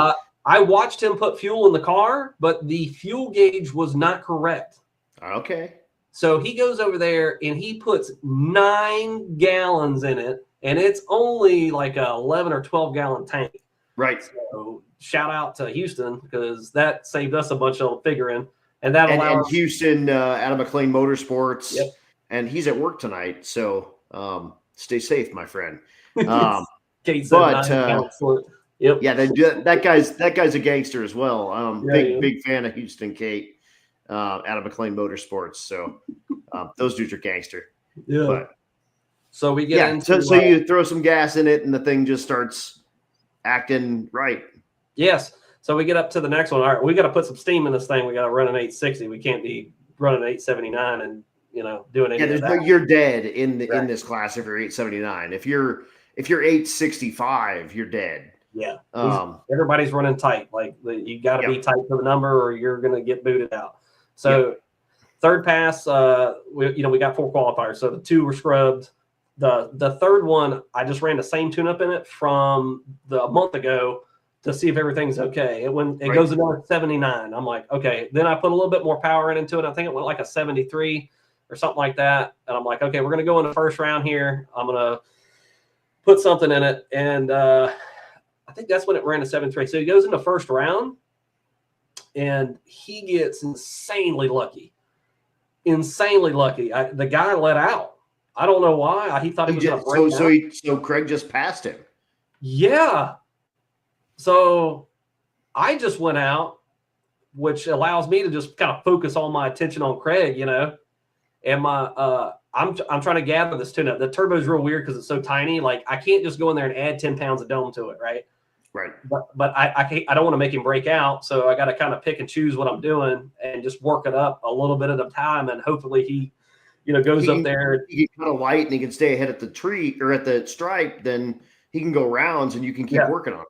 S2: I watched him put fuel in the car, but the fuel gauge was not correct.
S1: Okay.
S2: So he goes over there and he puts 9 gallons in it, and it's only like a 11 or 12 gallon tank.
S1: Right.
S2: So shout out to Houston, because that saved us a bunch of figuring, and that allowed
S1: Houston out of McLean Motorsports.
S2: Yep.
S1: And he's at work tonight, so stay safe, my friend.
S2: Yep.
S1: Yeah, that guy's a gangster as well. Big fan of Houston Kate out of McLean Motorsports. So those dudes are gangster.
S2: Yeah.
S1: But,
S2: so we get into
S1: so you throw some gas in it, and the thing just starts acting right.
S2: Yes. So we get up to the next one. All right, we got to put some steam in this thing. We got to run an 860. We can't be running 879 and doing anything.
S1: Yeah, you're dead in this class if you're 879. If you're 865, you're dead.
S2: Yeah. Everybody's running tight. Like you got to be tight to the number, or you're going to get booted out. So third pass, we got 4 qualifiers. So the 2 were scrubbed. The third one, I just ran the same tune-up in it from a month ago to see if everything's okay. It goes another 79. I'm like, okay. Then I put a little bit more power into it. I think it went like a 73 or something like that. And I'm like, okay, we're going to go in the first round here. I'm going to put something in it. And I think that's when it ran a 73. So he goes in the first round, and he gets insanely lucky. The guy let out. I don't know why. He thought he was going to break out.
S1: So Craig just passed him.
S2: Yeah. So I just went out, which allows me to just kind of focus all my attention on Craig, and my I'm trying to gather this tune-up. The turbo is real weird because it's so tiny. Like I can't just go in there and add 10 pounds of dome to it, right?
S1: Right.
S2: But I don't want to make him break out, so I got to kind of pick and choose what I'm doing and just work it up a little bit at a time, and hopefully he goes up there.
S1: He can kind of light and he can stay ahead at the tree or at the stripe. Then he can go rounds and you can keep working on it.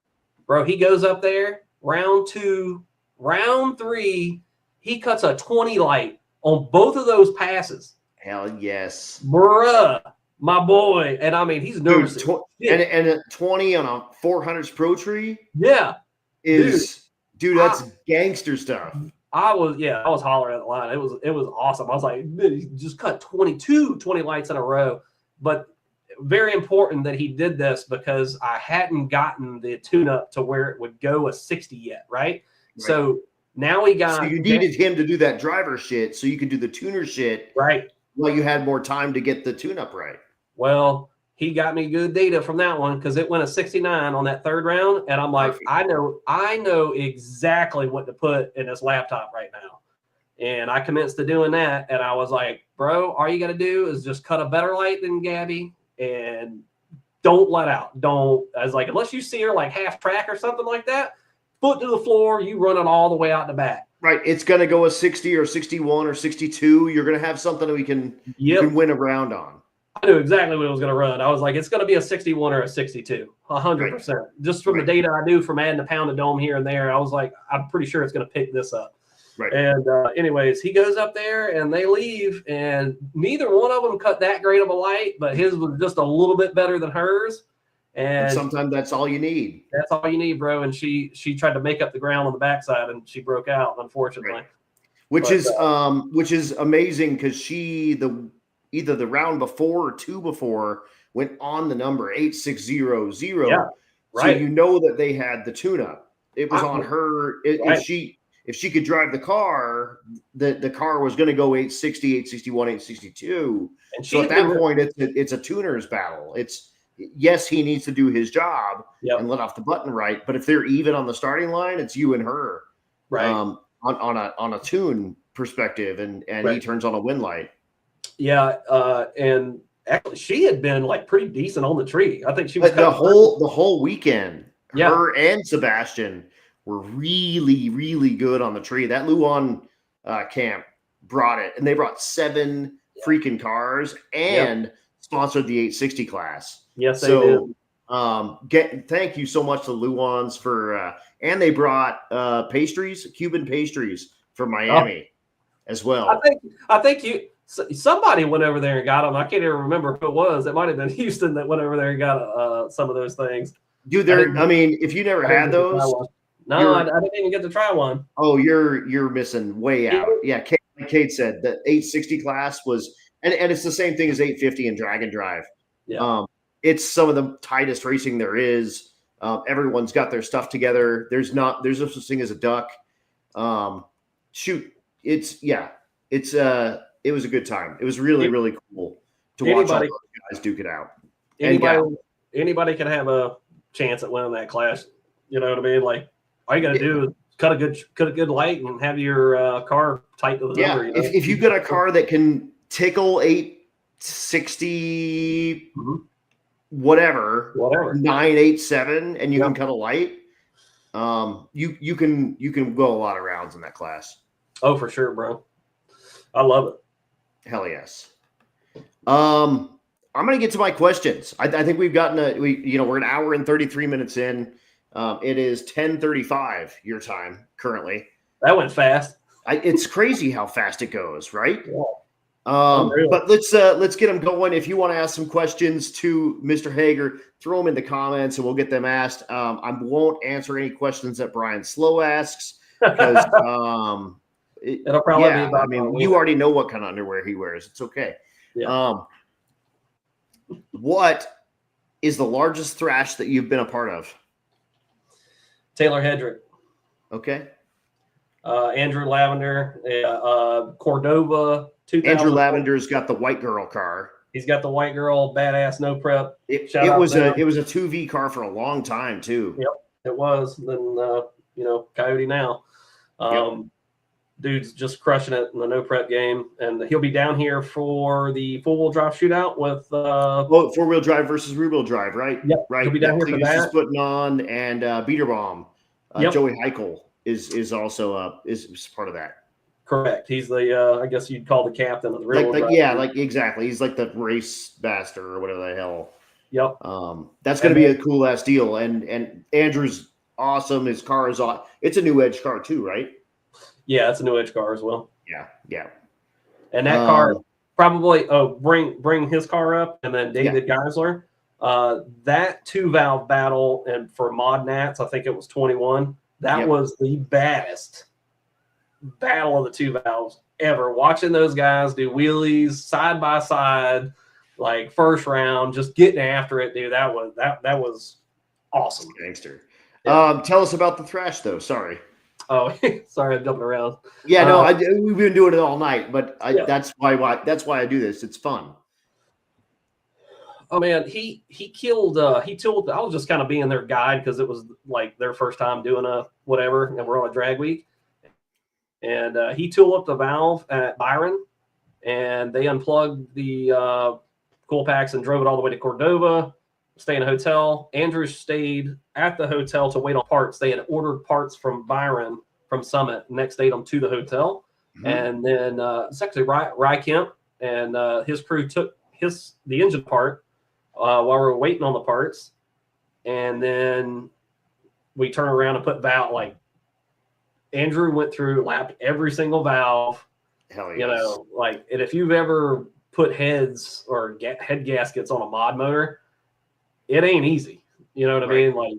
S2: Bro, he goes up there, round 2, round 3, he cuts a 20 light on both of those passes.
S1: Hell yes.
S2: Bruh, my boy. And I mean, he's nervous.
S1: Dude, and a 20 on a 400s Pro Tree.
S2: Yeah.
S1: Dude, that's gangster stuff.
S2: I was hollering at the line. It was awesome. I was like, he just cut 20 lights in a row. But very important that he did this because I hadn't gotten the tune-up to where it would go a 60 yet, right? So now he got.
S1: So you needed him to do that driver shit so you could do the tuner shit.
S2: Right.
S1: Well, you had more time to get the tune-up right.
S2: Well, he got me good data from that one because it went a 69 on that third round. And I'm like, perfect. I know exactly what to put in this laptop right now. And I commenced to doing that. And I was like, bro, all you got to do is just cut a better light than Gabby and don't let out. I was like, unless you see her like half track or something like that, foot to the floor, you run it all the way out the back.
S1: Right. It's going to go a 60 or 61 or 62. You're going to have something that you can win a round on.
S2: I knew exactly what it was going to run. I was like, it's going to be a 61 or a 62, 100%. Right. Just from the data I knew from adding a pound of dome here and there, I was like, I'm pretty sure it's going to pick this up.
S1: Right.
S2: And anyways, he goes up there and they leave, and neither one of them cut that great of a light, but his was just a little bit better than hers. And
S1: sometimes that's all you need.
S2: That's all you need, bro. And she tried to make up the ground on the backside, and she broke out, unfortunately.
S1: Right. Which is amazing because either the round before or two before went on the number 8600.
S2: Yeah, right.
S1: So you know that they had the tune-up. It was on her. If she could drive the car, the car was going to go 860, 861, 862. And so at that point, it's a tuner's battle. Yes, he needs to do his job and let off the button right. But if they're even on the starting line, it's you and her,
S2: right?
S1: On a tune perspective, and he turns on a wind light.
S2: Yeah, and actually, she had been like pretty decent on the tree. I think she was
S1: the whole weekend. Yeah. Her and Sebastian were really, really good on the tree. That Luan camp brought it, and they brought 7 freaking cars and sponsored the 860 class.
S2: Yes, they did.
S1: Thank you so much to Luans for, and they brought Cuban pastries from Miami as well.
S2: I think somebody went over there and got them. I can't even remember who it was. It might have been Houston that went over there and got some of those things.
S1: Dude, if you never had those.
S2: No, I didn't even get to try one.
S1: Oh, you're missing way out. Yeah, Kate said the 860 class was, and it's the same thing as 850 and Drag and Drive.
S2: Yeah.
S1: It's some of the tightest racing there is. Everyone's got their stuff together. There's no such thing as a duck. It was a good time. It was really, really cool to watch all those guys duke it out.
S2: Anybody can have a chance at winning that class. You know what I mean? Like, all you got to do is cut a good light and have your car tight to the number. You know?
S1: If you got a car that can tickle 860, whatever 987, and you can cut a light, you can go a lot of rounds in that class.
S2: Oh, for sure, bro. I love it.
S1: Hell yes. I'm gonna get to my questions. I think we've gotten we're an hour and 33 minutes in. It is 10:35 your time currently.
S2: That went fast.
S1: It's crazy how fast it goes, right?
S2: Yeah.
S1: But let's get them going. If you want to ask some questions to Mr. Hager, throw them in the comments and we'll get them asked. I won't answer any questions that Brian Slow asks because
S2: it'll probably be about
S1: you already know what kind of underwear he wears. It's okay.
S2: Yeah.
S1: What is the largest thrash that you've been a part of?
S2: Taylor Hedrick.
S1: Okay.
S2: Andrew Lavender, Cordova.
S1: Andrew Lavender's got the white girl car.
S2: He's got the white girl, badass, no prep.
S1: It was a 2V car for a long time too.
S2: Yep, it was. Then Coyote now. Dude's just crushing it in the no prep game, and he'll be down here for the 4-wheel drive shootout with
S1: 4-wheel drive versus rear-wheel drive, right?
S2: Yep,
S1: right.
S2: He'll be down here for that.
S1: Putting on, and Beaterbomb, Joey Heichel is also is part of that.
S2: Correct. He's the I guess you'd call the captain of the rear-wheel drive.
S1: Exactly. He's like the race master or whatever the hell.
S2: Yep.
S1: That's going to be a cool ass deal, and Andrew's awesome. His car is it's a new Edge car too, right?
S2: Yeah, it's a new Edge car as well.
S1: Yeah.
S2: And that car probably bring his car up, and then David Geisler. That 2-valve battle, and for Mod Nats, I think it was 21. That was the baddest battle of the 2 valves ever. Watching those guys do wheelies side by side, like first round, just getting after it, dude. That was awesome.
S1: Gangster. Yeah. Tell us about the thrash, though. Sorry.
S2: Oh, sorry, I'm jumping around.
S1: Yeah, no, we've been doing it all night, but that's why I do this. It's fun.
S2: Oh man, he killed. He tooled. I was just kind of being their guide because it was like their first time doing a whatever, and we're on a drag week. And he tooled up the valve at Byron, and they unplugged the cool packs and drove it all the way to Cordova. Stay in a hotel. Andrew stayed at the hotel to wait on parts. They had ordered parts from Byron from Summit. Next day, them to the hotel, and then it's actually Rye Kemp and his crew took the engine part while we were waiting on the parts, and then we turned around and put valve. Like Andrew went through, lapped every single valve.
S1: Hell yes.
S2: You know, like, and if you've ever put heads or head gaskets on a mod motor, it ain't easy. You know what I mean? Like,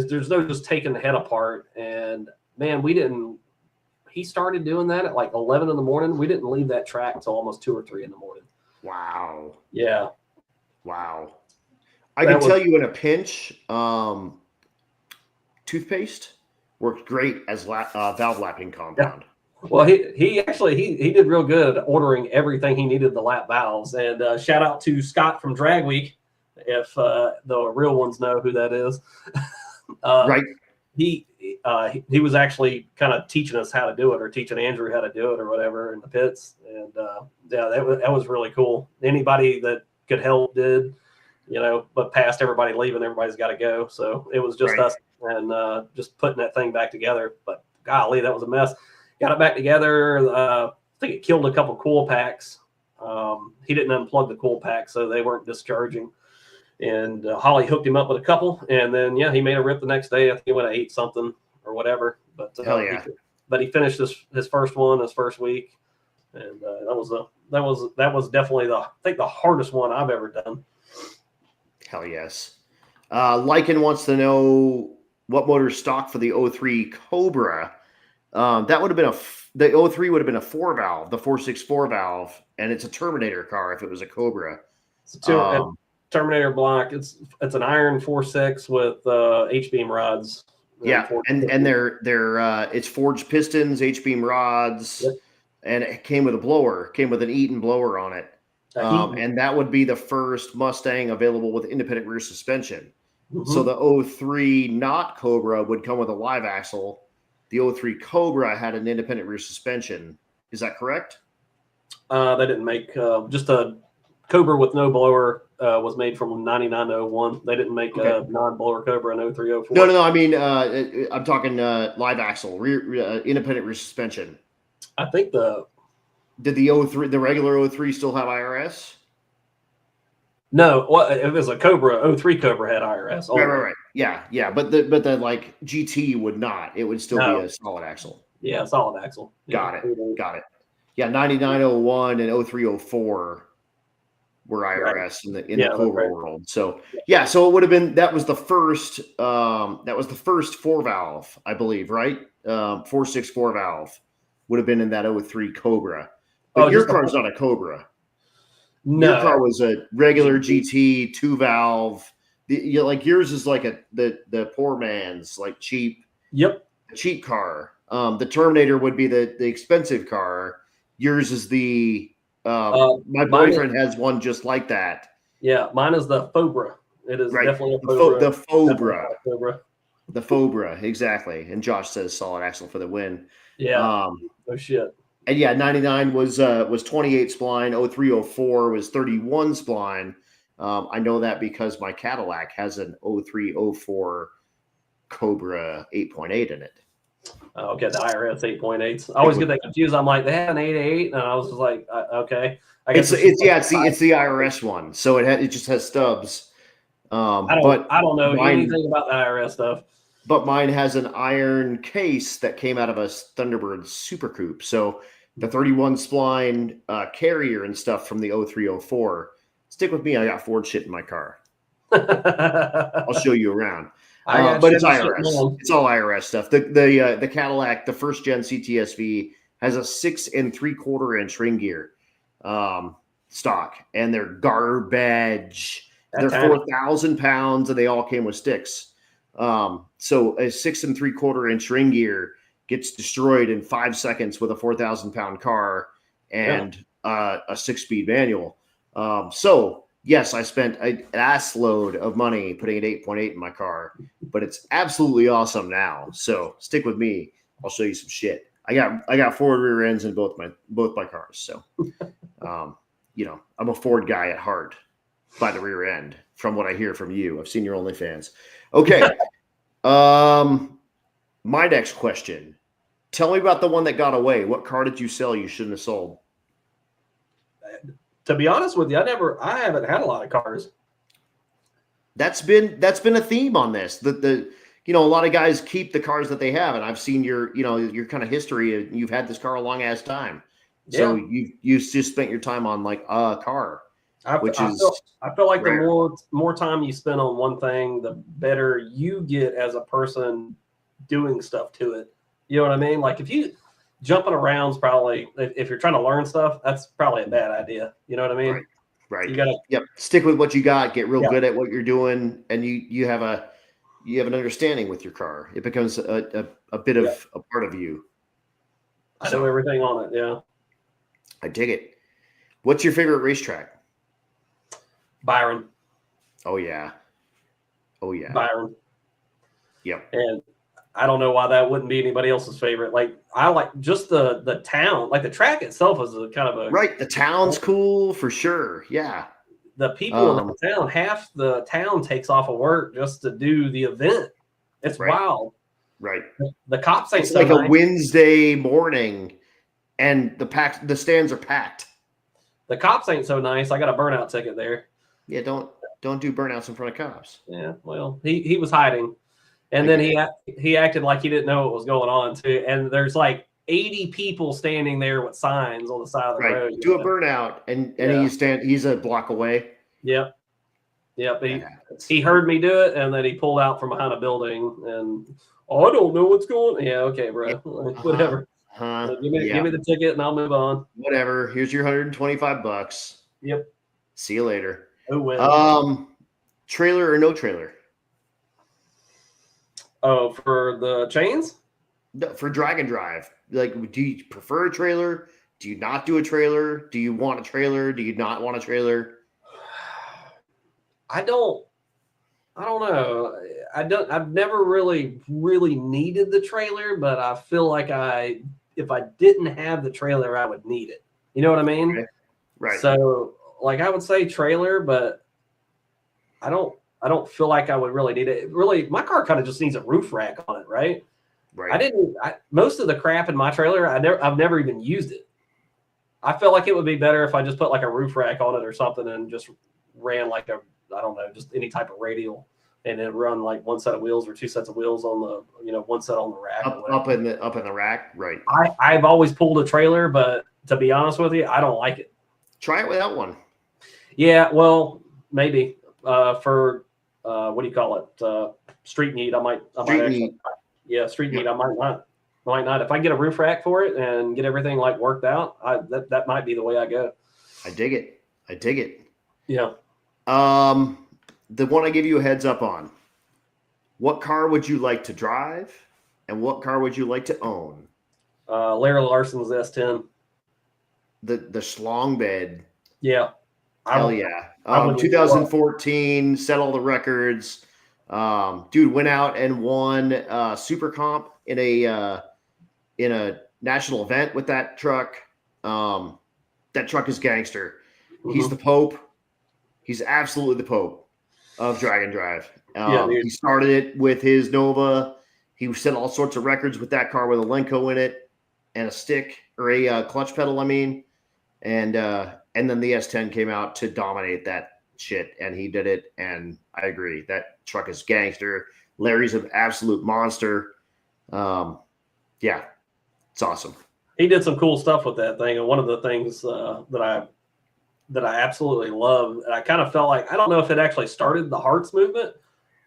S2: there's no just taking the head apart. And man, he started doing that at like 11 in the morning. We didn't leave that track until almost 2 or 3 in the morning.
S1: Wow.
S2: Yeah.
S1: Wow. I can tell you in a pinch, toothpaste worked great as valve lapping compound.
S2: Yeah. Well, he actually did real good ordering everything he needed to lap valves. And shout out to Scott from Drag Week, if the real ones know who that is.
S1: Right.
S2: He was actually kind of teaching us how to do it, or teaching Andrew how to do it, or whatever, in the pits. And that was really cool. Anybody that could help did, you know, but past everybody leaving, everybody's got to go. So it was just us and just putting that thing back together. But golly, that was a mess. Got it back together. I think it killed a couple cool packs. He didn't unplug the cool pack, so they weren't discharging. And Holly hooked him up with a couple, and then he made a rip the next day. I think he went to 8 something or whatever. But
S1: hell yeah!
S2: He finished his first one his first week, and that was definitely the hardest one I've ever done.
S1: Hell yes. Lycan wants to know what motor stock for the 03 Cobra. That would have been the 03 would have been a 4-valve, the 464 valve, and it's a Terminator car if it was a Cobra.
S2: It's a Terminator block. It's an iron 4.6 with H-beam rods.
S1: Yeah, and they're it's forged pistons, H-beam rods, and it came with a blower, came with an Eaton blower on it. And that would be the first Mustang available with independent rear suspension. Mm-hmm. So the 03 not Cobra would come with a live axle. The 03 Cobra had an independent rear suspension. Is that correct?
S2: They didn't make just a Cobra with no blower was made from 99 to 01. They didn't make a non-blower Cobra in 03, 04.
S1: No. I mean, I'm talking live axle, independent rear suspension.
S2: I think
S1: did the 03, the regular 03 still have IRS?
S2: No, well, it was a Cobra. 03 Cobra had IRS.
S1: Right. Yeah. But the like GT would not. It would still be a solid axle.
S2: Yeah, solid axle.
S1: Got it. Yeah, 9901 and 0304 were IRS in the Cobra world. So so it would have been that was the first 4-valve, I believe, right? 464 valve would have been in that 03 Cobra. But your car's not a Cobra. No. Your car was a regular GT 2-valve. Like yours is like the poor man's like cheap.
S2: Yep.
S1: Cheap car. The Terminator would be the expensive car. Yours is the my boyfriend has one just like that.
S2: Yeah, mine is the Fobra. It is definitely a Fobra.
S1: The Fobra. The Fobra, exactly. And Josh says solid axle for the win.
S2: Yeah. Oh shit.
S1: And 99 was 28 spline, 0304 was 31 spline. I know that because my Cadillac has an 0304 Cobra 8.8 in it.
S2: Okay, the IRS 8.8s. I always get that confused. I'm like, they had an 8.8, and I was just like, okay. I guess
S1: it's the IRS one, so it just has stubs.
S2: I don't know anything about the IRS stuff.
S1: But mine has an iron case that came out of a Thunderbird Super Coupe. So the 31 spline carrier and stuff from the 0304. Stick with me. I got Ford shit in my car. I'll show you around. But it's IRS. It's all IRS stuff. The Cadillac, the first gen CTSV, has a 6 3/4 ring gear stock, and they're garbage. They're 4,000 pounds, and they all came with sticks. So a 6 3/4 ring gear gets destroyed in 5 seconds with a 4,000 pound car and a 6-speed manual. So yes, I spent an ass load of money putting an 8.8 in my car, but it's absolutely awesome now. So stick with me. I'll show you some shit. I got Ford rear ends in both my cars. So, I'm a Ford guy at heart by the rear end, from what I hear from you. I've seen your OnlyFans. Okay. My next question. Tell me about the one that got away. What car did you sell you shouldn't have sold?
S2: To be honest with you, I haven't had a lot of cars.
S1: That's been a theme on this. A lot of guys keep the cars that they have, and I've seen your kind of history. You've had this car a long ass time, so you just spent your time on like a car, I
S2: feel like rare. The more time you spend on one thing, the better you get as a person doing stuff to it. You know what I mean? Like if you jumping around is probably, if you're trying to learn stuff, that's probably a bad idea. You know what I mean?
S1: Right. You gotta stick with what you got, get real good at what you're doing, and you have an understanding with your car. It becomes a bit of a part of you.
S2: I know everything on it. Yeah.
S1: I dig it. What's your favorite racetrack?
S2: Byron.
S1: Oh yeah.
S2: Byron.
S1: Yep.
S2: And I don't know why that wouldn't be anybody else's favorite. Like I like just the town, like the track itself is a kind of a
S1: right. The town's cool for sure. Yeah.
S2: The people in the town, half the town takes off of work just to do the event. It's wild.
S1: Right.
S2: The cops ain't
S1: it's so like nice. A Wednesday morning, and the stands are packed.
S2: The cops ain't so nice. I got a burnout ticket there.
S1: Yeah, don't do burnouts in front of cops.
S2: Yeah, well, he was hiding. And then he acted like he didn't know what was going on too. And there's like 80 people standing there with signs on the side of the road.
S1: Do a burnout, and he's a block away.
S2: Yep. He heard me do it, and then he pulled out from behind a building, and I don't know what's going on. Yeah, okay, bro. Whatever. Give me the ticket, and I'll move on.
S1: Whatever. Here's your $125.
S2: Yep.
S1: See you later.
S2: Oh well.
S1: Trailer or no trailer?
S2: Oh, for the CHAINZ?
S1: No, for drag and drive. Like, do you prefer a trailer? Do you not do a trailer? Do you want a trailer? Do you not want a trailer?
S2: I don't know. I've never really needed the trailer, but I feel like if I didn't have the trailer, I would need it. You know what I mean?
S1: Okay. Right.
S2: So like I would say trailer, but I don't feel like I would really need it. Really, my car kind of just needs a roof rack on it, right?
S1: Right.
S2: Most of the crap in my trailer, I've never even used it. I felt like it would be better if I just put like a roof rack on it or something and just ran like just any type of radial, and then run like one set of wheels or two sets of wheels on the, one set on the rack.
S1: Up in the rack, right?
S2: I've always pulled a trailer, but to be honest with you, I don't like it.
S1: Try it without one.
S2: Yeah, well, maybe for what do you call it? Street meet. I might actually. Yeah, street meet. I might not. If I get a roof rack for it and get everything like worked out, that might be the way I go.
S1: I dig it.
S2: Yeah.
S1: The one I give you a heads up on. What car would you like to drive, and what car would you like to own?
S2: Larry Larson's S10.
S1: The schlong bed.
S2: Yeah.
S1: Hell yeah. 2014, set all the records. Dude went out and won Super Comp in a national event with that truck. That truck is gangster. Mm-hmm. He's the Pope. He's absolutely the Pope of drag and drive. He started it with his Nova. He set all sorts of records with that car with a Lenco in it and a stick or a clutch pedal. And then the S10 came out to dominate that shit, and he did it. And I agree, that truck is gangster. Larry's an absolute monster. It's awesome.
S2: he did some cool stuff with that thing. And one of the things that I absolutely love, and I kind of felt like, I don't know if it actually started the Hearts movement,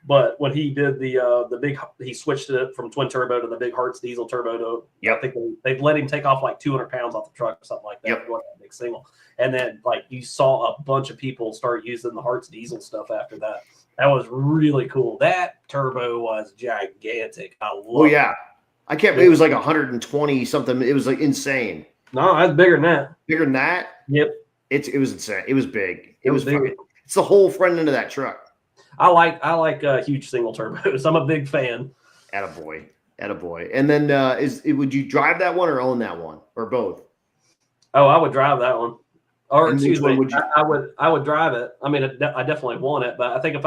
S2: but when he did the big, he switched it from twin turbo to the big Hearts diesel turbo to,
S1: Yep.
S2: I think they've let him take off like 200 pounds off the truck or something like that.
S1: Yep.
S2: Going that big single. And then like you saw a bunch of people start using the Hearts diesel stuff after that. That was really cool. That turbo was gigantic. I love
S1: Oh yeah. I can't believe it was like 120 something. It was like insane.
S2: No, that's bigger than that.
S1: Bigger than that?
S2: Yep.
S1: It was insane. It was big. It was
S2: big.
S1: It's the whole front end of that truck.
S2: I like huge single turbos. I'm a big fan.
S1: Attaboy. And then would you drive that one or own that one or both?
S2: Oh, I would drive that one. Or
S1: and
S2: excuse me,
S1: I
S2: would drive it. I mean, I definitely want it, but I think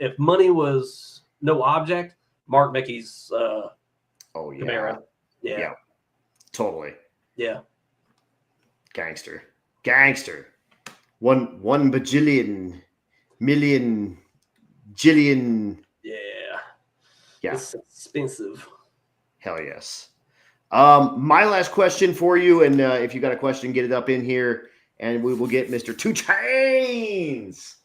S2: if money was no object, Mark Mickey's Camaro. Yeah.
S1: Totally.
S2: Yeah.
S1: Gangster. One bajillion million jillion.
S2: Yeah.
S1: Yeah.
S2: It's expensive.
S1: Hell yes. My last question for you, and if you got a question, get it up in here, and we will get Mr. Two Chains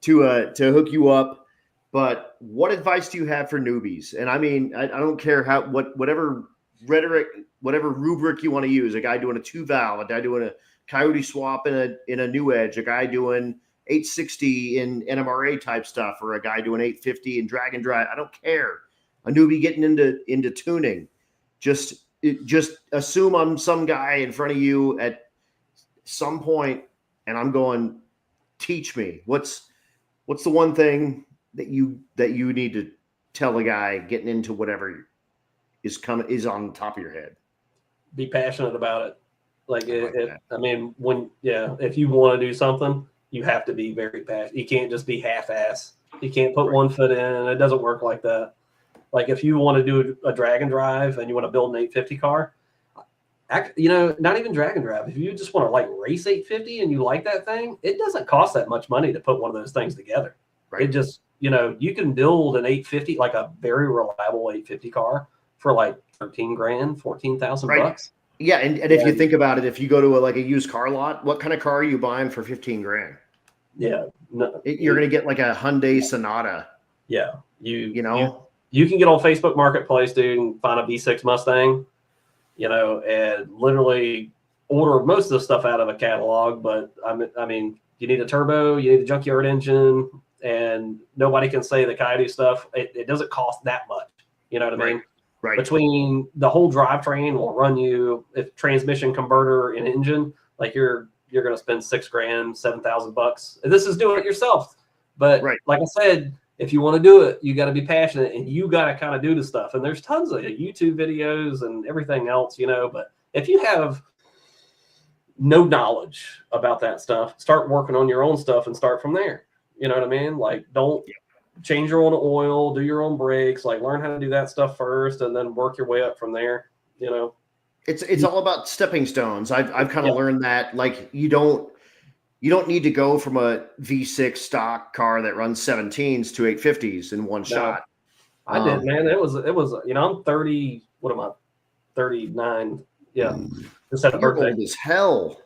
S1: to hook you up. But what advice do you have for newbies? And I mean, I don't care whatever rhetoric, whatever rubric you want to use. A guy doing a 2-valve, a guy doing a Coyote swap in a new edge, a guy doing 860 in NMRA type stuff, or a guy doing 850 in drag and drive. I don't care. A newbie getting into tuning, just assume I'm some guy in front of you at some point, and I'm going, teach me. What's the one thing that you need to tell a guy getting into whatever is on top of your head?
S2: Be passionate about it. If you want to do something, you have to be very passionate. You can't just be half-ass. You can't put one foot in. It doesn't work like that. Like if you want to do a drag and drive and you want to build an 850 car, not even drag and drive. If you just want to like race 850 and you like that thing, it doesn't cost that much money to put one of those things together. Right. It just, you can build an 850, like a very reliable 850 car for like 13 grand, 14,000 bucks.
S1: Yeah. And if you think about it, if you go to a used car lot, what kind of car are you buying for 15 grand?
S2: Yeah. No,
S1: you're going to get like a Hyundai Sonata.
S2: Yeah.
S1: You
S2: can get on Facebook Marketplace, dude, and find a V6 Mustang, and literally order most of the stuff out of a catalog. But I mean, you need a turbo, you need a junkyard engine, and nobody can say the Coyote stuff. It doesn't cost that much. You know what I mean?
S1: Right.
S2: Between the whole drivetrain will run you, if transmission, converter, and engine, like you're going to spend $6 grand, $7,000. This is doing it yourself. But like I said, if you want to do it, you got to be passionate and you got to kind of do the stuff. And there's tons of YouTube videos and everything else, but if you have no knowledge about that stuff, start working on your own stuff and start from there. You know what I mean? Like don't change your own oil, do your own brakes, like learn how to do that stuff first and then work your way up from there.
S1: It's all about stepping stones. I've kind of learned that, like, you don't need to go from a V6 stock car that runs 17s to 850s in one shot.
S2: I did, man. It was, I'm 30. What am I? 39. Yeah. Just had a birthday.
S1: Old as hell.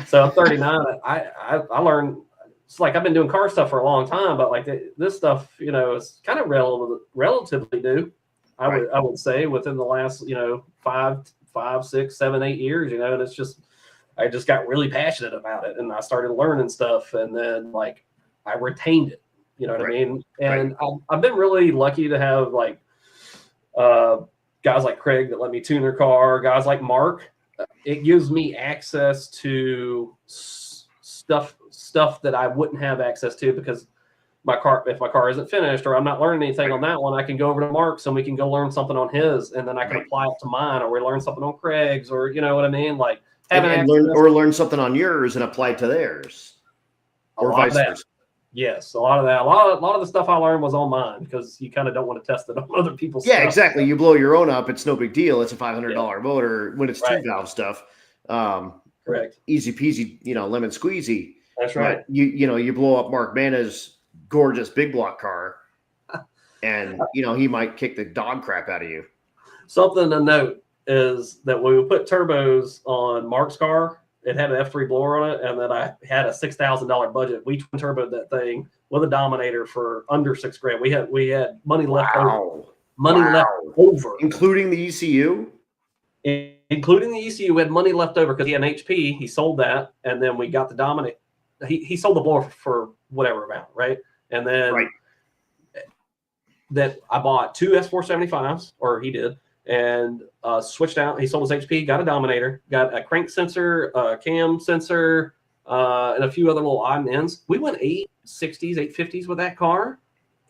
S2: So I'm 39. I learned, it's like I've been doing car stuff for a long time, but like this stuff, it's kind of relatively new. I would say within the last, 5, 6, 7, 8 years, and it's just, I just got really passionate about it and I started learning stuff and then like I retained it, you know what I mean? And I've been really lucky to have like guys like Craig that let me tune their car, guys like Mark. It gives me access to stuff that I wouldn't have access to because if my car isn't finished or I'm not learning anything on that one, I can go over to Mark's and we can go learn something on his and then I can apply it to mine, or we learn something on Craig's, or you know what I mean? Like
S1: learn something on yours and apply it to theirs, or vice versa.
S2: Yes, a lot of that. A lot of the stuff I learned was on mine because you kind of don't want to test it on other people's stuff.
S1: Yeah, exactly. You blow your own up, it's no big deal. It's a $500 motor when it's 2-valve stuff.
S2: Correct.
S1: Easy peasy, lemon squeezy.
S2: That's right.
S1: But you blow up Mark Mana's gorgeous big block car, and he might kick the dog crap out of you.
S2: Something to note. is that when we put turbos on Mark's car, it had an F3 blower on it, and then I had a $6,000 budget. We twin turboed that thing with a Dominator for under $6,000. We had money left over. Left over,
S1: including the ECU.
S2: Including the ECU, we had money left over because he had an HP. He sold that, and then we got the Dominator. He sold the blower for whatever amount, right? And then that I bought two S475s, or he did, and switched out. He sold his HP, got a Dominator, got a crank sensor, a cam sensor, and a few other little odd ends. We went 860s, 850s with that car,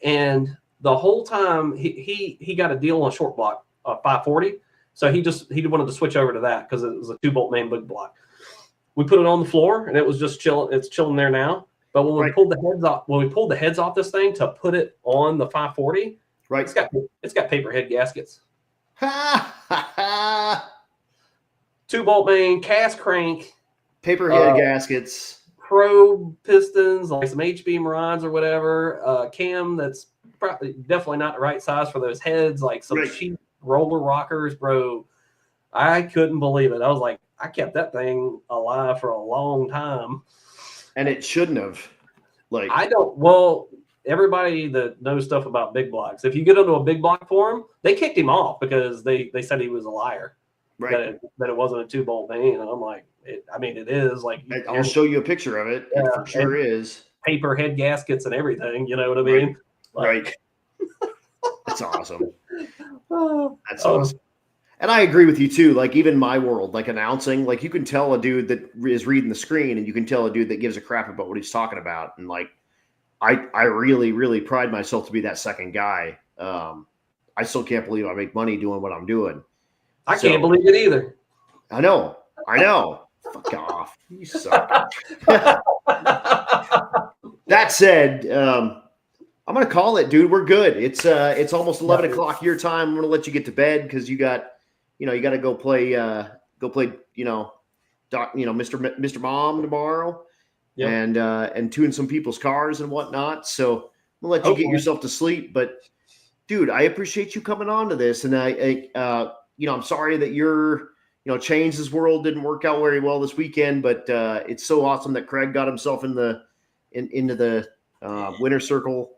S2: and the whole time he got a deal on a short block, 540. So he wanted to switch over to that because it was a 2-bolt main big block. We put it on the floor, and it was just chilling. It's chilling there now. But when we pulled the heads off this thing to put it on the 540, it's got paper head gaskets. 2-bolt main, cast crank,
S1: paper head gaskets,
S2: probe pistons, like some HB rods or whatever. Cam that's definitely not the right size for those heads, like some cheap roller rockers, bro. I couldn't believe it. I was like, I kept that thing alive for a long time.
S1: And it shouldn't have.
S2: Everybody that knows stuff about big blocks, if you get into a big block for him, they kicked him off because they said he was a liar. That it wasn't a 2-bolt main. And I'm like, it is. Like,
S1: I'll show you a picture of it. Yeah, it for sure is.
S2: Paper head gaskets and everything. You know what I mean?
S1: Right. That's awesome. That's awesome. And I agree with you too. Like, even my world, like announcing, like you can tell a dude that is reading the screen, and you can tell a dude that gives a crap about what he's talking about. And like, I really, really pride myself to be that second guy. I still can't believe I make money doing what I'm doing.
S2: I can't believe it either.
S1: I know. Fuck off. You suck. That said, I'm gonna call it, dude. We're good. It's almost 11 o'clock your time. I'm gonna let you get to bed because you got to go play Mr. Mom tomorrow, and tune some people's cars and whatnot. So I'm gonna let you get yourself to sleep. But dude, I appreciate you coming on to this, and I'm sorry that your CHAINZ world didn't work out very well this weekend, but it's so awesome that Craig got himself into the winner circle.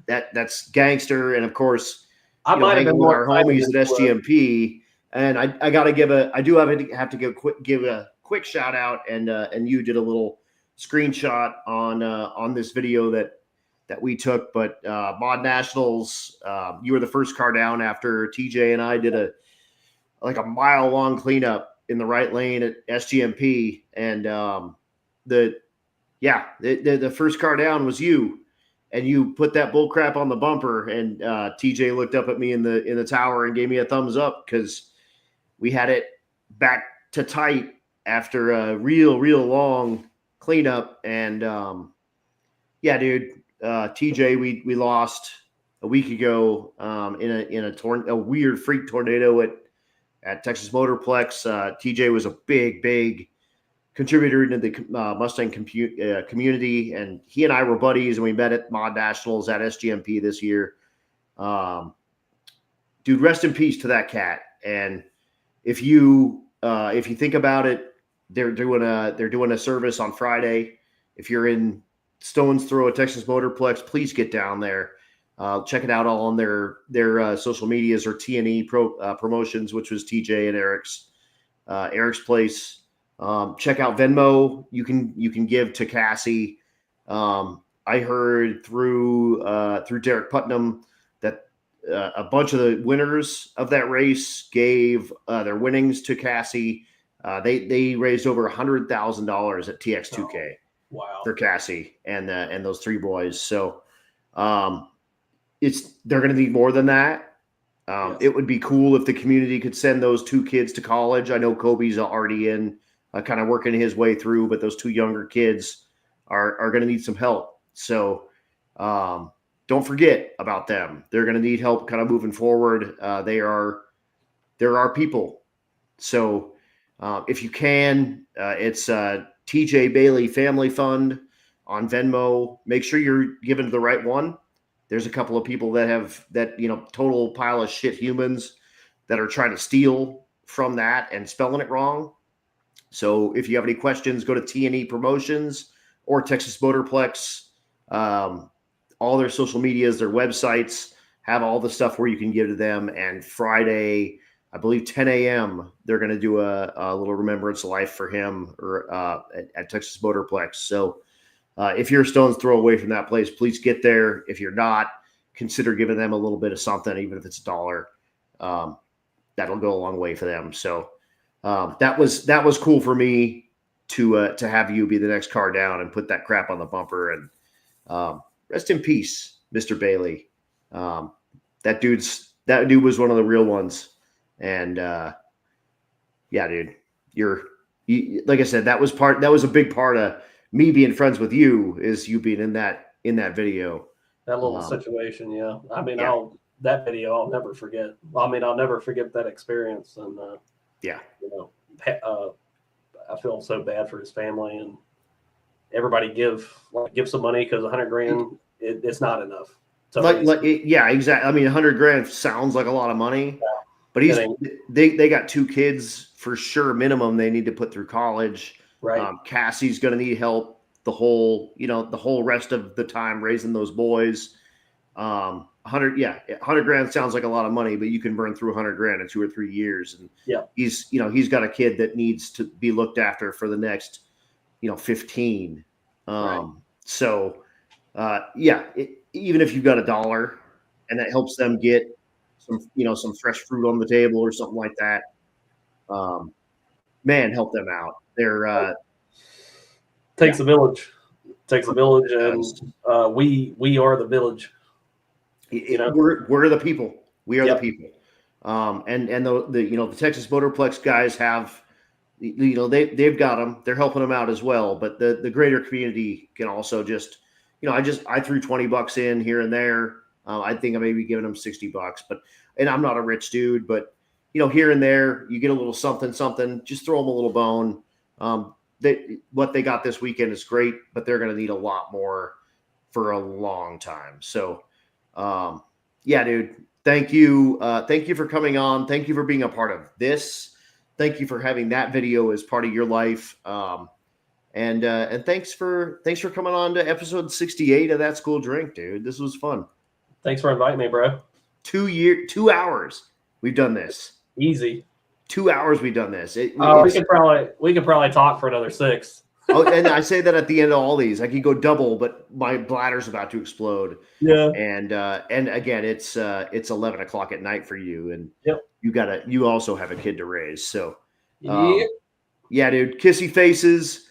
S1: That's gangster, and of course,
S2: I might have been
S1: with our homies at SGMP. And I do have to give a quick shout out, and you did a little screenshot on this video that we took. But Mod Nationals, you were the first car down after TJ and I did a mile-long cleanup in the right lane at SGMP, and the first car down was you, and you put that bull crap on the bumper, and TJ looked up at me in the tower and gave me a thumbs up because we had it back to tight after a real long cleanup. And dude, TJ, we lost a week ago in a weird freak tornado at Texas Motorplex. TJ was a big contributor into the Mustang community, and he and I were buddies, and we met at Mod Nationals at SGMP this year. Dude, rest in peace to that cat. And if you think about it, they're doing a service on Friday. If you're in Stone's Throw at Texas Motorplex, please get down there. Check it out all on their social medias, or T&E Promotions, which was TJ and Eric's place. Check out Venmo. You can give to Cassie. I heard through Derek Putnam that a bunch of the winners of that race gave their winnings to Cassie. They raised over $100,000 at TX2K.
S2: Wow.
S1: For Cassie and those three boys. So they're going to need more than that. Yes. It would be cool if the community could send those two kids to college. I know Kobe's already in, kind of working his way through, but those two younger kids are going to need some help. So don't forget about them. They're going to need help kind of moving forward. There are people. So if you can, it's TJ Bailey Family Fund on Venmo. Make sure you're giving to the right one. There's a couple of people that have that, total pile of shit humans that are trying to steal from that and spelling it wrong. So if you have any questions, go to T&E Promotions or Texas Motorplex. All their social medias, their websites have all the stuff where you can give to them. And Friday, I believe 10 a.m., they're going to do a little remembrance life for him or at Texas Motorplex. So if you're a stone's throw away from that place, please get there. If you're not, consider giving them a little bit of something, even if it's $1. That'll go a long way for them. So that was cool for me to have you be the next car down and put that crap on the bumper. And rest in peace, Mr. Bailey. That dude was one of the real ones. And yeah, dude, like I said, that was a big part of me being friends with you, is you being in that video.
S2: That little situation, yeah. I mean,
S1: yeah.
S2: That video I'll never forget. I mean, I'll never forget that experience. And
S1: yeah,
S2: you know, I feel so bad for his family, and everybody give some money, because $100,000 it's not enough.
S1: Yeah, exactly. I mean, $100,000 sounds like a lot of money, but they got 2 kids for sure minimum they need to put through college.
S2: Right.
S1: Cassie's going to need help the whole rest of the time raising those boys. $100,000 sounds like a lot of money, but you can burn through $100,000 in 2 or 3 years. And
S2: yeah,
S1: he's got a kid that needs to be looked after for the next 15.
S2: Right.
S1: So even if you've got $1 and that helps them get some fresh fruit on the table or something like that, man, help them out. They're
S2: takes a village. Takes a village, and we are the village.
S1: We're the people. We are the people. And the Texas Motorplex guys have, they've got them. They're helping them out as well. But the greater community can also just, I threw $20 in here and there. I think I may be giving them $60, and I'm not a rich dude, but here and there you get a little something. Just throw them a little bone. What they got this weekend is great, but they're going to need a lot more for a long time. So, yeah, dude, thank you. Thank you for coming on. Thank you for being a part of this. Thank you for having that video as part of your life. And thanks for coming on to episode 68 of That's Cool Drink, dude. This was fun.
S2: Thanks for inviting me, bro.
S1: 2 hours we've done this.
S2: Easy.
S1: 2 hours we've done this.
S2: We could probably talk for another 6.
S1: Oh, and I say that at the end of all these, I could go double, but my bladder's about to explode.
S2: Yeah.
S1: And again, it's 11 o'clock at night for you, and
S2: yep.
S1: you also have a kid to raise. So,
S2: yeah,
S1: dude, kissy faces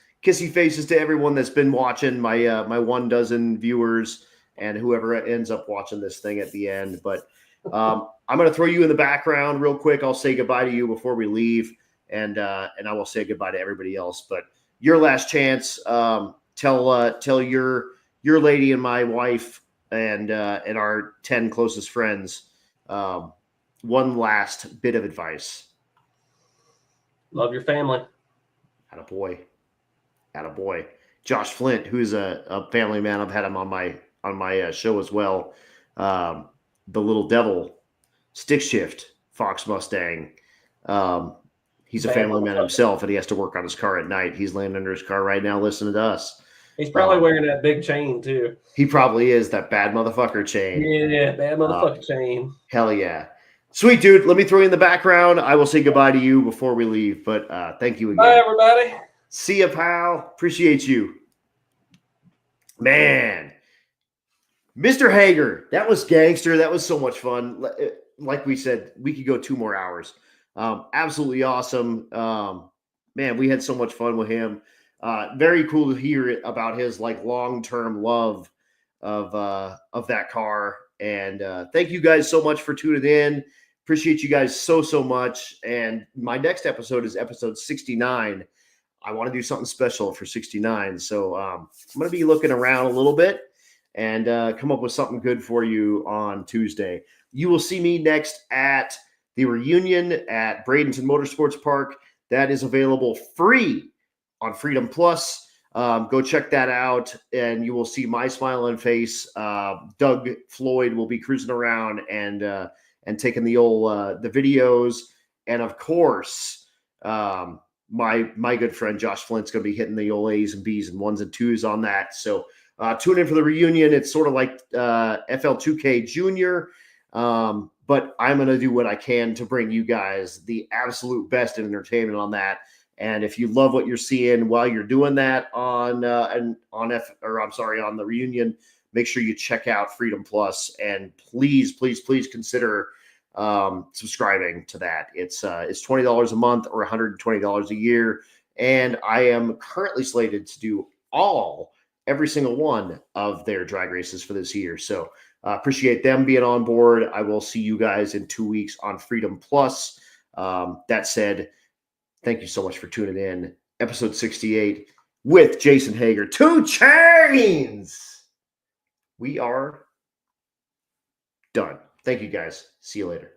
S1: to everyone that's been watching, my 12 viewers and whoever ends up watching this thing at the end. But I'm going to throw you in the background real quick. I'll say goodbye to you before we leave, and I will say goodbye to everybody else. But your last chance. Tell your lady and my wife and our 10 closest friends one last bit of advice.
S2: Love your family.
S1: Attaboy. Josh Flint, who's a family man. I've had him on my show as well. The little devil, stick shift, Fox Mustang. He's a family man himself, and he has to work on his car at night. He's laying under his car right now listening to us.
S2: He's probably wearing that big chain, too.
S1: He probably is, that bad motherfucker chain.
S2: Yeah, bad motherfucker chain.
S1: Hell yeah. Sweet, dude. Let me throw you in the background. I will say goodbye to you before we leave, but thank you again.
S2: Bye, everybody.
S1: See ya, pal. Appreciate you. Man. Mr. Hager, that was gangster. That was so much fun. Like we said, we could go 2 more hours. Absolutely awesome. Man, we had so much fun with him. Very cool to hear about his long-term love of that car. And thank you guys so much for tuning in. Appreciate you guys so much. And my next episode is episode 69. I want to do something special for 69. So I'm going to be looking around a little bit and come up with something good for you on Tuesday. You will see me next at the reunion at Bradenton Motorsports Park. That is available free on Freedom Plus. Go check that out, and you will see my smiling face. Doug Floyd will be cruising around and and taking the old the videos. And of course, my good friend Josh Flint's going to be hitting the old A's and B's and 1s and 2s on that. So tune in for the reunion. It's sort of like FL2K Junior, but I'm going to do what I can to bring you guys the absolute best in entertainment on that. And if you love what you're seeing while you're doing that on the reunion, make sure you check out Freedom Plus, and please consider subscribing to that. It's $20 a month or $120 a year, and I am currently slated to do every single one of their drag races for this year. So appreciate them being on board. I will see you guys in 2 weeks on Freedom Plus. That said, thank you so much for tuning in. Episode 68 with Jason Hager. 2 Chains. We are done. Thank you, guys. See you later.